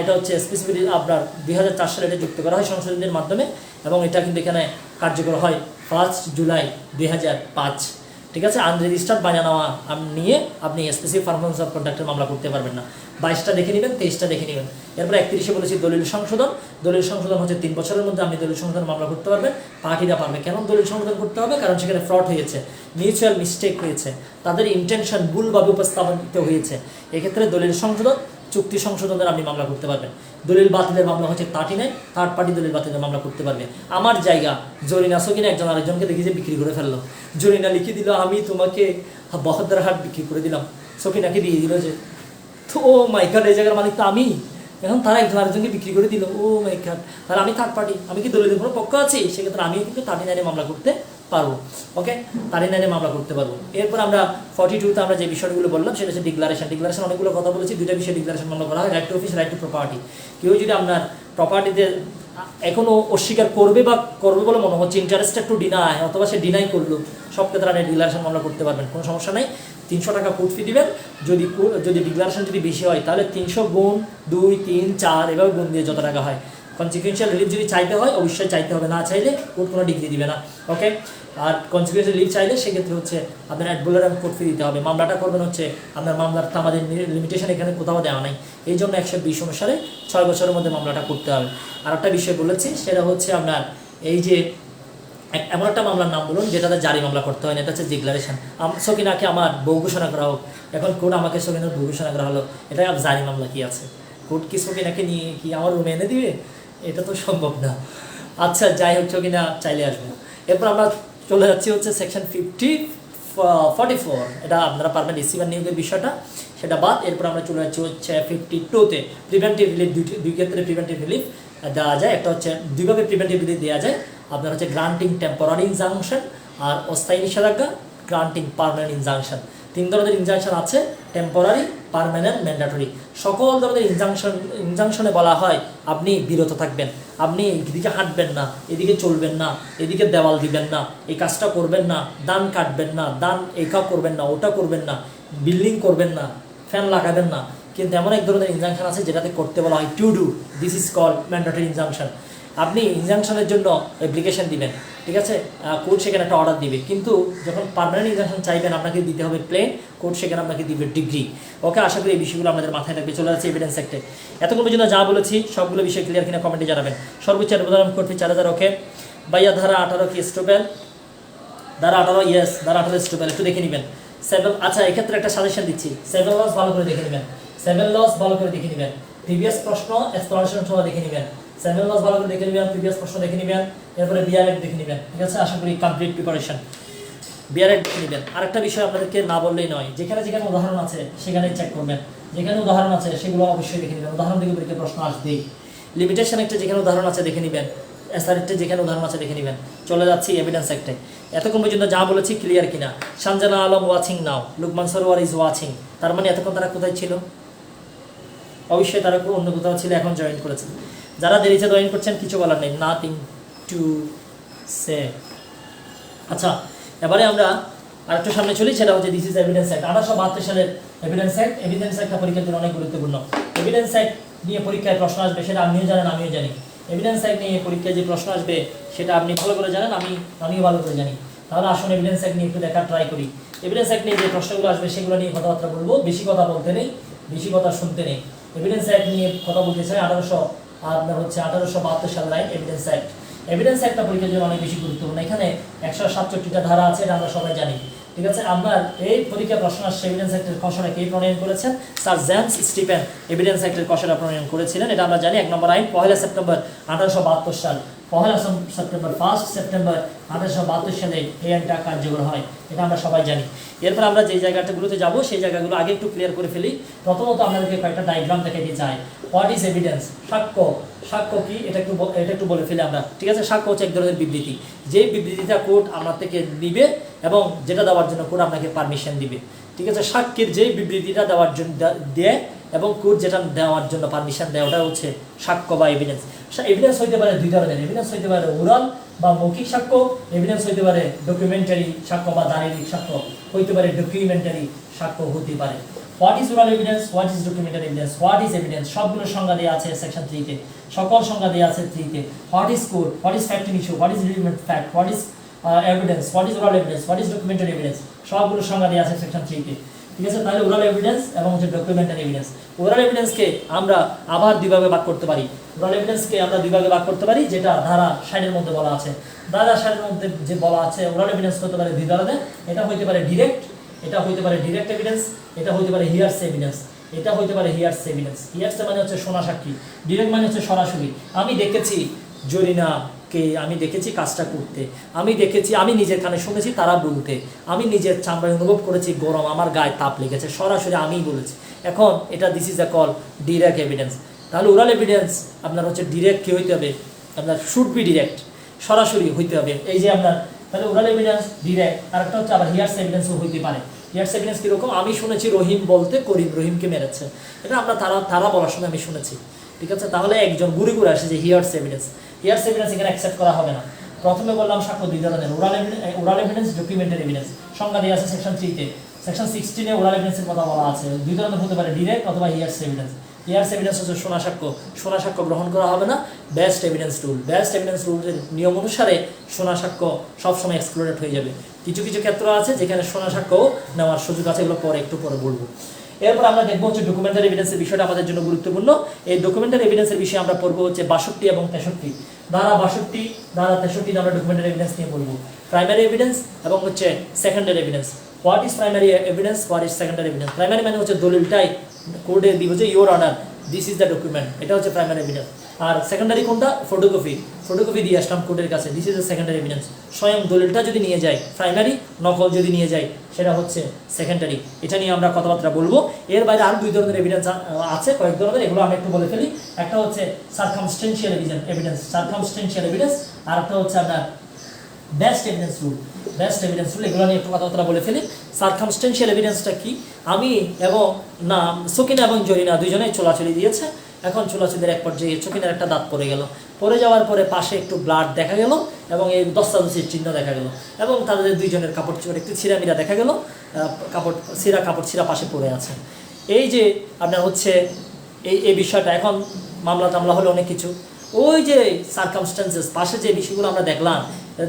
এটা হচ্ছে স্পেসিফিক আপনার 2004 সালে এটা যুক্ত করা হয় সংশোধনীর মাধ্যমে, এবং এটা কিন্তু এখানে কার্যকর হয় 1 জুলাই 2005, ঠিক ঠিক আছে, আনরেজিস্টার্ড বানিয়ে নেওয়া নিয়ে আপনি স্পেসিফিক পারফরমেন্স অফ কন্ট্রাক্টের মামলা করতে পারবেন না। 22টা দেখে নেবেন, 23টা দেখে নেবেন। এরপর 31-এ বলেছি দলিল সংশোধন। দলিল সংশোধন হচ্ছে 3 বছরের মধ্যে আপনি দলিল সংশোধন মামলা করতে পারবেন, পার্টিরা পারবে। কেন দলিল সংশোধন করতে হবে? কারণ সেখানে ফ্রড হয়েছে, মিউচুয়াল মিস্টেক হয়েছে, তাদের ইন্টেনশন ভুলভাবে উপস্থাপিত হয়েছে। এক্ষেত্রে দলিল সংশোধন, চুক্তি সংশোধনের আপনি মামলা করতে পারবেন। দলিল বাতিলের মামলা হচ্ছে 39, থার্ড পার্টি দলিল বাতিলের মামলা করতে পারবে। আমার জায়গা জরিনা সকিনা একজন আরেকজনকে দেখি যে বিক্রি করে ফেললো, জরিনা লিখে দিল আমি তোমাকে 72 হাট বিক্রি করে দিলাম, সকিনাকে দিয়ে দিল যে তো ও মাই গড এই জায়গার মালিক তো আমি, এখন তারা একজন আরেকজনকে বিক্রি করে দিল, ও মাই গড, তাহলে আমি থার্ড পার্টি, আমি কি দলিলের কোনো পক্ষ আছি? সেক্ষেত্রে আমিও কিন্তু 39-এ মামলা করতে পারবো। ওকে, 39-এ মামলা করতে পারবো। এরপর আমরা 42-তে আমরা যে বিষয়গুলো বললাম সেটা হচ্ছে ডিক্লারেশন। ডিক্লারেশন অনেকগুলো কথা বলেছি, দুইটা বিষয়ে ডিক্লারেশন মামলা করা হয়, right to office, right two property. কেউ যদি আপনার প্রপার্টিতে এখনও অস্বীকার করবে বা করবে বলে মনে হচ্ছে, ইন্টারেস্টেড টু ডিনাই, অথবা সে ডিনাই করলো, সব ক্ষেত্রে আপনি ডিক্লারেশন মামলা করতে পারবেন, কোনো সমস্যা নেই। 300 টাকা কোর্ট ফি দিবেন। যদি ডিক্লারেশন যদি বেশি হয় তাহলে 300 গুণ 2, 3, 4 এভাবে গুণ দিয়ে যত টাকা হয়। কনসিকুয়েন্সিয়াল রিলিফ যদি চাইতে হয় অবশ্যই চাইতে হবে, না চাইলে কোর্ট কোনো ডিগ্রি দিবে না। ওকে, আর কনসিকুয়েন্সিয়াল রিলিফ চাইলে সেক্ষেত্রে হচ্ছে আপনার অ্যাডভোকেট এবং কোর্ট ফি দিতে হবে। মামলাটা করবেন হচ্ছে আপনার মামলার আমাদের লিমিটেশন এখানে কোথাও দেওয়া নাই, এই জন্য 120 অনুসারে 6 বছরের মধ্যে মামলাটা করতে হবে। আর একটা বিষয় বলেছি সেটা হচ্ছে আপনার এই যে এমন একটা মামলার নাম বলুন যেটাতে জারি মামলা করতে হয় না, এটা হচ্ছে ডিক্লারেশন। সকিনাকে আমার বউ ঘোষণা করা হোক, এখন কোর্ট আমাকে সকিনার বউ ঘোষণা করা হলো, এটা জারি মামলা কি আছে? কোর্ট কি সকিনাকে নিয়ে কি আমার রুমে এনে দিবে? এটা তো সম্ভব না। আচ্ছা, যাই হোক, সকিনা চাইলে আসবে। এরপর আমরা চলে যাচ্ছি হচ্ছে সেকশন 44, এটা আপনারা পারবেন রিসিভার নিয়োগের বিষয়টা, সেটা বাদ। এরপর আমরা চলে যাচ্ছি হচ্ছে 52-তে প্রিভেন্টিভ রিলিফ। দুই ক্ষেত্রে প্রিভেন্টিভ রিলিফ দেওয়া যায়, একটা হচ্ছে দুইভাবে প্রিভেন্টিভ রিলিফ দেওয়া যায়। আপনার হচ্ছে গ্রান্টিং টেম্পোরারি ইনজাংশন আর অস্থায়ী নিষেধাজ্ঞা, গ্রান্টিং পার্মানেন্ট ইনজাংশন। 3 ধরনের ইনজাংশন আছে, টেম্পোরারি, পার্মানেন্ট, ম্যান্ডেটরি। সকল ধরনের ইনজাংশনে বলা হয় আপনি বিরত থাকবেন, আপনি এদিকে হাঁটবেন না, এদিকে চলবেন না, এদিকে দেওয়াল দিবেন না, এই কাজটা করবেন না, দান কাটবেন না, দান একা করবেন না, ওটা করবেন না, বিল্ডিং করবেন না, ফ্যান লাগাবেন না। কিন্তু এমন এক ধরনের ইনজাংশন আছে যেটাতে করতে বলা হয় to do, this is called mandatory injunction. আপনি ইনজাংশনের জন্য অ্যাপ্লিকেশন দিবেন, ঠিক আছে, কোর্ট সেখানে একটা অর্ডার দিবে, কিন্তু যখন পার্মানেন্ট ইনজাংশন চাইবেন আপনাকে দিতে হবে প্লেন, কোর্ট সেখানে আপনাকে দিবে ডিগ্রি। ওকে, আশা করি এই বিষয়গুলো আমাদের মাথায় রাখবে। চলে যাচ্ছে এভিডেন্স অ্যাক্টে। এতক্ষণ পর্যন্ত যা বলেছি সবগুলো বিষয় ক্লিয়ার কিনা কমেন্টে জানাবেন। সর্বোচ্চ উদাহরণ কোর্ট ফি 4000। ওকে ভাইয়া, ধারা 18 কি স্টুপেল? ধারা 18 ইয়েস, ধারা 18 স্টুপেল, একটু দেখে নেবেন। আচ্ছা, এক্ষেত্রে একটা সাজেশন দিচ্ছি, 7 লস ভালো করে দেখে নেবেন, 7 লস ভালো করে দেখে নেবেন, প্রিভিয়াস প্রশ্ন এক্সপ্লানেশন সহ দেখে নেবেন, 7 লস ভালো করে দেখে নেবেন, প্রিভিয়াস প্রশ্ন দেখে নেবেন, এরপরে বিআরএড দেখে নেবেন, ঠিক আছে। আশা করি কমপ্লিট প্রিপারেশন, বিআরএড দেখে নেবেন। আরেকটা বিষয় আপনাদেরকে না বললেই নয়, যেখানে যেখানে উদাহরণ আছে সেখানেই চেক করবেন, যেখানে উদাহরণ আছে সেগুলো অবশ্যই দেখে নেবেন, উদাহরণ থেকে পরীক্ষায় প্রশ্ন আসবেই। লিমিটেশন একটা যেখানে উদাহরণ আছে দেখে নেবেন, এসআরএতে যেখানে উদাহরণ আছে দেখে নেবেন। চলে যাচ্ছি এভিডেন্স অ্যাক্টে। এতক্ষণ পর্যন্ত যা বলেছি ক্লিয়ার কিনা? Shanjana Alam watching now, Lukman Sarowar is watching. তার মানে এতক্ষণ তারা কোথায় ছিল? অবশ্যই তারা অন্য কোথাও ছিল, এখন জয়েন করেছে। যারা দেরিতে জয়েন করছেন কিছু বলার নেই, নাথিং টু সে। আচ্ছা, এবারে আমরা আরেকটু সামনে চলি, সেটা হচ্ছে দিস ইজ এভিডেন্স অ্যাক্ট। 1872 সালের এভিডেন্স অ্যাক্ট। এভিডেন্স অ্যাক্টটা পরীক্ষার জন্য অনেক গুরুত্বপূর্ণ। এভিডেন্স অ্যাক্ট নিয়ে পরীক্ষায় প্রশ্ন আসবে, সেটা আপনিও জানেন, আমিও জানি। এভিডেন্স অ্যাক্ট নিয়ে পরীক্ষায় যে প্রশ্ন আসবে সেটা আপনি ভালো করে জানেন, আমিও ভালো করে জানি। তাহলে আসুন এভিডেন্স অ্যাক্ট নিয়ে একটু দেখার ট্রাই করি। এভিডেন্স অ্যাক্ট নিয়ে যে প্রশ্নগুলো আসবে সেগুলো নিয়ে কথাবার্তা বলবো, বেশি কথা বলতে নেই, বেশি কথা শুনতে নেই। এভিডেন্স অ্যাক্ট নিয়ে কথা বলতে চাই, 1872 সালের আইন এভিডেন্স অ্যাক্ট। এভিডেন্স অ্যাক্টটা পরীক্ষার জন্য অনেক বেশি গুরুত্বপূর্ণ। এখানে 167টা ধারা আছে, এটা আমরা সবাই জানি, ঠিক আছে। আপনার এই পরীক্ষা প্রশ্ন আসছে এভিডেন্স অ্যাক্টের খসড়া কে প্রণয়ন করেছেন? স্যার জেমস স্টিফেন এভিডেন্স অ্যাক্টের খসড়া প্রণয়ন করেছিলেন, এটা আমরা জানি। 1 নম্বর আইন 1 সেপ্টেম্বর 1872 সাল, 1 সেপ্টেম্বর 1 সেপ্টেম্বর 1872 সালে এই আইনটা কার্যকর হয়, এটা আমরা সবাই জানি। এরপর আমরা যে জায়গাগুলোতে যাব সেই জায়গাগুলো আগে একটু ক্লিয়ার করে ফেলি। প্রথমত আপনাদেরকে কয়েকটা ডায়াগ্রাম দেখাতে চাই। What is evidence? সাক্ষ্য। সাক্ষ্য কি এটা একটু বলে ফেলি আমরা, ঠিক আছে। সাক্ষ্য হচ্ছে এক ধরনের বিবৃতি, যে বিবৃতিটা কোর্ট আপনার থেকে নিবে এবং যেটা দেওয়ার জন্য কোর্ট আপনাকে পারমিশন দিবে, ঠিক আছে। সাক্ষীর যে বিবৃতিটা দেওয়ার জন্য দেয় এবং কোর্ট যেটা দেওয়ার জন্য পারমিশন দেয় ওটা হচ্ছে সাক্ষ্য বা এভিডেন্স। এভিডেন্স হইতে পারে দুই ধরনের, এভিডেন্স হইতে পারে ওরাল বা মৌখিক সাক্ষ্য, এভিডেন্স হইতে পারে ডকুমেন্টারি সাক্ষ্য বা দালিলিক সাক্ষ্য, হইতে পারে ডকুমেন্টারি সাক্ষ্য হতে পারে। What is oral evidence, what is documentary evidence, what is evidence, সবগুলো সংজ্ঞা দেওয়া আছে সেকশন 3-তে, সকল সংজ্ঞা দেওয়া আছে 3-তে। What is court, what is fact in issue, what is relevant fact, what is evidence, what is oral evidence, what is documentary evidence, সবগুলো সংজ্ঞা দেওয়া আছে সেকশন 3 তে। ঠিক আছে, তাহলে ওরাল এভিডেন্স এবং হচ্ছে ডকুমেন্টারি এভিডেন্স। ওরাল এভিডেন্সকে আমরা আবার দুই ভাগে ভাগ করতে পারি। ওরাল এভিডেন্সকে আমরা দুই ভাগে ভাগ করতে পারি, যেটা ধারা 60 এর মধ্যে বলা আছে। ধারা 60 এর মধ্যে যে বলা আছে ওরাল এভিডেন্স হতে পারে দুই ধরনের। এটা হইতে পারে ডিরেক্ট, এটা হইতে পারে ডিরেক্ট এভিডেন্স, এটা হইতে পারে হিয়ার্স এভিডেন্স, এটা হইতে পারে হিয়ার্স এভিডেন্স। হিয়ার্স মানে হচ্ছে শোনা সাক্ষী, ডিরেক্ট মানে হচ্ছে সরাসরি। আমি দেখেছি জরিনাকে, আমি দেখেছি কাজটা করতে, আমি দেখেছি, আমি নিজের কানে শুনেছি তারা বলতে, আমি নিজের চামড়ায় অনুভব করেছি গরম, আমার গায়ে তাপ লেগেছে, সরাসরি আমিই বলেছি। এখন এটা this is a call direct evidence. তাহলে ওরাল এভিডেন্স আপনার হচ্ছে ডিরেক্ট কি হইতে হবে, আপনার শুড বি ডিরেক্ট, সরাসরি হইতে হবে। এই যে আপনার তাহলে ওরাল এভিডেন্স ডিরেক্ট, আর একটা হচ্ছে আবার হিয়ার্স এভিডেন্সও হইতে পারে। হিয়ার্স এভিডেন্স কীরকম, আমি শুনেছি রহিম বলতে করিম রহিমকে মেরেছে, এটা আমরা তারা বলার সময় আমি শুনেছি। ঠিক আছে, তাহলে একজন ঘুরে ঘুরে আসে যে হিয়ার্স এভিডেন্স। হিয়ার্স এভিডেন্স এখানে অ্যাকসেপ্ট করা হবে না। প্রথমে বললাম সাক্ষ্য দুই ধরনের, ওরাল এভিডেন্স, ডকুমেন্টারি এভিডেন্স। সংজ্ঞা দেওয়া আছে সেকশন 3 তে। সেকশন 16 এ ওরাল এভিডেন্সের কথা বলা আছে, দুই ধরনের হতে পারে, ডিরেক্ট অথবা হিয়ার্স এভিডেন্স। হিয়ার্স এভিডেন্স হচ্ছে শোনা সাক্ষ্য, শোনা সাক্ষ্য গ্রহণ করা হবে না। Best evidence rule, best evidence রুলের নিয়ম অনুসারে শোনা সাক্ষ্য সবসময় এক্সক্লুডেড হয়ে যাবে। কিছু কিছু ক্ষেত্র আছে যেখানে শোনা সাক্ষ্য নেওয়ার সুযোগ আছে, এগুলো পরে একটু পরে বলবো। এরপর আমরা দেখবো হচ্ছে ডকুমেন্টারি এভিডেন্সের বিষয়টা আমাদের জন্য গুরুত্বপূর্ণ। এই ডকুমেন্টারি এভিডেন্সের বিষয়ে আমরা পড়বো হচ্ছে 62 এবং 63। ধারা 62, ধারা 63 আমরা ডকুমেন্টারি এভিডেন্স নিয়ে বলবো। প্রাইমারি এভিডেন্স এবং হচ্ছে secondary evidence. What is primary evidence, what is secondary evidence. Primary মানে হচ্ছে দলিলটাই কোর্টে দিব যে your honour this is the document, এটা হচ্ছে প্রাইমারি এভিডেন্স। আর সেকেন্ডারি কোনটা, ফটোকপি, ফটোকপি দিয়ে আসলাম কোর্টের কাছে, this is the secondary evidence. স্বয়ং দলিলটা যদি নিয়ে যায় প্রাইমারি, নকল যদি নিয়ে যায় সেটা হচ্ছে সেকেন্ডারি। এটা নিয়ে আমরা কথাবার্তা বলবো। এর বাইরে আরও দুই ধরনের এভিডেন্স আছে, কয়েক ধরনের, এগুলো আমি একটু বলে ফেলি। একটা হচ্ছে সার্কামস্টেন্সিয়াল এভিডেন্স, সার্কামস্টেন্সিয়াল এভিডেন্স, আর একটা হচ্ছে আপনার best evidence rule, best evidence rule. এগুলো নিয়ে একটু কথাবার্তা বলে ফেলি। সার্কামস্টেন্সিয়াল এভিডেন্সটা কি, আমি এবং না সকিনা এবং জরিনা দুইজনেই চোলাচুলি দিয়েছে। এখন চোলাচুলির এক পর্যায়ে চকিনার একটা দাঁত পড়ে গেল, পড়ে যাওয়ার পরে পাশে একটু ব্লাড দেখা গেল এবং এই দস্তাদস্তির চিহ্ন দেখা গেল, এবং তাদের দুইজনের কাপড় চোপড় একটু ছিঁড়ামিরা দেখা গেল, কাপড় ছিঁড়া পাশে পড়ে আছে। এই যে আপনার হচ্ছে এই বিষয়টা, এখন মামলা টামলা হলে অনেক কিছু, ওই যে সার্কামস্টেন্সেস পাশে যে বিষয়গুলো আমরা দেখলাম,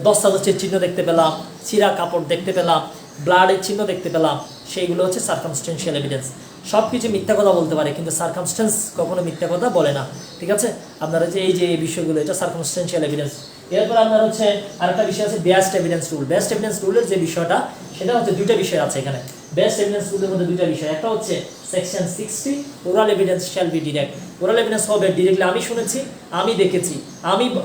দস্তাদস্তির চিহ্ন দেখতে পেলাম, ছিঁড়া কাপড় দেখতে পেলাম, ব্লাডের চিহ্ন দেখতে পেলাম, সেইগুলো হচ্ছে সার্কামস্টেন্সিয়াল এভিডেন্স। সব কিছু মিথ্যা কথা বলতে পারে কিন্তু সার্কামস্টেন্স কখনো মিথ্যা কথা বলে না। ঠিক আছে, আপনারা যে এই যে এই বিষয়গুলো, এটা সার্কামস্টেন্সিয়াল এভিডেন্স। এরপর আপনার হচ্ছে আরেকটা বিষয় আছে best evidence rule. Best evidence রুলের যে বিষয়টা, সেটা হচ্ছে দুইটা বিষয় আছে এখানে। বেস্ট এভিডেন্স রুলের মধ্যে দুইটা বিষয়, একটা হচ্ছে section 60, oral evidence shall be direct. Oral evidence হবে ডিরেক্টলি, আমি শুনেছি, আমি দেখেছি,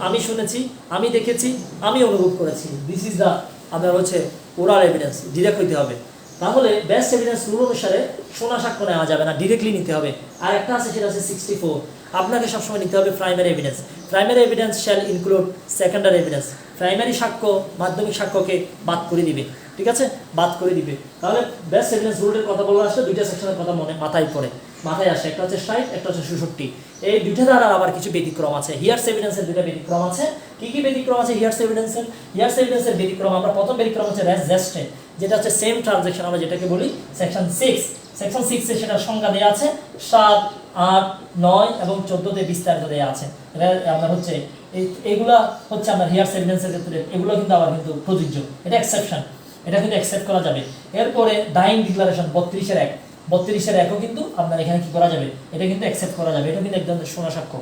আমি শুনেছি, আমি দেখেছি, আমি অনুভব করেছি, দিস ইজ দ্য আপনার হচ্ছে ওরাল এভিডেন্স, ডিরেক্ট হইতে হবে। তাহলে বেস্ট এভিডেন্স রুল অনুসারে শোনা সাক্ষ্য নেওয়া যাবে না, ডিরেক্টলি নিতে হবে। আর একটা আছে সেটা হচ্ছে 64, আপনাকে সবসময় নিতে হবে primary evidence. Primary evidence shall include secondary evidence. Primary সাক্ষ্য মাধ্যমিক সাক্ষ্যকে বাদ করে দিবে, ঠিক আছে, বাদ করে দিবে। তাহলে বেস্ট এভিডেন্স রুলের কথা বলা আসলে দুইটা সেকশনের কথা মাথায় আসে, একটা হচ্ছে 60, একটা হচ্ছে 66। এই দুইটা দ্বারা আবার কিছু ব্যতিক্রম আছে। হিয়ার্স এভিডেন্সের দুইটা ব্যতিক্রম আছে। কি কি ব্যতিক্রম আছে হিয়ার্স এভিডেন্সের? হিয়ার্স এভিডেন্সের ব্যতিক্রম, আমরা প্রথম ব্যতিক্রম হচ্ছে রেস জেস্টে, যেটা হচ্ছে সেম ট্রানজাকশন, আমরা যেটাকে বলি সেকশন 6। সেকশন 6 এ সেটার সংজ্ঞা দেওয়া আছে, 7, 8, 9 এবং 14 তে বিস্তারিত দেওয়া আছে। এটা আপনার হচ্ছে এইগুলা হচ্ছে আপনার হিয়ার্স এভিডেন্সের ক্ষেত্রে, এগুলো কিন্তু আবার কিন্তু প্রযোজ্য, এটা এক্সেপশন, এটা কিন্তু অ্যাকসেপ্ট করা যাবে। এরপরে ডাইং ডিক্লারেশন 32-এর 1, 32-এর 1ও কিন্তু আপনার এখানে কি করা যাবে, এটা কিন্তু অ্যাকসেপ্ট করা যাবে, এটা কিন্তু একদম শোনা সাক্ষ্য,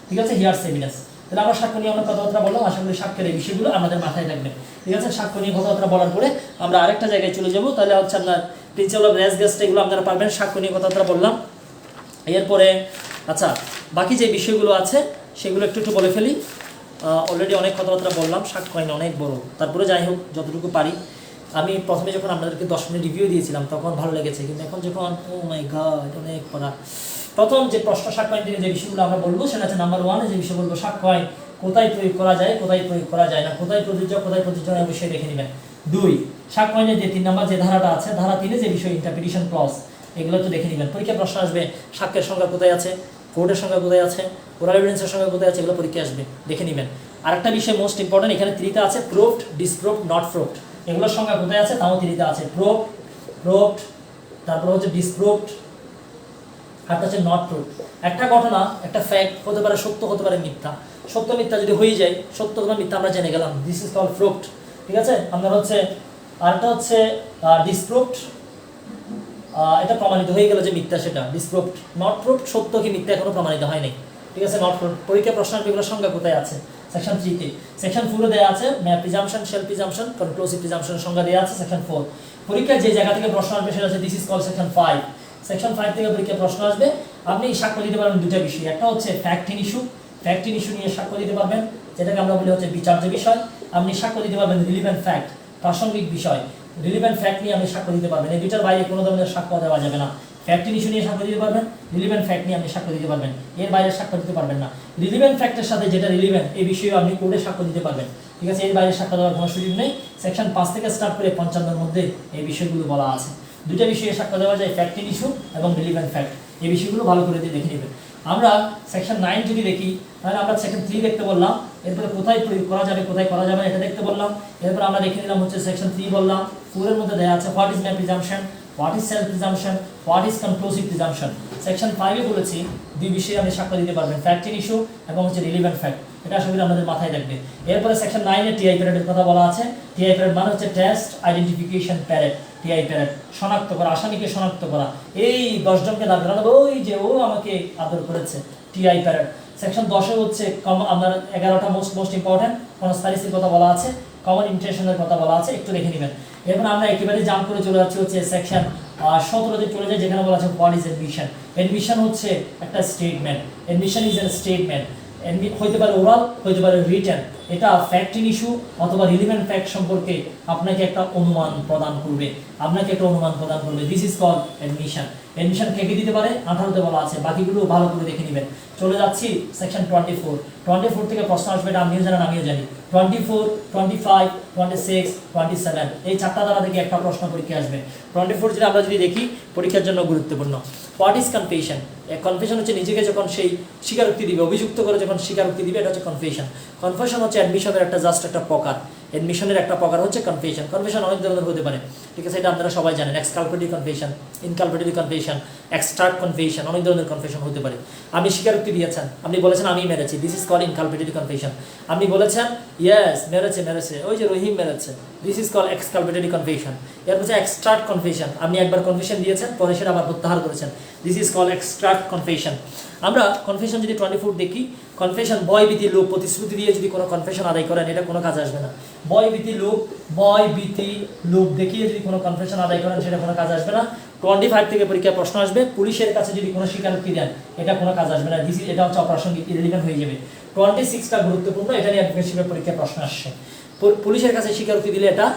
ঠিক আছে, হিয়ার্স এভিডেন্স। তাহলে আমরা সাক্ষ্য নিয়ে আমরা কথাবার্তা বললাম, আশা করি সাক্ষ্যের এই বিষয়গুলো আমাদের মাথায় থাকবে, ঠিক আছে। সাক্ষ্য নিয়ে কথাবার্তা বলার পরে আমরা আরেকটা জায়গায় চলে যাব, তাহলে হচ্ছে আপনার প্রিন্সিপাল অফ রেস গেস্ট, এগুলো আপনারা পারবেন। সাক্ষ্য নিয়ে কথাবার্তা বললাম, এরপরে আচ্ছা বাকি যে বিষয়গুলো আছে সেগুলো একটু বলে ফেলি। অলরেডি অনেক কথাবার্তা বললাম, সাক্ষ্য আইন অনেক বড়, তারপরে যাই হোক যতটুকু পারি। আমি প্রথমে যখন আপনাদেরকে 10 মিনিট রিভিউ দিয়েছিলাম তখন ভালো লেগেছে, কিন্তু এখন যখন ও মাই গড অনেক পড়া। প্রথম যে প্রশ্ন সাক্ষ্য আইন থেকে যে বিষয়গুলো আমরা বলবো সেটা হচ্ছে নাম্বার 1, যে বিষয় বলবো সাক্ষ্য আইন কোথায় প্রয়োগ করা যায়, কোথায় প্রয়োগ করা যায় না, কোথায় প্রযোজ্য, কোথায় প্রযোজ্য না, বিষয় দেখে নেবেন। 2, সাক্ষ্য আইনের যে 3 নম্বর যে ধারাটা আছে, ধারা 3-এ যে বিষয় ইন্টারপ্রিটেশন ক্লজ, এগুলো তো দেখে নেবেন। পরীক্ষা প্রশ্ন আসবে, সাক্ষ্যের সংজ্ঞা কোথায় আছে, কোর্টের সংজ্ঞা কোথায় আছে, ওরাল এভিডেন্সের সংজ্ঞা কোথায় আছে, এগুলো পরীক্ষা আসবে, দেখে নেবেন। আরেকটা বিষয় মোস্ট ইম্পর্টেন্ট, এখানে 3তে আছে প্রুভড, ডিসপ্রুভড, নট প্রুভড, এগুলোর সংজ্ঞা কোথায় আছে তাও 3তে আছে। প্রুভড, তারপর হচ্ছে ডিসপ্রুভড, আর হচ্ছে নট প্রুভড। একটা ঘটনা, একটা ফ্যাক্ট হতে পারে সত্য, হতে পারে মিথ্যা। সত্য মিথ্যা যদি হয়ে যায়, সত্য অথবা মিথ্যা আমরা জেনে গেলাম, দিস ইজ কল্ড প্রুভড, ঠিক আছে। আপনার হচ্ছে আর এটা হচ্ছে ডিসপ্রুভড, এটা প্রমাণিত হয়ে গেল যে মিথ্যা, সেটা ডিসপ্রুভড। নট প্রুভড, সত্য কি মিথ্যা এখনো প্রমাণিত হয়নি, ঠিক আছে। নট প্রুভড পরীক্ষা প্রশ্ন এগুলোর সংজ্ঞা কোথায় আছে? সেকশন 3 তে। সেকশন 4 এ দেওয়া আছে প্রিজাম্পশন, শেল প্রিজাম্পশন, কনক্লুসিভ প্রিজাম্পশনের সংজ্ঞা দেওয়া আছে সেকশন 4। পরীক্ষা যে জায়গা থেকে প্রশ্ন আসবে সেটা হচ্ছে this is call section 5। Section 5 থেকে পরীক্ষা প্রশ্ন আসবে, আপনি সাক্ষ্য দিতে পারবেন দুটো বিষয়, একটা হচ্ছে fact in issue, fact in issue নিয়ে সাক্ষ্য দিতে পারবেন, যেটাকে আমরা বলি হচ্ছে বিচার্য বিষয়। আপনি সাক্ষ্য দিতে পারবেন রিলিভেন্ট ফ্যাক্ট, প্রাসঙ্গিক বিষয়, রিলিভেন্ট ফ্যাক্ট নিয়ে আপনি সাক্ষ্য দিতে পারবেন। এই দুটার বাইরে কোনো ধরনের সাক্ষ্য দেওয়া যাবে না। ফ্যাক্ট ইন ইস্যু নিয়ে সাক্ষ্য দিতে পারবেন, রিলিভেন্ট ফ্যাক্ট নিয়ে আপনি সাক্ষ্য দিতে পারবেন, এর বাইরে সাক্ষ্য দিতে পারবেন না। রিলিভেন্ট ফ্যাক্টের সাথে যেটা রিলিভেন্ট এই বিষয়ে আপনি কোর্টে সাক্ষ্য দিতে পারবেন, ঠিক আছে। এর বাইরে সাক্ষ্য দেওয়ার কোনো সুযোগ নেই। সেকশন 5 থেকে স্টার্ট করে 55 এর মধ্যে এই বিষয়গুলো বলা আছে। দুটো বিষয়ে সাক্ষ্য দেওয়া যায়, ফ্যাক্ট ইন ইস্যু এবং রিলিভেন্ট ফ্যাক্ট। এই বিষয়গুলো ভালো করে দেখে নেবেন। আমরা সেকশন 9 যদি দেখি, তাহলে আমরা সেকশন 3 দেখতে বললাম, এরপরে কোথায় প্রয়োগ করা যাবে কোথায় করা যাবে এটা দেখতে বললাম। এরপর আমরা দেখে নিলাম হচ্ছে সেকশন 3 বললাম, 4 এর মধ্যে দেওয়া আছে what is map presumption, what is self presumption, what is conclusive presumption. Section 5 এ বলেছি দুই বিষয়ে আপনি সাক্ষ্য দিতে পারবেন, ফ্যাক্ট ইন ইস্যু এবং হচ্ছে রিলিভেন্ট ফ্যাক্ট। এটা আসলে আমাদের মাথায় রাখবে। এরপরে সেকশন 9 এ টিআই প্যারেডের কথা বলা আছে। টিআই প্যারেড মানে হচ্ছে test identification parade. TI parade শনাক্ত করা, আসামিকে শনাক্ত করা। এই 10 জনকে দাঁড় করানো, ওই যে ও আমাকে আদর করেছে, টিআই প্যারেড। সেকশন 10 এ হচ্ছে আপনার 11টা মোস্ট ইম্পর্টেন্ট কনস্পাইরেসির কথা বলা আছে, কমন ইন্টেনশনের কথা বলা আছে, একটু দেখে নেবেন। এরপর আমরা একেবারে জাম্প করে চলে যাচ্ছি হচ্ছে সেকশন 17 তে চলে যায়, যেখানে বলা আছে হোয়াট ইজ এডমিশন। এডমিশন হচ্ছে একটা statement, admission is a statement. হইতে পারে ওরাল, হইতে পারে রিটেন। এটা ফ্যাক্ট ইন ইস্যু অথবা রিলিভেন্ট ফ্যাক্ট সম্পর্কে আপনাকে একটা অনুমান প্রদান করবে, this is call admission. Admission কে কে দিতে পারে? 18 তে বলা আছে, বাকিগুলো ভালো করে দেখে নেবেন। চলে যাচ্ছি সেকশন 24 থেকে প্রশ্ন আসবে, এটা আমিও জানেন আমিও জানি। 24, 25, 26, 27 এই 4টা ধারা থেকে একটা প্রশ্ন পরীক্ষা আসবে। 24 যেটা আমরা যদি দেখি পরীক্ষার জন্য গুরুত্বপূর্ণ। What is confession? কনফেশন হচ্ছে নিজেকে যখন সেই স্বীকারোক্তি দিবে, অভিযুক্ত করে যখন স্বীকারোক্তি দিবে, এটা হচ্ছে কনফেশন। কনফেশন হচ্ছে অ্যাডমিশনের একটা জাস্ট একটা প্রকার, এডমিশনের একটা প্রকার হচ্ছে কনফেশন। কনফেশন অনেক ধরনের হতে পারে, ঠিক আছে, এটা আপনারা সবাই জানেন। এক্সকালপেটরি কনফেশন, ইনকালপেটরি কনফেশন, এক্সট্রাক্ট কনফেশন, অনেক ধরনের কনফেশন হতে পারে। আপনি স্বীকারোক্তি দিয়েছেন, আপনি বলেছেন আমি মেরেছি, দিস ইজ কল ইনকালপেটরি কনফেশন। আপনি বলেছেন ইয়েস মেরেছে, ওই যে রহিম মেরেছে, দিস ইজ কল এক্সকালপেটরি কনফেশন। এর হচ্ছে এক্সট্রাক্ট কনফেশন, আপনি একবার কনফেশন দিয়েছেন, পরে সেটা আবার প্রত্যাহার করেছেন, this is call extract confession. আমরা কনফেশন যদি 24 দেখি, কনফেশন ভয় ভীতি লোভ প্রতিশ্রুতি দিয়ে যদি কোনো কনফেশন আদায় করেন, এটা কোনো কাজে আসবে না। ভয় ভীতি লোভ দেখিয়ে যদি কোনো কনফেশন আদায় করেন, সেটা কোনো কাজে আসবে না। 25 থেকে পরীক্ষায় প্রশ্ন আসবে, পুলিশের কাছে যদি কোনো স্বীকারোক্তি দেন, এটা কোনো কাজ আসবে না, এটা হচ্ছে অপ্রাসঙ্গিক, ইরেলিভেন্ট হয়ে যাবে। 26টা গুরুত্বপূর্ণ, এটা নিয়ে অ্যাডমিশনের পরীক্ষায় প্রশ্ন আসছে। পুলিশের কাছে স্বীকারোক্তি দিলে এটা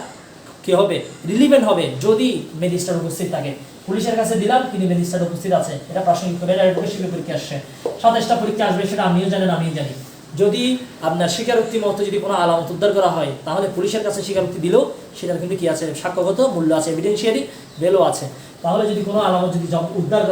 কি হবে? রিলিভেন্ট হবে যদি ম্যাজিস্ট্রেট উপস্থিত থাকে। পুলিশের কাছে দিলাম কিন্তু ম্যাজিস্ট্রেট উপস্থিত আছে, এটা প্রাসঙ্গিক হবে, এটা অ্যাডমিশনের পরীক্ষা আসছে। 27টা পরীক্ষা আসবে, সেটা আমিও জানেন আমিও জানি। যদি আপনার স্বীকারোক্তি মতো যদি কোনো আলামত উদ্ধার করা হয়, তাহলে পুলিশের কাছে স্বীকারোক্তি দিলেও সেটার কিন্তু কি আছে? সাক্ষ্যগত মূল্য আছে, এভিডেন্সিয়ারি ভ্যালু আছে। তাহলে যদি কোনো আলামত যদি উদ্ধার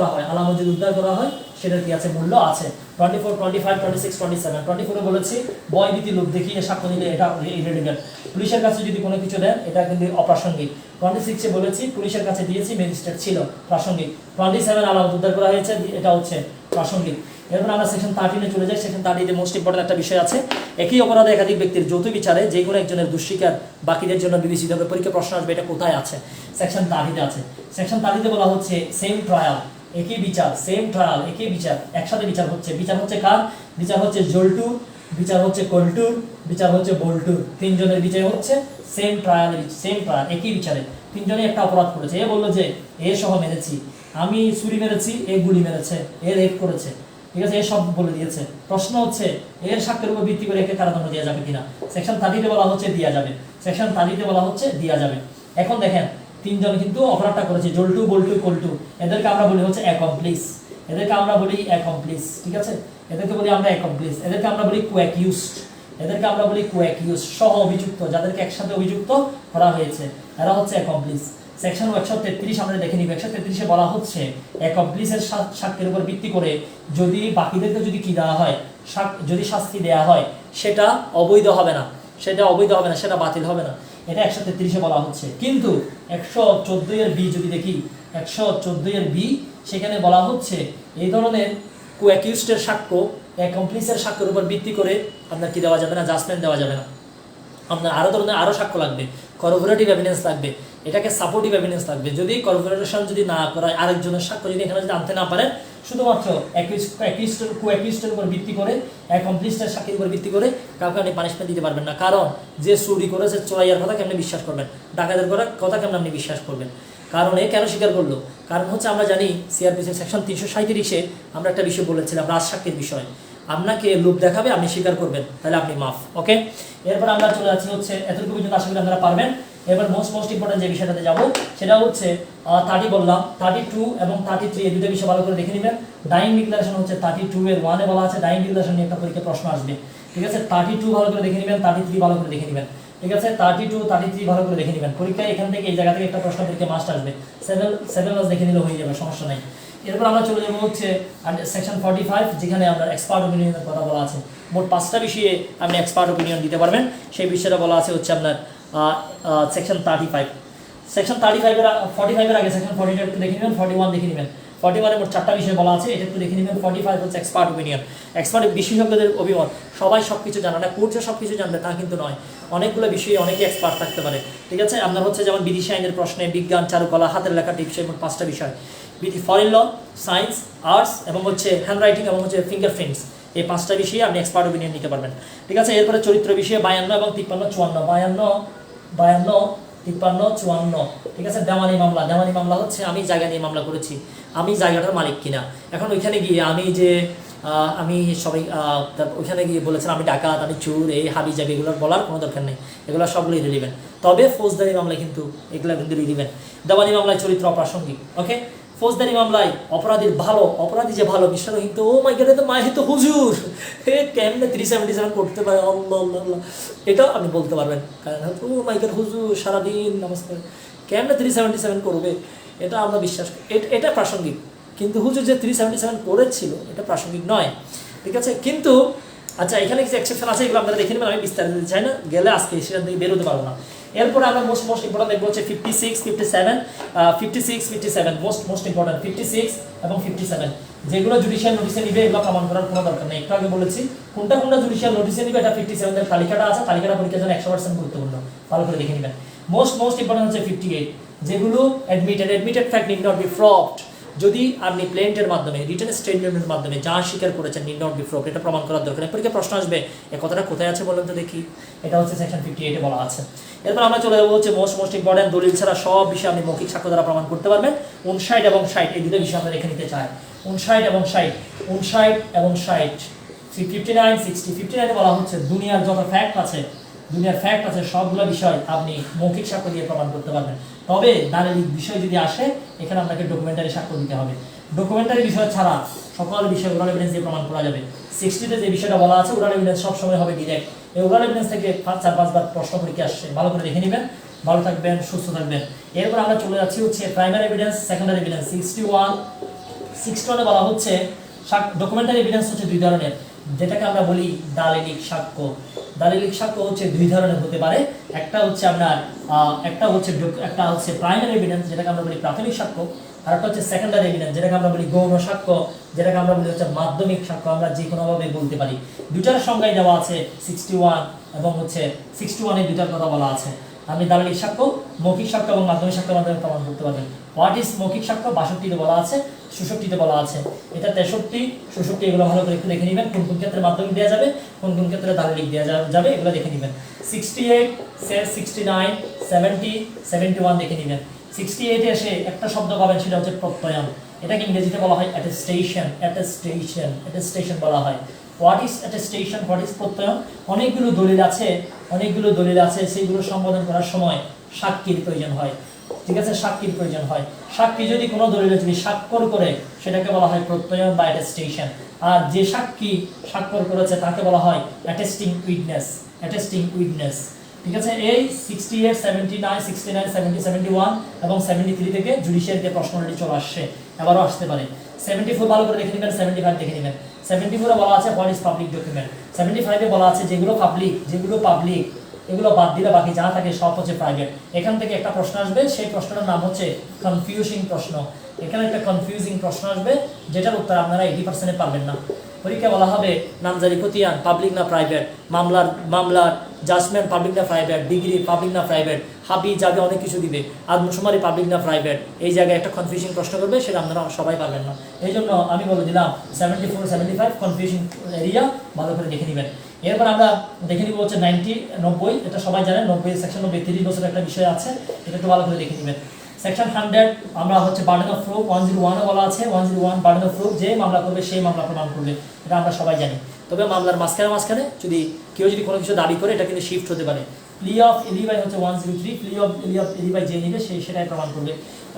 করা হয়, সেটার কি আছে? মূল্য আছে। 24, 25, 26, 27। 24 এ বলেছি ভয় ভীতি লোভ দেখিয়ে সাক্ষ্য দিলে এটা ইরেলিভেন্ট। পুলিশের কাছে যদি কোনো কিছু দেন, এটা কিন্তু অপ্রাসঙ্গিক। 26 এ বলেছি পুলিশের কাছে দিয়েছি, ম্যাজিস্ট্রেট ছিল, প্রাসঙ্গিক। 27 আলামত উদ্ধার করা হয়েছে, এটা হচ্ছে প্রাসঙ্গিক। এরপর আমরা সেকশন 13 চলে যাই। সেকশন 13 মোস্ট ইম্পর্টেন্ট একটা বিষয় আছে, একই অপরাধে একাধিক ব্যক্তির যৌথ বিচারে যে কোনো একজনের দুঃস্বীকার বাকিদের জন্য বিবেচিত হবে। পরীক্ষা প্রশ্ন আসবে, এটা কোথায় আছে? সেকশন 13 আছে। সেকশন 13 বলা হচ্ছে সেম ট্রায়াল, একই বিচার, সেম ট্রায়াল, একই বিচার, একসাথে বিচার হচ্ছে কার? বিচার হচ্ছে জল্টুর, বিচার হচ্ছে কল্টুর, বিচার হচ্ছে বল্টুর। তিনজনের বিচার হচ্ছে সেম ট্রায়াল, একই বিচারে। তিনজনই একটা অপরাধ করেছে। এ বললো যে এ সহ মেরেছি, আমি ছুরি মেরেছি, এ গুলি মেরেছে, এ রেপ করেছে, ঠিক আছে, এ সব বলে দিয়েছে। প্রশ্ন হচ্ছে এর সাক্ষ্যের উপর ভিত্তি করে একে কারাদণ্ড দেওয়া যাবে কিনা? সেকশন 30 বলা হচ্ছে দেওয়া যাবে। এখন দেখেন, তিনজন কিন্তু অপরাধটা করেছে, জল্টু, বল্টু, কল্টু। এদেরকে আমরা বলি হচ্ছে অ্যাকমপ্লিস, ঠিক আছে, এদেরকে বলি আমরা অ্যাকমপ্লিস। এদেরকে আমরা বলি কোঅ্যাকিউজড, সহ অভিযুক্ত, যাদেরকে একসাথে অভিযুক্ত করা হয়েছে, এরা হচ্ছে অ্যাকমপ্লিস। সেকশন 133 আমরা দেখে নিব। 133 বলা হচ্ছে অ্যাকমপ্লিসের সাক্ষ্যের উপর ভিত্তি করে যদি বাকিদেরকে যদি কি দেওয়া হয়, যদি শাস্তি দেওয়া হয়, সেটা অবৈধ হবে না, সেটা বাতিল হবে না। এটা 133 বলা হচ্ছে। কিন্তু 114 এর বি যদি দেখি, 114 এর বি, সেখানে বলা হচ্ছে এই ধরনের কোঅ্যাকিউজডের সাক্ষ্য অ্যাকমপ্লিসের সাক্ষ্যের উপর ভিত্তি করে আপনার কি দেওয়া যাবে না? জাজমেন্ট দেওয়া যাবে না। আপনার আরো সাক্ষ্য লাগবে। করবোরেটিভ এভিডেন্স লাগবে, এটাকে সাপোর্টিভ এভিডেন্স লাগবে। যদি করবোরেশন যদি না করায়, আরেকজনের সাক্ষ্য যদি এখানে যদি আনতে না পারেন, শুধুমাত্র কো-অ্যাকিউজডের উপর ভিত্তি করে, অ্যাকমপ্লিসডের সাক্ষীর উপর ভিত্তি করে কাউকে আপনি পানিশমেন্ট দিতে পারবেন না। কারণ যে চুরি করেছে, চোরাইয়ার কথা কেমনি বিশ্বাস করবেন, ডাকাতের কথা কেমন আপনি বিশ্বাস করবেন? কারণ এ কেন স্বীকার করলো? কারণ হচ্ছে আমরা জানি সিআরপিসির সেকশন 337-এ আমরা একটা বিষয় বলেছিলাম, রাজসাক্ষীর বিষয়। আপনাকে লোভ দেখাবে, আপনি স্বীকার করবেন, তাহলে আপনি মাফ। ওকে, এরপর আমরা চলে যাচ্ছি হচ্ছে এতটুকু পর্যন্ত, আশা করি আপনারা পারবেন। এবার মোস্ট ইম্পর্টেন্ট যে বিষয়টাতে যাব সেটা হচ্ছে 30 বললাম, 32 এবং 33 এই দুটো বিষয় ভালো করে দেখে নেবেন। ডাইং ডিক্লারেশন হচ্ছে 32 এর 1-এ বলা আছে, ডাইং ডিক্লারেশন নিয়ে একটা পরীক্ষায় প্রশ্ন আসবে। ঠিক আছে, 32 ভালো করে দেখে নেবেন, 33 ভালো করে দেখে নেবেন। ঠিক আছে, 32, 33 ভালো করে দেখে নেবেন। পরীক্ষায় এখান থেকে এই জায়গা থেকে একটা প্রশ্ন পরীক্ষা মাস্ট আসবে, 7 দেখে নিলে হয়ে যাবে, সমস্যা নাই। এরপর আমরা চলে যাবো হচ্ছে সেকশন 45, যেখানে আমরা এক্সপার্ট ওপিনিয়নের কথা বলা আছে। মোট 5টা বিষয়ে আপনি এক্সপার্ট ওপিনিয়ন দিতে পারবেন, সেই বিষয়টা বলা আছে হচ্ছে আপনার সেকশন 35। সেকশন 45-এর আগে সেকশন 42 একটু দেখে নেবেন, 41 দেখে নেবেন। 41-এ মোট 4টা বিষয় বলা আছে, এটা একটু দেখে নেবেন। 45 হচ্ছে এক্সপার্ট ওপিনিয়ন, এক্সপার্ট বিশেষজ্ঞদের অভিমত। সবাই সব কিছু জানে না, কোর্টে সব কিছু জানবে তা কিন্তু নয়, অনেকগুলো বিষয়ে অনেকে এক্সপার্ট থাকতে পারে। ঠিক আছে, আপনার হচ্ছে যেমন বিদেশি আইনের প্রশ্নে, বিজ্ঞান, চারুকলা, হাতের লেখা টিপস, মোট 5টা বিষয়। ফরেন ল, সায়েন্স, আর্টস এবং হচ্ছে হ্যান্ড রাইটিং এবং হচ্ছে ফিঙ্গারপ্রিন্টস, এই 5টা বিষয়ে আপনি এক্সপার্ট ওপিনিয়ন নিতে পারবেন। ঠিক আছে, এরপরে চরিত্র বিষয়ে 52 এবং 53, 54, 52, 53, 54। ঠিক আছে, দেওয়ানি মামলা হচ্ছে আমি জায়গা নিয়ে মামলা করেছি, আমি জায়গাটার মালিক কিনা। এখন ওইখানে গিয়ে আমি সবাই ওইখানে গিয়ে বলেছিলাম আমি ডাকাত, আমি চোর, এই হাবি যাবে, এগুলো বলার কোনো দরকার নেই, এগুলো সবগুলোই রিলিভেন্ট। তবে ফৌজদারি মামলায় কিন্তু এগুলো কিন্তু রিলিভেন্ট, দেওয়ানি মামলায় চরিত্র অপ্রাসঙ্গিক। ওকে, ফৌজদারি মামলায় অপরাধী যে ভালো বিশ্বাস, কিন্তু ও মাই গড, তো মায়ের তো হুজুর, হে কেমনে 377 করতে পারে, আল্লাহ আল্লাহ, এটাও আপনি বলতে পারবেন। কারণ ও মাই গড, হুজুর সারাদিন নমস্কার, কেমনে 377 করবে, এটা আমরা বিশ্বাস, এটা প্রাসঙ্গিক। কিন্তু হুজুর যে 377 করেছিল এটা প্রাসঙ্গিক নয়। ঠিক আছে, কিন্তু আচ্ছা এখানে কিছু এক্সেপশন আছে, এগুলো আপনারা দেখে নেবেন, আমি বিস্তারিত দিতে চাই না, গেলে আজকে সেখান থেকে বেরোতে পারবো না। এরপরে আমরা মোস্ট ইম্পর্টেন্ট দেখবো হচ্ছে 56, 57 মোস্ট ইম্পর্টেন্ট 56 এবং 57, যেগুলো জুডিশিয়াল নোটিসে নিবে, এগুলো প্রমাণ করার কোনো দরকার নেই। একটু আগে বলেছি কোনটা জুডিশিয়াল নোটিসে নিবে, এটা 57 এর তালিকাটা আছে, তালিকাটা পরীক্ষার জন্য 100% গুরুত্বপূর্ণ, ভালো করে দেখে নেবেন। মোস্ট ইম্পর্টেন্ট হচ্ছে 58, যেগুলো admitted fact need not be proved. যদি আপনি প্লেন্টের মাধ্যমে, রিটেন স্টেটমেন্টের মাধ্যমে যা স্বীকার করেছেন, নিড নট বি ফ্রড, এটা প্রমাণ করার দরকার নেই। পরীক্ষা প্রশ্ন আসবে, এই কথাটা কোথায় আছে বলেন তো দেখি, এটা হচ্ছে সেকশন 58-এ বলা আছে। এরপর আমরা চলে যাবো হচ্ছে মোস্ট ইম্পর্টেন্ট, দলিল ছাড়া সব বিষয় আপনি মৌখিক সাক্ষ্য দ্বারা প্রমাণ করতে পারবেন। 59 এবং 60 এই দুটো বিষয় আমরা রেখে নিতে চাই। 59 এবং 60, 59, 60। 59-এ বলা হচ্ছে দুনিয়ার যত ফ্যাক্ট আছে সবগুলো বিষয় আপনি মৌখিক সাক্ষ্য দিয়ে প্রমাণ করতে পারবেন। তবে দালিলিক বিষয় যদি আসে, এখানে আপনাকে ডকুমেন্টারি সাক্ষ্য দিতে হবে। ডকুমেন্টারি বিষয় ছাড়া সকল বিষয় ওরাল এভিডেন্স দিয়ে প্রমাণ করা যাবে। 60-তে যে বিষয়টা বলা আছে, ওরাল এভিডেন্স সবসময় হবে ডিরেক্ট। এই ওরাল এভিডেন্স থেকে 4-5 বার প্রশ্ন পরীক্ষা আসছে, ভালো করে দেখে নেবেন। ভালো থাকবেন, সুস্থ থাকবেন। এরপর আমরা চলে যাচ্ছি হচ্ছে প্রাইমারি এভিডেন্স, সেকেন্ডারি এভিডেন্স। 61-এ বলা হচ্ছে ডকুমেন্টারি এভিডেন্স হচ্ছে দুই ধরনের, যেটাকে আমরা বলি দালিলিক সাক্ষ্য। দালিলিক সাক্ষ্য হচ্ছে দুই ধরনের হতে পারে, একটা হচ্ছে প্রাইমারি এভিডেন্স, যেটাকে আমরা বলি প্রাথমিক সাক্ষ্য, আর একটা হচ্ছে সেকেন্ডারি এভিডেন্স, যেটাকে আমরা বলি গৌণ সাক্ষ্য, যেটাকে আমরা বলি হচ্ছে মাধ্যমিক সাক্ষ্য। আমরা যে কোনোভাবে বলতে পারি। দুটার সংজ্ঞায় দেওয়া আছে 61 এবং হচ্ছে 61-এ দুটার কথা বলা আছে। আপনি দালিলিক সাক্ষ্য, মৌখিক সাক্ষ্য এবং মাধ্যমিক সাক্ষ্যের মাধ্যমে প্রমাণ করতে পারবেন। হোয়াট ইজ মৌখিক সাক্ষ্য? 62-তে বলা আছে, 66-তে বলা আছে। এটা 63, 66 এগুলো ভালো করে একটু দেখে নেবেন, কোন ক্ষেত্রে মাধ্যমিক দেওয়া যাবে, কোন ক্ষেত্রে দালিলিক দেওয়া যাবে, এগুলো দেখে নেবেন। 68, 69, 70, 71 দেখে নেবেন। 68-এ এসে একটা শব্দ পাবেন, সেটা হচ্ছে প্রত্যয়ন। এটাকে ইংরেজিতে বলা হয় অ্যাটেস্টেশন বলা হয়। What is attestation? What is প্রত্যয়ন? অনেকগুলো দলিল আছে, সেইগুলো সম্বোধন করার সময় সাক্ষীর প্রয়োজন হয়। ঠিক আছে, সাক্ষীর প্রয়োজন হয়। সাক্ষী যদি কোনো দলিলে যদি স্বাক্ষর করে, সেটাকে বলা হয় প্রত্যয়ন বা অ্যাটেস্টেশন। আর যে সাক্ষী স্বাক্ষর করেছে তাকে বলা হয় অ্যাটেস্টিং উইটনেস। ঠিক আছে, এই 68, 79, 69, 70, 71 এবং 73 থেকে জুডিশিয়ারিতে প্রশ্ন অলরেডি চলে আসছে, এবারও আসতে পারে। 74 ভালো করে দেখে নেবেন, 75 দেখে নেবেন। 74-এ বলা আছে হোয়াট ইজ পাবলিক ডকুমেন্ট। 75-এ বলা আছে যেগুলো পাবলিক এগুলো বাদ দিলে বাকি যা থাকে সব হচ্ছে প্রাইভেট। এখান থেকে একটা প্রশ্ন আসবে, সেই প্রশ্নটার নাম হচ্ছে কনফিউজিং প্রশ্ন। এখানে একটা কনফিউজিং প্রশ্ন আসবে, যেটার উত্তর আপনারা 80% পারবেন না। পরীক্ষা বলা হবে নামজারি খতিয়ান পাবলিক না প্রাইভেট, মামলার জাজমেন্ট পাবলিক না প্রাইভেট, ডিগ্রি পাবলিক না প্রাইভেট, হাবি যাবে অনেক কিছু দিবে, আদমশুমারি পাবলিক না প্রাইভেট, এই জায়গায় একটা কনফিউশন প্রশ্ন করবে, সেটা আপনারা সবাই পারবেন না। এই জন্য আমি বলে দিলাম 74 75 কনফিউশন এরিয়া ভালো করে দেখে নেবেন। এরপর আমরা দেখে নিব হচ্ছে 90 এটা সবাই জানেন, 90 সেকশন 90 30 বছর একটা বিষয় আছে, এটা একটু ভালো করে দেখে নেবেন। সেকশন 100 আমরা হচ্ছে বার্ডেন অফ প্রুফ 101 বলা আছে, 101 বার্ডেন অফ প্রুফ, যে মামলা করবে সেই মামলা প্রমাণ করবে, এটা আমরা সবাই জানি। তবে মামলার মাঝখানে যদি কেউ যদি কোনো কিছু দাবি করে, এটা কিন্তু শিফট হতে পারে। প্লি অফ এলিবাই হচ্ছে 103, প্লি অফ এলিবাই যে নিবে সেটাই প্রমাণ করবে।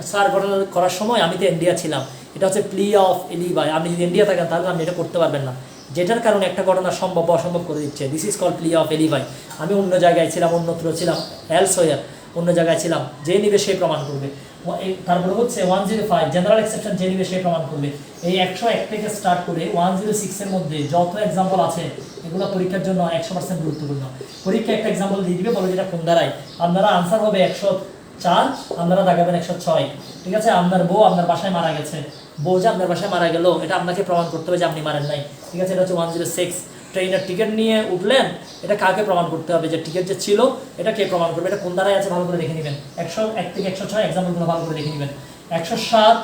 স্যার ঘটনা করার সময় আমি তো ইন্ডিয়া ছিলাম, এটা হচ্ছে প্লি অফ এলিবাই, আপনি যদি ইন্ডিয়া থাকেন তাহলে আপনি এটা করতে পারবেন না, যেটার কারণে একটা ঘটনা সম্ভব অসম্ভব করে দিচ্ছে। This is call plea of alibi. আমি অন্য জায়গায় ছিলাম, অন্যত্র ছিলাম, এলসওয়্যার, অন্য জায়গায় ছিলাম, যে নিবে সে প্রমাণ করবে। তারপরে হচ্ছে 105 জেনারেল এক্সেপশন, যে নিবে সে প্রমাণ করবে। এই 101 থেকে স্টার্ট করে 106 এর মধ্যে যত এক্সাম্পল আছে এগুলো পরীক্ষার জন্য 100% গুরুত্বপূর্ণ। পরীক্ষা একটা এক্সাম্পল দিয়ে দিবে, বলে যেটা কোন দ্বারাই, আপনারা আনসার হবে 104, আপনারা দাগাবেন 106। ঠিক আছে, আপনার বউ আপনার বাসায় মারা গেছে, বউ যে আপনার বাসায় মারা গেল, এটা আপনাকে প্রমাণ করতে হবে যে আপনি মারেন নাই। ঠিক আছে, এটা হচ্ছে 106। ট্রেনের টিকিট নিয়ে উঠলেন, এটা কাকে প্রমাণ করতে হবে যে টিকিট যে ছিল, এটা কে প্রমাণ করবে, এটা কোন দ্বারাই আছে ভালো করে দেখে নেবেন। 101 থেকে 106 এক্সাম্পলগুলো ভালো করে দেখে নেবেন। 107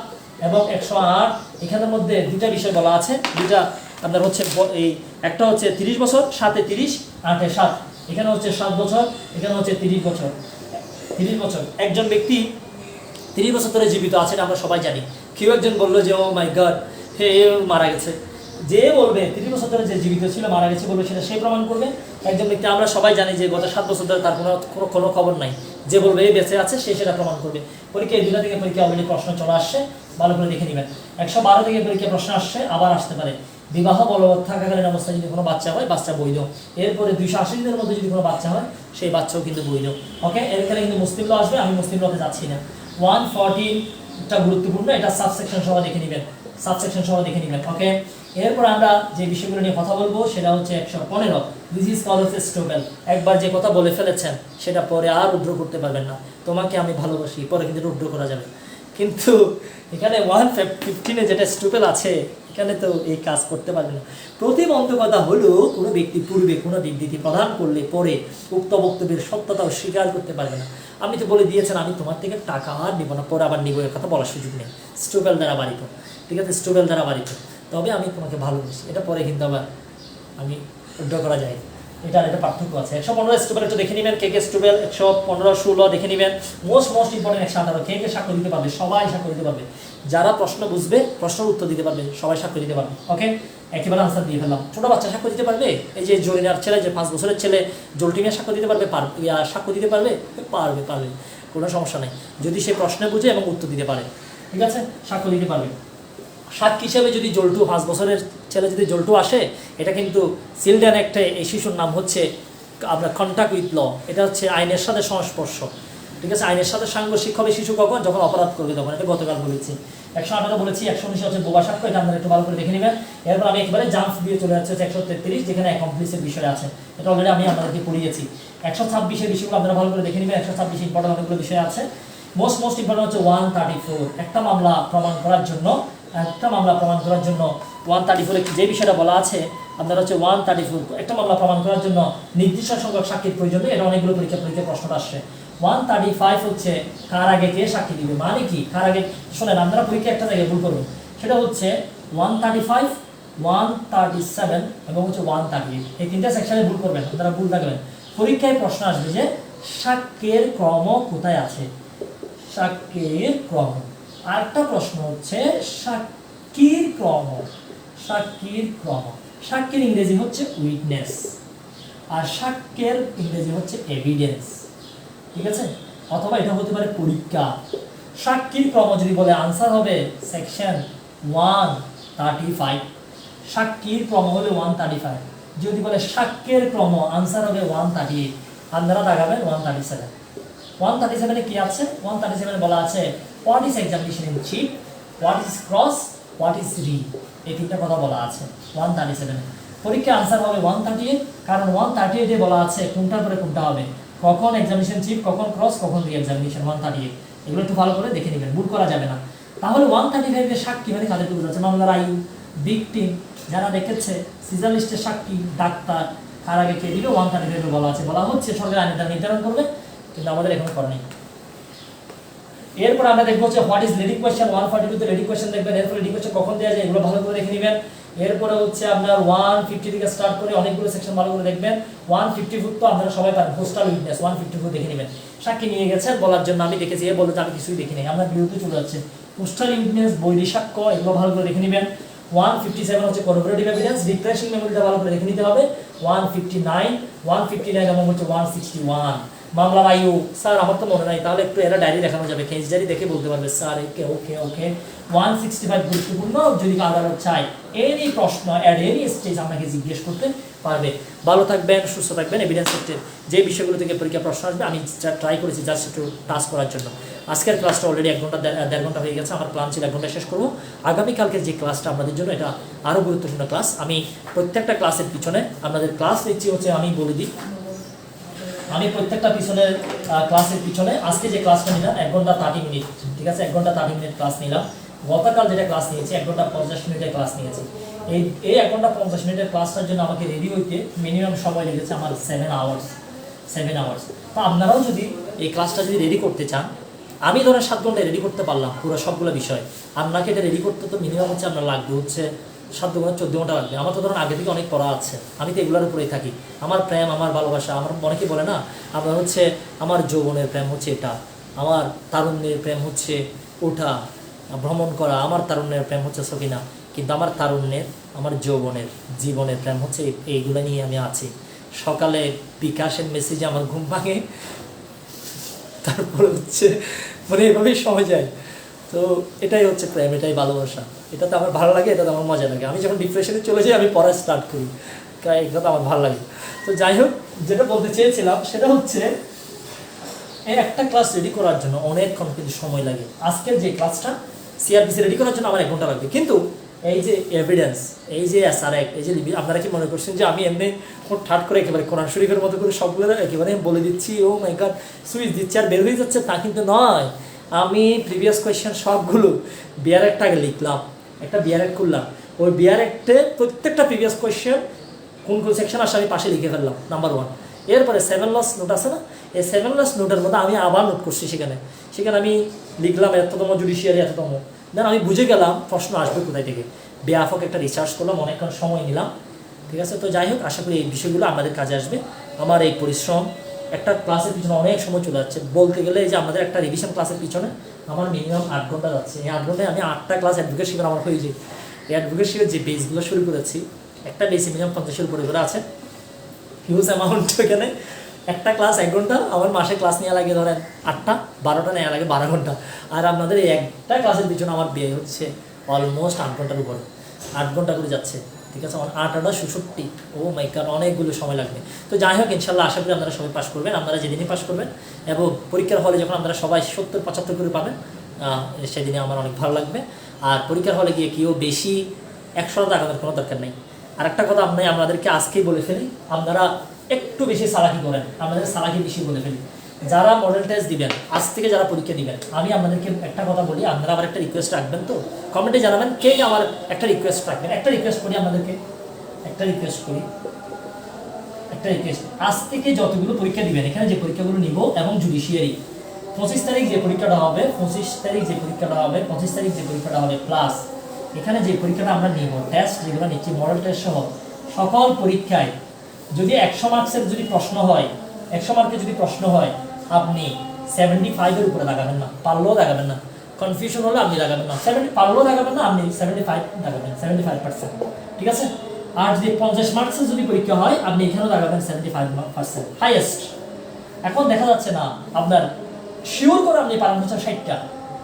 এবং 108 এখানের মধ্যে দুইটা বিষয় বলা আছে, দুইটা আপনার হচ্ছে এই একটা হচ্ছে 30 বছর, 7 30 8 7, এখানে হচ্ছে 7 বছর, এখানে হচ্ছে 30 বছর। 30 বছর একজন ব্যক্তি 30 বছর ধরে জীবিত আছে, এটা আমরা সবাই জানি। কেউ একজন বললো যে ও মাই গড, হে মারা গেছে, যে বলবে 30 বছর ধরে যে জীবিত ছিল মারা গেছে বলবে, সেটা সে প্রমাণ করবে। একজন ব্যক্তি আমরা সবাই জানি যে গত 7 বছর ধরে তার কোনো খবর নাই, যে বলবে এই বেঁচে আছে সে সেটা প্রমাণ করবে। পরীক্ষা এই 2টা থেকে পরীক্ষা অলরেডি প্রশ্ন চলে আসছে, ভালো করে দেখে নেবেন। 112 থেকে পরীক্ষা প্রশ্ন আসছে, আবার আসতে পারে। বিবাহ বলবৎ থাকাকালীন অবস্থায় যদি কোনো বাচ্চা হয়, বাচ্চা বৈধ। এরপরে 280 দিনের মধ্যে যদি কোনো বাচ্চা হয়, সেই বাচ্চাও কিন্তু বৈধ। ওকে, এখানে কিন্তু মুসলিম ল আসবে, আমি মুসলিম লতে যাচ্ছি না। 114টা গুরুত্বপূর্ণ, এটা সাবসেকশন সহ দেখে নেবেন, সাবসেকশন সহ দেখে নেবেন। ওকে, এরপর আমরা যে বিষয়গুলো নিয়ে কথা বলবো সেটা হচ্ছে 115। দিস ইজ কল হচ্ছে স্টোবেল। একবার যে কথা বলে ফেলেছেন সেটা পরে আর উদ্র করতে পারবেন না। তোমাকে আমি ভালোবাসি, পরে কিন্তু উদ্র করা যাবে। কিন্তু এখানে 115-এ যেটা স্টোবেল আছে, এখানে তো এই কাজ করতে পারবে না। প্রতিবন্ধকতা হলো কোনো ব্যক্তি পূর্বে কোনো বিবৃতি প্রদান করলে পরে উক্ত বক্তব্যের সত্যতা স্বীকার করতে পারবে না। আপনি তো বলে দিয়েছেন আমি তোমার থেকে টাকা আর নিব না, পরে আবার নিব, এর কথা বলার সুযোগ নেই। স্টোবেল দ্বারা বাড়িত, ঠিক আছে, স্টোবেল দ্বারা বাড়িত, তবে আমি তোমাকে ভালোবাসি, এটা পরে কিন্তু আবার আমি উদ্ধার করা যায়। এটা পার্থক্য আছে। 115 স্টোবেল একটু দেখে নেবেন, কে কে স্টোবেল। 115 16 দেখে নেবেন। মোস্ট ইম্পর্টেন্ট 118 কে কে সাক্ষ্য দিতে পারবে, সবাই সাক্ষ্য দিতে পারবে, যারা প্রশ্ন বুঝবে, প্রশ্নের উত্তর দিতে পারবে, সবাই সাক্ষ্য দিতে পারবে। ওকে, একেবারে আনসার দিয়ে ফেললাম। ছোট বাচ্চা সাক্ষ্য দিতে পারবে, এই যে জরিনার ছেলে, যে 5 বছরের ছেলে জলটিমিয়া সাক্ষ্য দিতে পারবে, সাক্ষ্য দিতে পারবে, পারবে, কোনো সমস্যা নেই, যদি সে প্রশ্নে বুঝে এবং উত্তর দিতে পারে। ঠিক আছে, সাক্ষ্য দিতে পারবে। সাক্ষী হিসেবে যদি জল্টু 5 বছরের ছেলে যদি জল্টু আসে, এটা কিন্তু চিলড্রেন অ্যাক্টে এই শিশুর নাম হচ্ছে আপনার কন্ট্যাক্ট উইথ ল, এটা হচ্ছে আইনের সাথে সংস্পর্শ। ঠিক আছে, আইনের সাথে সাংঘর্ষিক হবে শিশু কখন, যখন অপরাধ করবে তখন। এটা গতকাল বলেছি। 118 বলেছি, 119 হচ্ছে বোবা সাক্ষ্য, এটা আপনারা একটু ভালো করে দেখে নেবেন। এরপর আমি একেবারে জাম্প দিয়ে চলে যাচ্ছি 133, যেখানে অ্যাকমপ্লিসের বিষয় আছে, এটা অলরেডি আমি আপনাদেরকে পড়িয়েছি। 126-এর বিষয়গুলো আপনারা ভালো করে দেখে নেবেন। 126 ইম্পর্টেন্ট অনেকগুলো বিষয় আছে। মোস্ট ইম্পর্টেন্ট হচ্ছে 134। একটা মামলা প্রমাণ করার জন্য 134 যে বিষয়টা বলা আছে আপনার হচ্ছে 134, একটা মামলা প্রমাণ করার জন্য নির্দিষ্ট সংখ্যক সাক্ষীর প্রয়োজন। এটা অনেকগুলো পরীক্ষা প্রশ্নটা আসছে। 135 হচ্ছে কার আগে কে সাক্ষী দিবে, মানে কি কার আগে। শোনেন, আপনারা পরীক্ষা একটা জায়গায় ভুল করবেন, সেটা হচ্ছে 135, 137 এবং হচ্ছে 138, এই 3টা সেকশনে ভুল করবেন, আপনারা ভুল থাকবেন। পরীক্ষায় প্রশ্ন আসবে যে সাক্ষ্যের ক্রম কোথায় আছে, সাক্ষ্যের ক্রম। আরেকটা প্রশ্ন হচ্ছে সাক্ষীর ক্রম। সাক্ষীর ইংরেজি হচ্ছে উইটনেস, আর সাক্ষ্যের ইংরেজি হচ্ছে এভিডেন্স। ঠিক আছে, অথবা এটা হতে পারে পরীক্ষা। সাক্ষীর ক্রম যদি বলে, আনসার হবে সেকশন 135। সাক্ষীর ক্রম হবে 135। যদি বলে সাক্ষ্যের ক্রম, আনসার হবে 138। আপনারা দাগাবেন 137। 137-এ কি আছে? 137-এ বলা আছে what is examination in chief, what is cross, what is রি, এই 3টা কথা বলা আছে 137-এ। পরীক্ষা আনসার হবে 138, কারণ 138-এ বলা আছে কোনটার পরে কোনটা হবে, কখন এক্সামিনেশন চিফ, কখন ক্রস, কখন রি এক্সামিনেশন। 138 এগুলো একটু ভালো করে দেখে নেবেন, ভুল করা যাবে না। তাহলে 135-এর সাক্ষী মানে কাদেরকে বোঝাচ্ছে? মামলার আয়ু, ভিকটিম, যারা দেখেছে, সিজার লিস্টের সাক্ষী, ডাক্তার, তার আগে কে দিবে 135 বলা আছে, বলা হচ্ছে সরকার আইন দ্বারা নির্ধারণ করবে, কিন্তু আমাদের এখনো করা নেই। এরপর আমরা দেখবো হচ্ছে হোয়াট ইজ লিডিং কোয়েশ্চেন, 142 তে লিডিং কোয়েশ্চেন দেখবেন। এরপর লিডিং কোয়েশ্চেন কখন দেওয়া যায় এগুলো ভালো করে দেখে নেবেন। এরপরে হচ্ছে আপনার 150 থেকে স্টার্ট করে অনেকগুলো সেকশন ভালো করে দেখবেন। 154 তো আপনারা সবাই পারেন, পোস্টাল উইটনেস 154 দেখে নেবেন। সাক্ষী নিয়ে গেছেন বলার জন্য আমি দেখেছি, এ বলে যে আমি কিছুই দেখি নাই, আমরা বিরুদ্ধে চলে যাচ্ছে। পোস্টাল উইটনেস, বৈরী সাক্ষ্য, এগুলো ভালো করে দেখে নেবেন। 157 হচ্ছে করবোরেটিভ এভিডেন্স, রিফ্রেশিং মেমোরিটা ভালো করে দেখে নিতে হবে। 159 এবং হচ্ছে 161 মামলার আয়ু। স্যার আমার তো মনে নাই, তাহলে একটু এরা ডায়েরি দেখানো যাবে, কেস ডায়েরি দেখে বলতে পারবে স্যার ওকে ওকে ওকে। 165 গুরুত্বপূর্ণ, যদি আদালত চায় এনি প্রশ্ন এট এনি স্টেজ আপনাকে জিজ্ঞেস করতে পারবে। ভালো থাকবেন, সুস্থ থাকবেন। এভিডেন্স সেক্টর যে বিষয়গুলো থেকে পরীক্ষা প্রশ্ন আসবে আমি ট্রাই করেছি জাস্ট একটু টাচ করার জন্য। আজকের ক্লাসটা অলরেডি 1 ঘন্টা 1.5 ঘন্টা হয়ে গেছে, আমার প্ল্যান ছিল 1 ঘন্টা শেষ করবো। আগামীকালকের যে ক্লাসটা আপনাদের জন্য এটা আরও গুরুত্বপূর্ণ ক্লাস। আমি প্রত্যেকটা ক্লাসের পিছনে আপনাদের ক্লাস নিচ্ছি হচ্ছে, আমি বলে দিই, আমি প্রত্যেকটা পিছনের ক্লাসের পিছনে আজকে যে ক্লাসটা নিলাম 1 ঘন্টা 30 মিনিট, ঠিক আছে, 1 ঘন্টা 30 মিনিট ক্লাস নিলাম। গতকাল যেটা ক্লাস নিয়েছি 1 ঘন্টা 50 মিনিটের ক্লাস নিয়েছি। এই 1 ঘন্টা 50 মিনিটের ক্লাসটার জন্য আমাকে রেডি হইতে মিনিমাম সময় লেগেছে আমার 7 আওয়ার্স। তো আপনারাও যদি এই ক্লাসটা যদি রেডি করতে চান, আমি ধরেন 7 ঘন্টায় রেডি করতে পারলাম পুরো সবগুলো বিষয়, আপনাকে এটা রেডি করতে তো মিনিমাম হচ্ছে আপনার লাগবে হচ্ছে 7 ঘন্টা 14 ঘন্টা লাগবে। আমার তো ধরুন আগে থেকে অনেক পড়া আছে, আমি তো এগুলোর উপরেই থাকি। আমার প্রেম, আমার ভালোবাসা, আমার অনেকে বলে না আপনার হচ্ছে আমার যৌবনের প্রেম হচ্ছে এটা, আমার তারুণ্যের প্রেম হচ্ছে ওঠা ভ্রমণ করা, আমার তারুণ্যের প্রেম হচ্ছে সকিনা, কিন্তু আমার তারুণ্যের, আমার যৌবনের, জীবনের প্রেম হচ্ছে এইগুলো নিয়ে আমি আছি। সকালে বিকাশের মেসেজে আমার ঘুম ভাঙে, তারপরে হচ্ছে মানে এভাবেই সময় যায়। তো এটাই হচ্ছে প্রেম, এটাই ভালোবাসা, এটাতে আমার ভালো লাগে, এটাতে আমার মজা লাগে। আমি যখন ডিপ্রেশনে চলে যাই আমি পড়া স্টার্ট করি, এটা তো আমার ভালো লাগে। তো যাই হোক, যেটা বলতে চেয়েছিলাম সেটা হচ্ছে এই একটা ক্লাস রেডি করার জন্য অনেকক্ষণ কিন্তু সময় লাগে। আজকের যে ক্লাসটা সিআরপিসি রেডি করার জন্য আমার 1 ঘন্টা লাগবে, কিন্তু এই যে এভিডেন্স, এই যে SR1, এই যে আপনারা কি মনে করছেন যে আমি এমনি ঠাট করে একেবারে কোরআন শরীফের মতো করে সবগুলো একেবারে বলে দিচ্ছি, ও মাই গড সুইচ দিচ্ছি আর বের হয়ে যাচ্ছে, তা কিন্তু নয়। আমি প্রিভিয়াস কোয়েশ্চেন সবগুলো বিআর একটা আগে লিখলাম, একটা বিআর এক করলাম, ওই বিআর একটে প্রত্যেকটা প্রিভিয়াস কোয়েশ্চেন কোন কোন সেকশন আসে আমি পাশে লিখে ফেললাম, নাম্বার 1। এরপরে 7 লস নোট আছে না, এই 7 লস নোটের মধ্যে আমি আবার নোট করছি, সেখানে আমি লিখলাম এততম জুডিশিয়ারি এততম, দেন আমি বুঝে গেলাম প্রশ্ন আসবে কোথায় থেকে। ব্যাপক একটা রিসার্চ করলাম, অনেকক্ষণ সময় নিলাম, ঠিক আছে। তো যাই হোক, আশা করি এই বিষয়গুলো আমাদের কাজে আসবে। আমার এই পরিশ্রম একটা ক্লাসের পিছনে অনেক সময় চলে যাচ্ছে, বলতে গেলে এই যে আমাদের একটা রিভিশন ক্লাসের পিছনে আমার মিনিমাম 8 ঘন্টা যাচ্ছে। এই 8 ঘন্টায় আমি 8টা ক্লাস অ্যাডভোকেটশিপের আমার হয়ে যায়। এই অ্যাডভোকেটশিপের যে বেসগুলো শুরু করেছি, একটা বেসে মিনিমাম 50-এর উপরে করে আছে, হিউজ অ্যামাউন্ট। এখানে একটা ক্লাস 1 ঘন্টা, আমার মাসে ক্লাস নেওয়া লাগে ধরেন 8টা, 12টা নেওয়া লাগে 12 ঘন্টা। আর আপনাদের এই একটা ক্লাসের পিছনে আমার ব্যয় হচ্ছে অলমোস্ট 8 ঘন্টার উপরে, 8 ঘন্টা করে যাচ্ছে, ঠিক আছে। আমার 8-8-66, ও মাই গড, অনেকগুলো সময় লাগবে। তো যাই হোক, ইনশাল্লাহ আশা করি আপনারা সবাই পাস করবেন, আপনারা যেদিনই পাস করবেন, এবং পরীক্ষার হলে যখন আপনারা সবাই 70-75 করে পাবেন, সেদিনে আমার অনেক ভালো লাগবে। আর পরীক্ষার হলে গিয়ে কেউ বেশি 100 টাকার কোনো দরকার নেই। আর একটা কথা আপনি আমাদেরকে আজকেই বলে ফেলি, আপনারা একটু বেশি সালাকি করেন, আপনাদের সালাকি বেশি বলে ফেলি। যারা মডেল টেস্ট দিবেন, আজ থেকে যারা পরীক্ষা দিবেন, আমি আপনাদেরকে একটা কথা বলি, আপনারা আবার একটা রিকোয়েস্ট রাখবেন, তো কমেন্টে জানাবেন কে আমার একটা রিকোয়েস্ট রাখবেন। একটা রিকোয়েস্ট করি আপনাদেরকে, একটা রিকোয়েস্ট, আজ থেকে যতগুলো পরীক্ষা দিবেন, এখানে যে পরীক্ষাগুলো নিব এবং জুডিশিয়ারি 25 তারিখ যে পরীক্ষাটা হবে, 25 তারিখ যে পরীক্ষাটা হবে প্লাস এখানে যে পরীক্ষাটা আমরা নিব, টেস্ট যেগুলো নিচ্ছি মডেল টেস্ট সহ সকল পরীক্ষায় যদি 100 মার্কসের যদি প্রশ্ন হয়, 100 মার্কের যদি প্রশ্ন হয়, আপনি 75-এর উপরে দাগাবেন না, পারলেও দাগাবেন না। কনফিউশন হলে আপনি দাগাবেন না, 70 পারলেও দাগাবেন না, আপনি 75 দাগাবেন, 75%, ঠিক আছে। আর যদি 50 মার্কসের যদি পরীক্ষা হয়, আপনি এখানেও দাগাবেন 75% হাইয়েস্ট। এখন দেখা যাচ্ছে না আপনার শিওর করে আপনি পারেন হচ্ছে 60টা,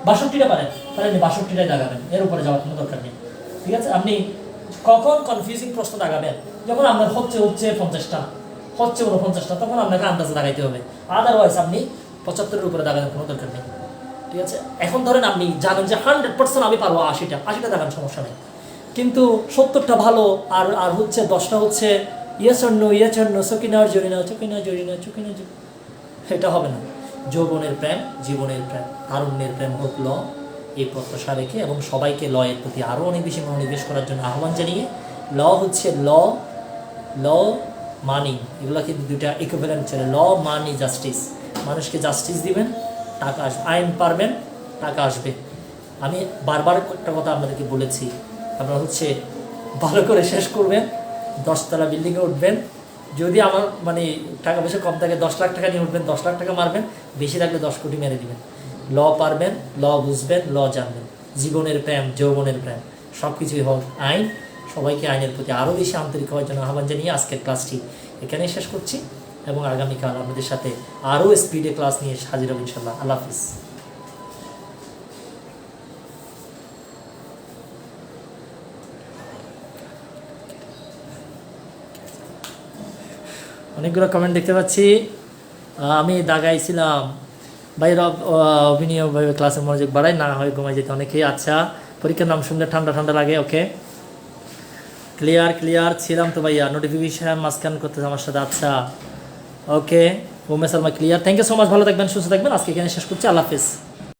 62টা পারেন, তাহলে আপনি 62টাই দাগাবেন, এর উপরে যাওয়ার কোনো দরকার নেই, ঠিক আছে। আপনি কখন কনফিউজিং প্রশ্ন দাগাবেন, যখন আপনার হচ্ছে 50টা, হচ্ছে 49টা, তখন আপনাকে আন্দাজে দাগাইতে হবে। আদারওয়াইজ আপনি 75-এর উপরে দাগানোর কোনো দরকার নেই, ঠিক আছে। এখন ধরেন আপনি জানেন যে 100% আমি পারবো 80টা দাগান, সমস্যা নেই, কিন্তু 70টা ভালো, আর হচ্ছে 10টা হচ্ছে ইয়েস অর নো, সকিনা আর জরিনা, এটা হবে না। যৌবনের প্রেম, জীবনের প্রেম, তারুণ্যের প্রেম হোক ল, এই প্রত্যাশা রেখে এবং সবাইকে ল এর প্রতি আরও অনেক বেশি মনোনিবেশ করার জন্য আহ্বান জানিয়ে, ল হচ্ছে ল মানি, এগুলো কিন্তু দুইটা ইকুইভ্যালেন্ট ছিল। ল মানি জাস্টিস, মানুষকে জাস্টিস দিবেন, টাকা আসবে। আইন পারবেন, টাকা আসবে। আমি বারবার একটা কথা আপনাদেরকে বলেছি, আপনারা হচ্ছে ভালো করে শেষ করবেন, 10তলা বিল্ডিংয়ে উঠবেন। যদি আমার মানে টাকা পয়সা কম থাকে 10 লাখ টাকা নিয়ে উঠবেন, 10 লাখ টাকা মারবেন, বেশি থাকলে 10 কোটি মেরে দিবেন। ল পারবেন, ল বুঝবেন, ল জানবেন। জীবনের প্রেম, যৌবনের প্রেম, সব কিছুই হোক আইন। সবাইকে আইনের প্রতি আরও বেশি আন্তরিক হওয়ার জন্য আহ্বান জানিয়ে আজকের ক্লাসটি এখানেই শেষ করছি, এবং আগামীকাল আপনাদের সাথে আরও স্পিডে ক্লাস নিয়ে হাজির হব ইনশাল্লাহ। আল্লাহ হাফিজ। অনেকগুলো কমেন্ট দেখতে পাচ্ছি। আমি দাগাইছিলাম ভাইয়ের অভিনয় ভাবে ক্লাসের মনোযোগ বাড়াই, না হয় ঘুমাই যেতে অনেকেই। আচ্ছা, পরীক্ষার নাম শুনলে ঠান্ডা ঠান্ডা লাগে। ওকে, ক্লিয়ার ছিলাম তো ভাইয়া। নোটিফিকেশান মাঝখান করতে আমার সাথে। আচ্ছা okay, Umme Salma clear. Thank you so much, ভালো থাকবেন, সুস্থ থাকবেন। আজকে এখানে শেষ করছি। আল্লাহ হাফিজ।